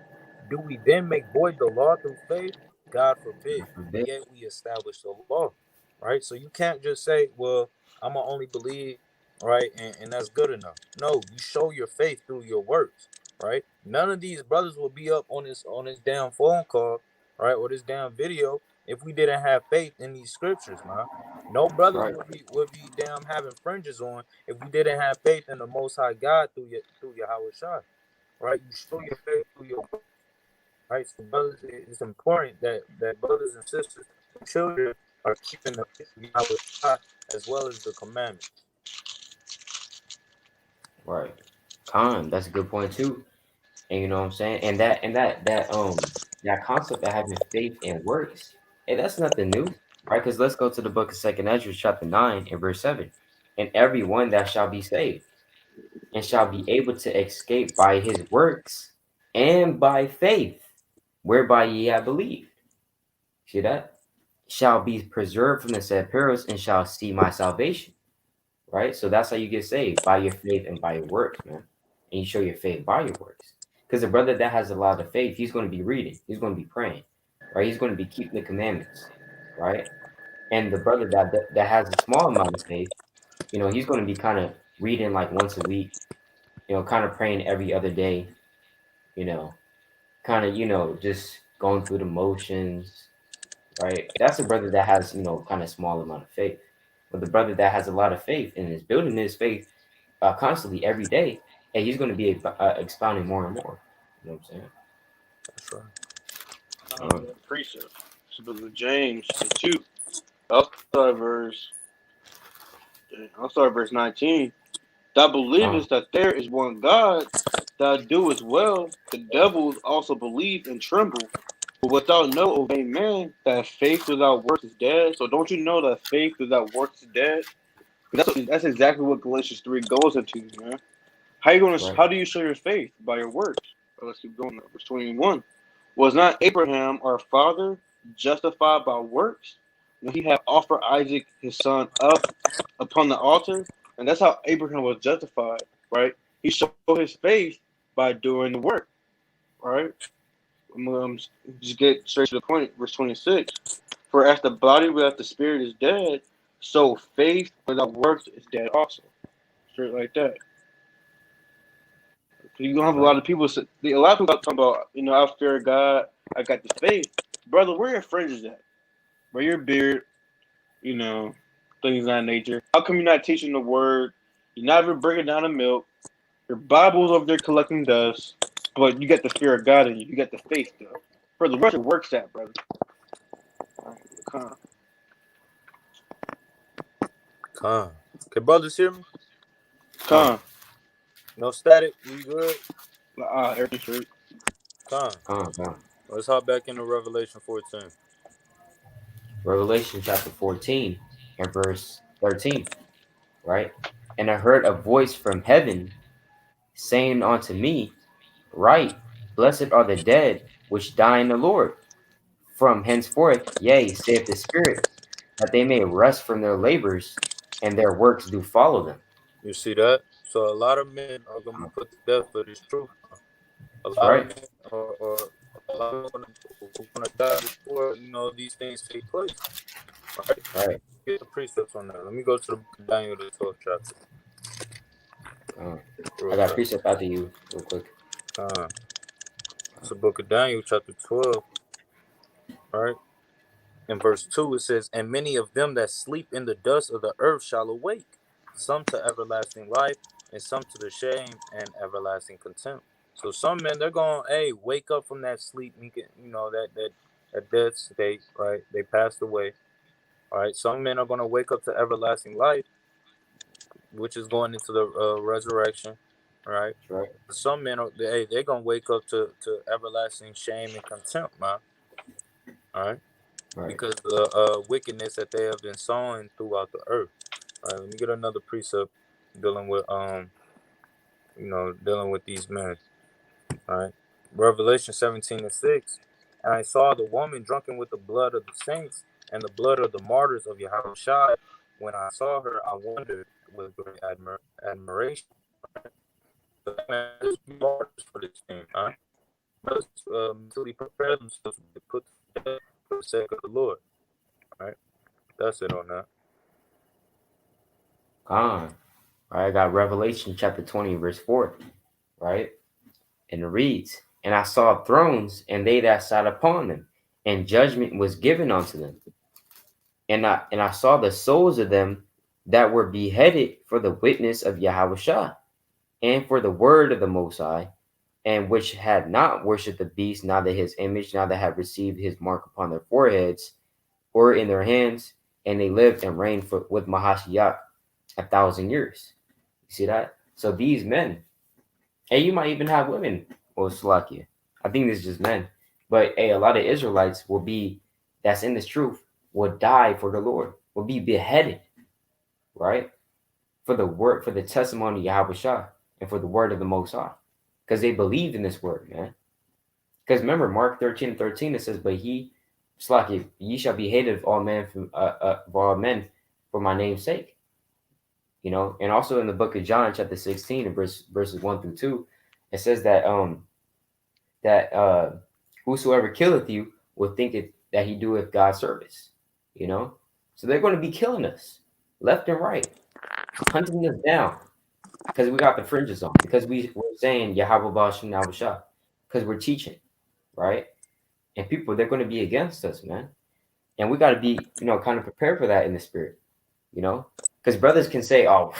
S4: Do we then make void the law through faith? God forbid.
S1: Forbid.
S4: Yet we establish the law, right? So you can't just say, "Well, I'm gonna only believe," right, and that's good enough. No, you show your faith through your works, right? None of these brothers will be up on this damn phone call, right, or this damn video if we didn't have faith in these scriptures, man. No brothers
S1: Right.
S4: would be damn having fringes on if we didn't have faith in the Most High God through Yahawashi, right? You show your faith through your work, right? So brothers, it's important that brothers and sisters, children, are keeping the faith of Yahawashi as well as the commandments.
S1: Right. That's a good point too. And you know what I'm saying? And that concept of having faith and works, and that's nothing new, right? Because let's go to the book of Second Ezra, chapter 9 and verse 7. And everyone that shall be saved and shall be able to escape by his works and by faith, whereby ye have believed. See that? Shall be preserved from the said perils and shall see my salvation. Right? So that's how you get saved, by your faith and by your works, man. And you show your faith by your works. Because a brother that has a lot of faith, he's going to be reading, he's going to be praying, right? He's going to be keeping the commandments, right? And the brother that has a small amount of faith, he's going to be kind of reading like once a week, kind of praying every other day, you know, kind of, just going through the motions, right? That's a brother that has, kind of small amount of faith. But the brother that has a lot of faith and is building his faith constantly every day, and he's going to be expounding more and more. You know what I'm saying?
S4: That's right.
S3: Precept. So, book of James, the 2. I'll start verse 19. Thou believest that there is one God, thou doest well. The devils also believe and tremble. But without no obeying man, that faith without works is dead. So don't you know that faith without works is dead? That's exactly what Galatians 3 goes into, man.
S1: Right.
S3: How do you show your faith? By your works. Let's keep going. Verse 21. Was not Abraham our father justified by works when he had offered Isaac his son up upon the altar, and that's how Abraham was justified, right? He showed his faith by doing the work, right? Just get straight to the point. Verse 26. For as the body without the spirit is dead, so faith without works is dead also. Straight like that. You're gonna have a lot of people. A lot of people talking about, I fear God, I got the faith, brother. Where your fringes at? Where your beard? You know, things of that nature. How come you're not teaching the word? You're not even bringing down the milk. Your Bible's over there collecting dust, but you got the fear of God in you. You got the faith, though. Brother, where's your works at, brother? Come on.
S4: Con. Can brothers hear me?
S3: Come
S4: No static? We good?
S3: on. Everything's straight.
S4: Con.
S1: Come.
S4: Let's hop back into Revelation 14.
S1: Revelation chapter 14 and verse 13, right? And I heard a voice from heaven saying unto me, Right, blessed are the dead which die in the Lord from henceforth, yea, saith the Spirit, that they may rest from their labors, and their works do follow them.
S4: You see that? So a lot of men are going to be put to death for this truth. A
S1: That's
S4: lot of
S1: right.
S4: men are a lot of men are going to die before, these things take place.
S1: Right.
S4: Get the precepts on that. Let me go to the book of Daniel, the 12th chapter.
S1: I got precept after you real quick.
S4: It's the book of Daniel, chapter 12, right? In verse 2, it says, And many of them that sleep in the dust of the earth shall awake, some to everlasting life, and some to the shame and everlasting contempt. So some men, they're going, hey, wake up from that sleep, that dead state, right? They passed away. All right. Some men are going to wake up to everlasting life, which is going into the resurrection. All right.
S1: Right.
S4: Some men, they're going to wake up to everlasting shame and contempt, man. All right. Because of the wickedness that they have been sowing throughout the earth. All right, let me get another precept dealing with dealing with these men. All right. Revelation 17:6. And I saw the woman drunken with the blood of the saints and the blood of the martyrs of Yahawashi. When I saw her, I wondered with great admiration. So there's martyrs for this thing, huh? Let's mentally prepare themselves to be put to death for the sake of the Lord. All right. That's it on that.
S1: All right, I got Revelation chapter 20, verse 4, right? And it reads, And I saw thrones, and they that sat upon them, and judgment was given unto them. And I saw the souls of them that were beheaded for the witness of Yahushua, and for the word of the Most High, and which had not worshipped the beast, neither his image, neither had received his mark upon their foreheads or in their hands, and they lived and reigned with Mahashiach 1,000 years. You see that? So these men, and you might even have women, well, Slovakia. I think this is just men. But a lot of Israelites that's in this truth, will die for the Lord, will be beheaded, right? For the word, for the testimony of Yahweh and for the word of the Most High. Because they believed in this word, man. Because remember, Mark 13:13, it says, But Slovakia, ye shall be hated of all men for my name's sake. And also in the book of John, chapter 16, and verses 1 through 2, it says that whosoever killeth you will think that he doeth God's service. So they're going to be killing us left and right, hunting us down because we got the fringes on, because we're saying Yahawah BAHASHAM Nabashah, because we're teaching, right? And people, they're going to be against us, man. And we got to be, kind of prepared for that in the spirit, because brothers can say, "Oh,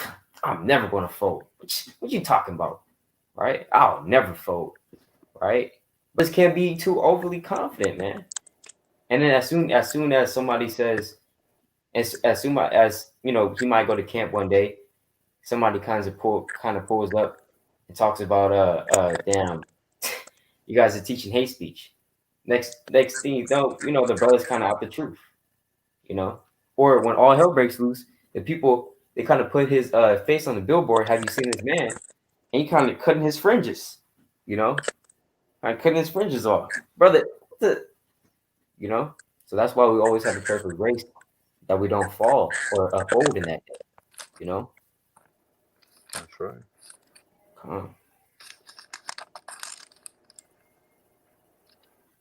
S1: I'm never going to fold." What you talking about, right? I'll never fold, right? But can't be too overly confident, man. And then as soon as somebody says, as soon as he might go to camp one day, somebody kind of pulls up and talks about damn, you guys are teaching hate speech. Next thing you know, the brother's kind of out the truth, Or when all hell breaks loose, the people, they kind of put his face on the billboard. Have you seen this man? And he kind of cutting his fringes, cutting his fringes off, brother. So that's why we always have to pray for grace that we don't fall or uphold in that day. You know?
S4: That's right.
S1: Come on.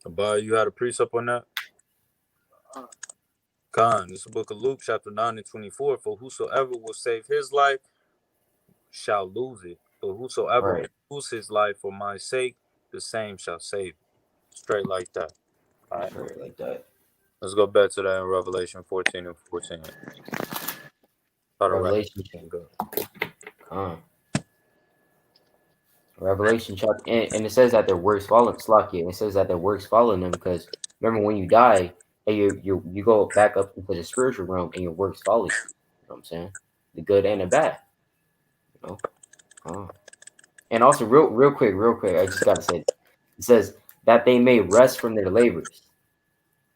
S4: Abba, you had a precept on that? Khan, this is the book of Luke, chapter 9 and 24. For whosoever will save his life shall lose it. But whosoever
S1: Right.
S4: will lose his life for my sake, the same shall save it. Straight like that. All right.
S1: Straight like that.
S4: Let's go back to that in Revelation 14 and 14.
S1: Revelation chapter. Revelation chapter, and it says that their works follow Slakia. It says that their works follow them because remember when you die, and you go back up into the spiritual realm, and your works follow you. You know what I'm saying? The good and the bad. You know. And also, real quick, I just gotta say, it says that they may rest from their labors.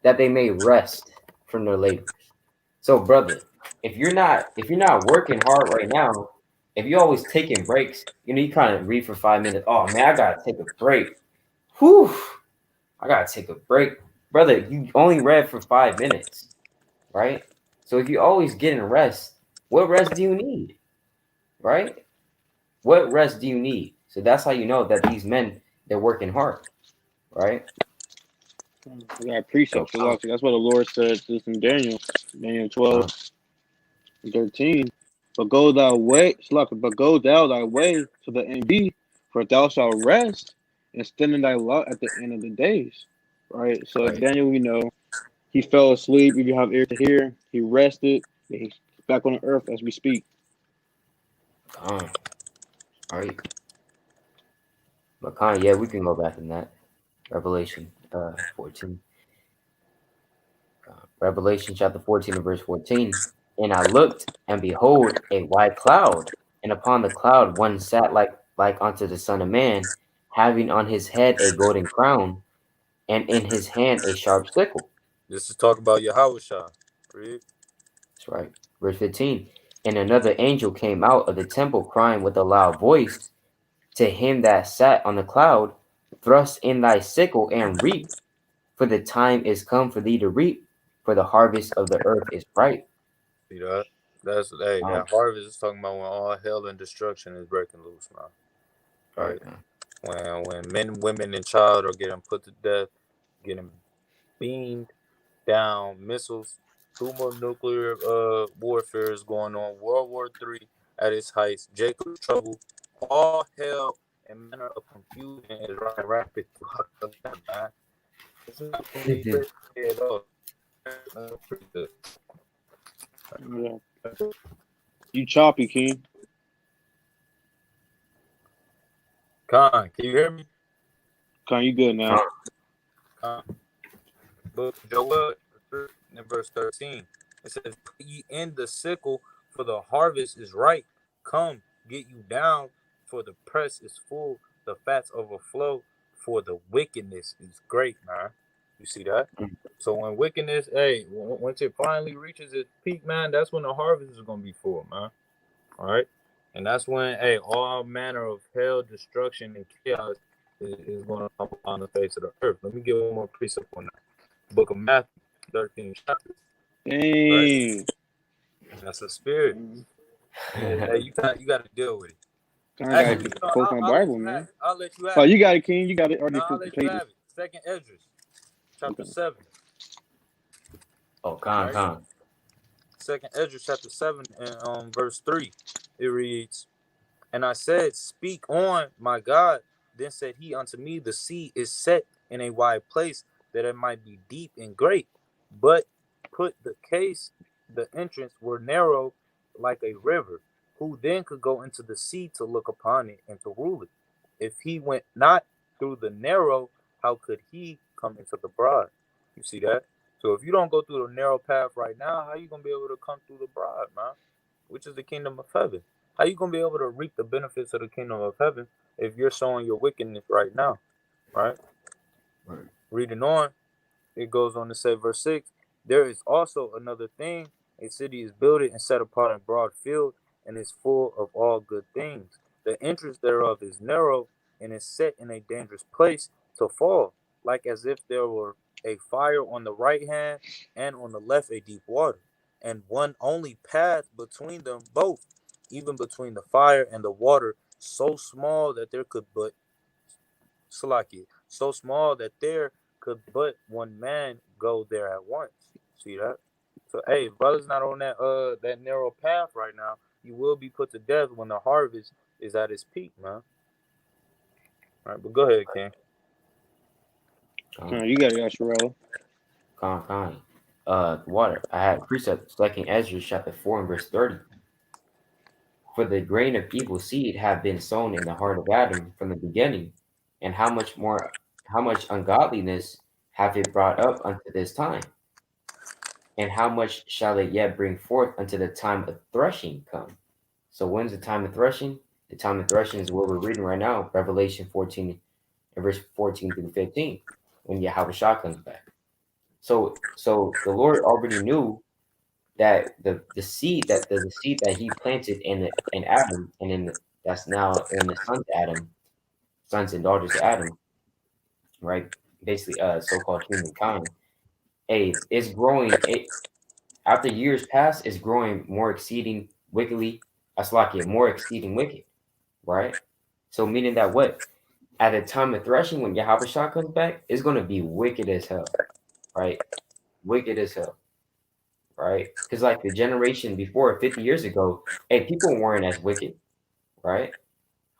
S1: That they may rest from their labors. So, brother, if you're not working hard right now, if you're always taking breaks, you kind of read for 5 minutes. Oh man, I gotta take a break. Whew, I gotta take a break, brother. You only read for 5 minutes, right? So if you're always getting rest, what rest do you need, right? What rest do you need? So that's how you know that these men they're working hard, right?
S3: We got precepts. So, that's what the Lord said this in Daniel 12 and 13. But go thou thy way to the end be, for thou shalt rest and stand in thy lot at the end of the days. Right? So
S1: Right.
S3: Daniel, we know, he fell asleep. If you have ear to hear, he rested. He's back on the earth as we speak.
S1: All right. But yeah, we can go back in that. Revelation 14. Revelation chapter 14 and verse 14. And I looked, and behold, a white cloud, and upon the cloud one sat like unto the Son of Man, having on his head a golden crown, and in his hand a sharp sickle.
S4: This is talk about Yahawashah. Read.
S1: That's right. Verse 15. And another angel came out of the temple, crying with a loud voice to him that sat on the cloud, thrust in thy sickle and reap, for the time is come for thee to reap, for the harvest of the earth is ripe.
S4: See that? That harvest is talking about when all hell and destruction is breaking loose, man. Right? When men, women, and child are getting put to death, getting beamed down, missiles, thermonuclear warfare is going on, World War III at its heights, Jacob's trouble, all hell and manner of confusion is running rapid throughout the land, man. It's not going to be pretty at all. Pretty good.
S3: Yeah. You choppy, King.
S4: Con, can you hear me?
S3: Con, you good now?
S4: Con. Book of Joel, in verse 13, it says, "Put ye in the sickle, for the harvest is ripe. Come, get you down, for the press is full, the fats overflow, for the wickedness is great." Man, you see that? So when wickedness, once it finally reaches its peak, man, that's when the harvest is gonna be full, man. All right, and that's when, all manner of hell, destruction, and chaos is going to come on the face of the earth. Let me give one more precept on that. Book of Matthew, 13 chapters.
S3: Dang.
S4: Right? That's a spirit. Hey, you got to deal with it.
S3: I gotta post my Bible, man.
S4: I'll let you have
S3: it.
S4: it.
S3: You got it, King. You got it. Already
S4: I'll let you have it. Second Esdras, chapter 7.
S1: Oh, con.
S4: Second Esdras, chapter 7, and verse 3. It reads, "And I said, Speak on, my God. Then said he unto me, The sea is set in a wide place, that it might be deep and great. But put the entrance were narrow like a river. Who then could go into the sea to look upon it and to rule it? If he went not through the narrow, how could he come into the broad?" You see that? So if you don't go through the narrow path right now, how you going to be able to come through the broad, man? Which is the kingdom of heaven. How you going to be able to reap the benefits of the kingdom of heaven if you're showing your wickedness right now? Right? Reading on, it goes on to say, verse 6, "There is also another thing. A city is built and set upon a broad field, and is full of all good things. The entrance thereof is narrow, and is set in a dangerous place to fall, like as if there were a fire on the right hand, and on the left a deep water. and one only path between them both, even between the fire and the water, so small that there could but Salaki, so small that there could but one man go there at once. See that? So hey, if brother's not on that narrow path right now, you will be put to death when the harvest is at its peak, man. All right, but go ahead, King.
S3: No, you got it, Yasharella.
S1: Con. Water. I had precept, second Ezra chapter 4 and verse 30. For the grain of evil seed have been sown in the heart of Adam from the beginning, and how much ungodliness have it brought up unto this time? And how much shall it yet bring forth until the time of threshing come? So when's the time of threshing? The time of threshing is what we're reading right now, Revelation 14 and verse 14 through 15, when Yahawashi comes back. So the Lord already knew that the seed that he planted in Adam and that's now in the sons and daughters of Adam, right? Basically, so-called humankind. Hey, it's growing. After years pass, it's growing more exceeding wickedly. Aslakia, more exceeding wicked, right? So meaning that what? At the time of threshing, when Yahushua comes back, it's gonna be wicked as hell, right? Wicked as hell, right? Because like the generation before, 50 years ago, hey, people weren't as wicked, right?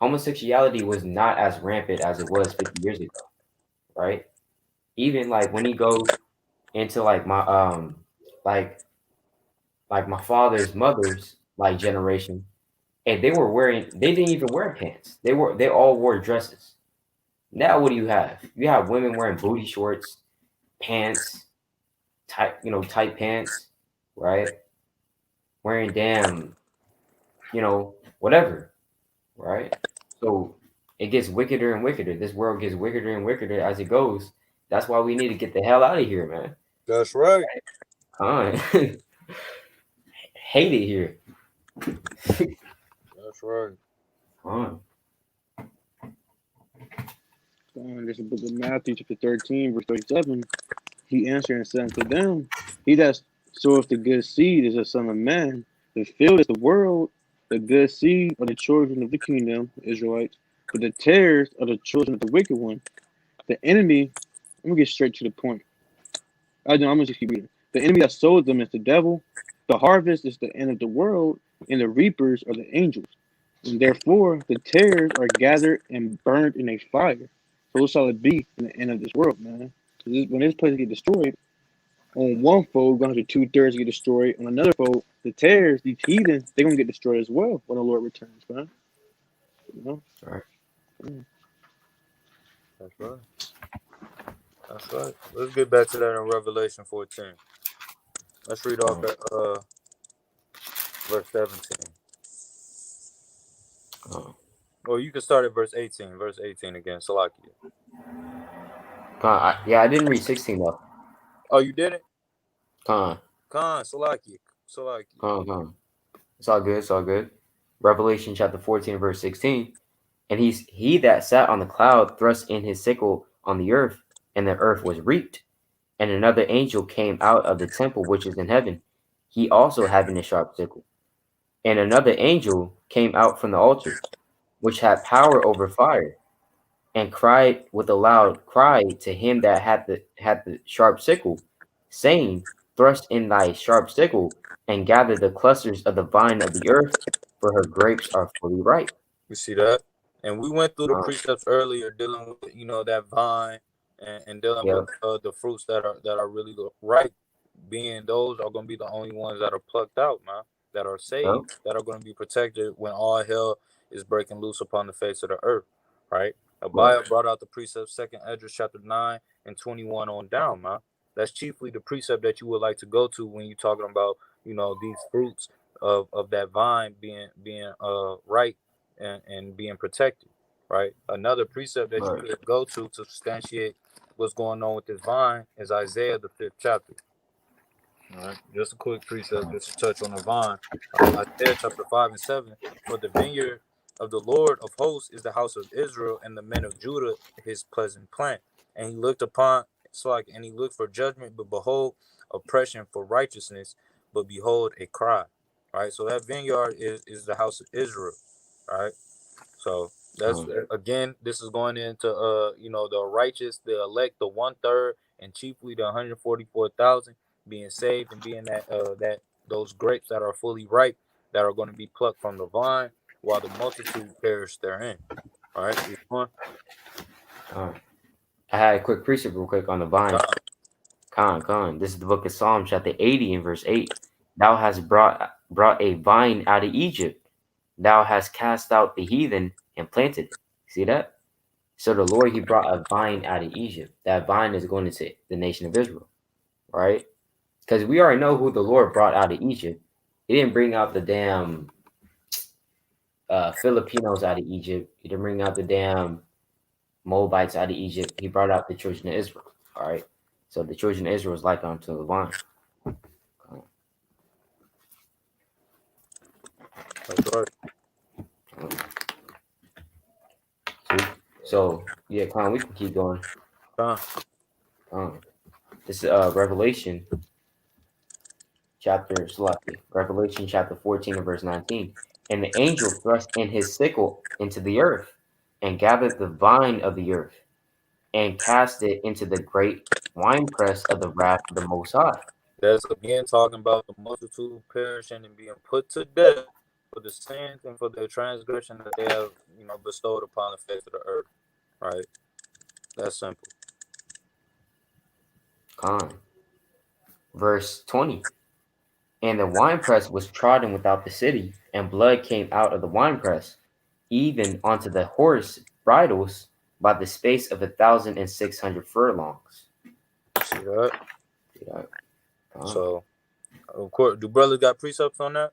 S1: Homosexuality was not as rampant as it was 50 years ago, right? Even like when you go into like my like my father's mother's like generation, and they didn't even wear pants. They all wore dresses. Now what do you have? You have women wearing booty shorts, pants, tight pants, right? Wearing damn, whatever, right? So it gets wickeder and wickeder. This world gets wickeder and wickeder as it goes. That's why we need to get the hell out of here, man.
S4: That's right.
S1: Con. Hate it here.
S4: That's right.
S1: Con.
S3: There's a book of Matthew, chapter 13, verse 37. He answered and said unto them, He that soweth the good seed is the Son of Man. The field is the world. The good seed are the children of the kingdom, Israelites. But the tares are the children of the wicked one. The enemy, let me get straight to the point. I'm going to just keep reading. The enemy that sows them is the devil. The harvest is the end of the world, and the reapers are the angels. And therefore, the tares are gathered and burned in a fire. So shall it be in the end of this world, man. When this place get destroyed, on one fold, going to have 2/3 get destroyed. On another fold, the tares, these heathens, they're going to get destroyed as well when the Lord returns, man. You know?
S1: Right.
S4: That's right. That's right. Let's get back to that in Revelation 14. Let's read off at verse 17. Or you can start at verse 18. Verse 18 again. Salakia.
S1: Con. I didn't read 16 though.
S4: Oh, you didn't?
S1: Con.
S4: Salakia.
S1: Con. It's all good. It's all good. Revelation chapter 14, verse 16. And he that sat on the cloud thrust in his sickle on the earth, and the earth was reaped. And another angel came out of the temple which is in heaven, he also having a sharp sickle. And another angel came out from the altar, which had power over fire, and cried with a loud cry to him that had the sharp sickle, saying, Thrust in thy sharp sickle, and gather the clusters of the vine of the earth, for her grapes are fully ripe.
S4: You see that? And we went through the precepts earlier, dealing with that vine and dealing with the fruits that are really ripe. Being those are going to be the only ones that are plucked out, man. That are saved, that are going to be protected when all hell is breaking loose upon the face of the earth, right? Abiah brought out the precept, 2nd Ezra chapter 9 and 21 on down, man. That's chiefly the precept that you would like to go to when you're talking about, these fruits of that vine being ripe and being protected, right? Another precept that you could go to substantiate what's going on with this vine is Isaiah the 5th chapter. All right, just a quick precept, just to touch on the vine. Isaiah chapter 5 and 7. For the vineyard of the Lord of hosts is the house of Israel, and the men of Judah his pleasant plant. And he looked for judgment, but behold, oppression for righteousness. but behold, a cry. Right? So that vineyard is the house of Israel. Right? So that's again, this is going into the righteous, the elect, the 1/3, and chiefly the 144,000 being saved and being that those grapes that are fully ripe that are going to be plucked from the vine, while the multitude perish therein. All right, keep going.
S1: I had a quick precept real quick on the vine. Con. This is the book of Psalms, chapter 80 and verse 8. Thou hast brought a vine out of Egypt. Thou hast cast out the heathen and planted it. See that? So the Lord, he brought a vine out of Egypt. That vine is going into the nation of Israel, right? Because we already know who the Lord brought out of Egypt. He didn't bring out the damn Filipinos out of Egypt. He didn't bring out the damn Moabites out of Egypt. He brought out the children of Israel, all right? So the children of Israel is like unto the vine.
S4: That's right.
S1: So yeah, Con, we can keep going. This is Revelation chapter 14 and verse 19. And the angel thrust in his sickle into the earth, and gathered the vine of the earth, and cast it into the great winepress of the wrath of the Most High.
S4: That's again talking about the multitude perishing and being put to death for the sins and for the transgression that they have, bestowed upon the face of the earth. Right? That's simple.
S1: Con. Verse 20. And the winepress was trodden without the city, and blood came out of the winepress, even onto the horse bridles, by the space of 1,600 furlongs.
S4: See that?
S1: Yeah.
S4: So, of course, do brothers got precepts on that?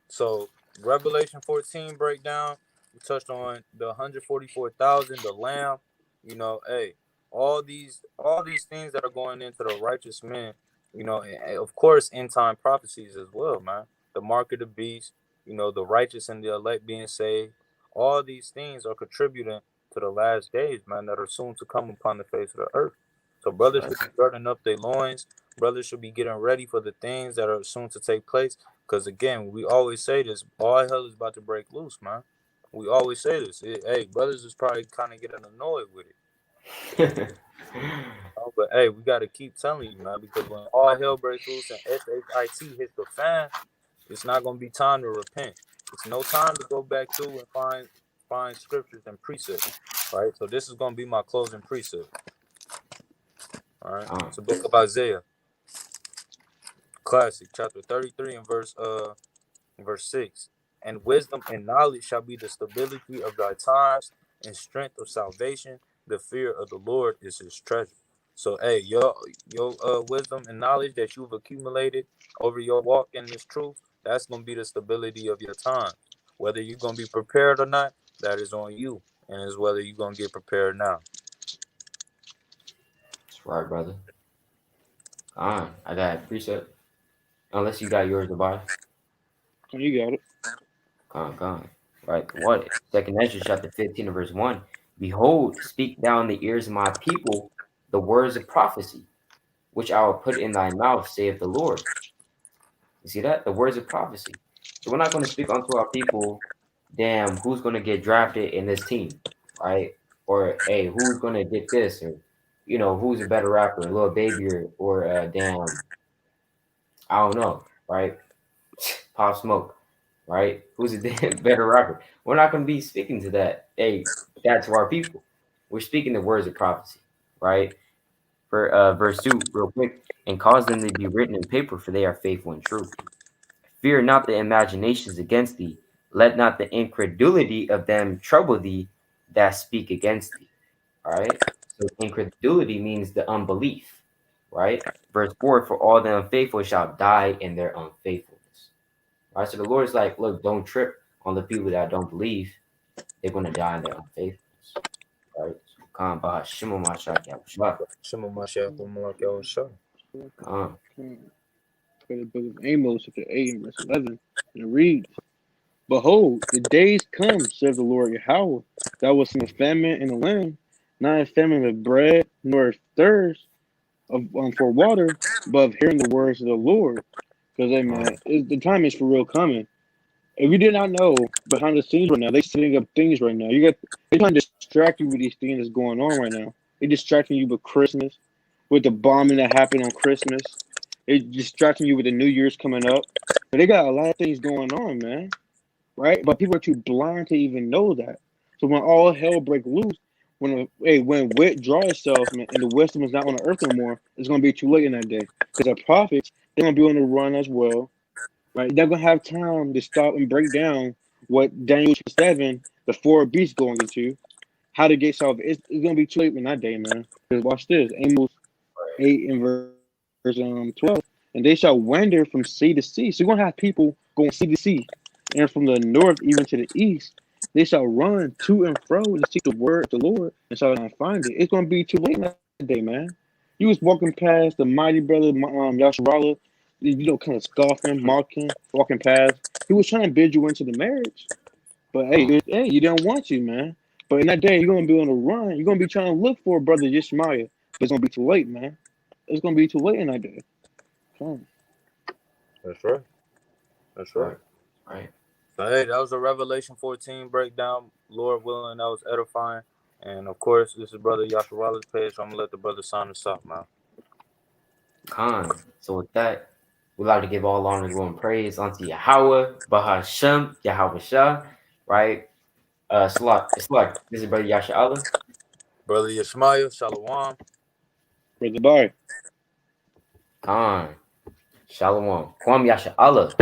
S4: So, Revelation 14 breakdown, we touched on the 144,000, the lamb. All these things that are going into the righteous men. And of course, end time prophecies as well, man. The mark of the beast. The righteous and the elect being saved. All these things are contributing to the last days, man, that are soon to come upon the face of the earth. So brothers should be girding up their loins. Brothers should be getting ready for the things that are soon to take place. Because again, we always say this: all hell is about to break loose, man. We always say this. Hey, brothers is probably kind of getting annoyed with it. But hey, we got to keep telling you, man, because when all hell breaks loose and SHIT hits the fan, it's not going to be time to repent. It's no time to go back through and find scriptures and precepts, right? So this is going to be my closing precept. All right, it's a book of Isaiah, classic, chapter 33 and verse 6. And wisdom and knowledge shall be the stability of thy times, and strength of salvation. The fear of the Lord is his treasure. So, hey, your wisdom and knowledge that you've accumulated over your walk in this truth, that's going to be the stability of your time. Whether you're going to be prepared or not, that is on you, and it's whether you're going to get prepared now.
S1: That's right, brother. I got a precept. Unless you got yours to buy.
S3: Oh, you got it.
S1: Con. Right. What? Second Ezra chapter 15 and verse 1. Behold, speak thou in the ears of my people the words of prophecy, which I will put in thy mouth, saith the Lord. You see that? The words of prophecy. So we're not going to speak unto our people, damn, who's going to get drafted in this team, right? Or, hey, who's going to get this? Or, who's a better rapper, Lil Baby or damn, I don't know, right? Pop Smoke, right? Who's a better rapper? We're not going to be speaking to that. Hey, that's to our people. We're speaking the words of prophecy, right? For verse 2, real quick, and cause them to be written in paper, for they are faithful and true. Fear not the imaginations against thee. Let not the incredulity of them trouble thee that speak against thee. All right. So incredulity means the unbelief, right? Verse 4, for all the unfaithful shall die in their unfaithfulness. All right. So the Lord is like, look, don't trip on the people that don't believe. They're going to die in their unfaithfulness. All right.
S3: For the book of Amos, chapter 8 and verse 11, and it reads, Behold, the days come, saith the Lord Yahawah, thou wilt send a famine in the land, not a famine of bread, nor of thirst, for water, but of hearing the words of the Lord. Because hey man, the time is for real coming. If you did not know, behind the scenes right now, they setting up things right now. They trying to distract you with these things that's going on right now. They distracting you with Christmas, with the bombing that happened on Christmas. They distracting you with the New Year's coming up. But they got a lot of things going on, man. Right? But people are too blind to even know that. So when all hell break loose, when wit draw itself, man, and the wisdom is not on the earth no more, it's gonna be too late in that day. Because the prophets, they're gonna be on the run as well. Right? They're gonna have time to stop and break down what Daniel 7, the four beasts going into, how to get salvation. It's gonna be too late in that day, man. Because watch this, Amos 8 and verse 12, and they shall wander from sea to sea. So you're gonna have people going sea to sea, and from the north even to the east, they shall run to and fro to seek the word of the Lord and shall not find it. It's gonna be too late in that day, man. You was walking past the mighty brother, Yasharala, kind of scoffing, mocking, walking past. He was trying to bid you into the marriage, but hey, you didn't want to, man. But in that day, you're gonna be on the run. You're gonna be trying to look for a brother Ishmael, but it's gonna be too late, man. It's gonna be too late in that day. Come
S4: That's right. That's right.
S1: Right.
S4: So hey, that was a Revelation 14 breakdown. Lord willing, that was edifying. And of course, this is Brother Yashawala's page, so I'm gonna let the brother sign us up, man.
S1: Khan. So with that, we'd like to give all honor, glory, and praise unto Yahweh, BAHASHAM, Yahawashah, right? It's like this is Brother Yasha Allah.
S4: Brother Yashmael, Shalom.
S3: Brother Bye.
S1: Khan. Shalom. Kwam Yasha Allah.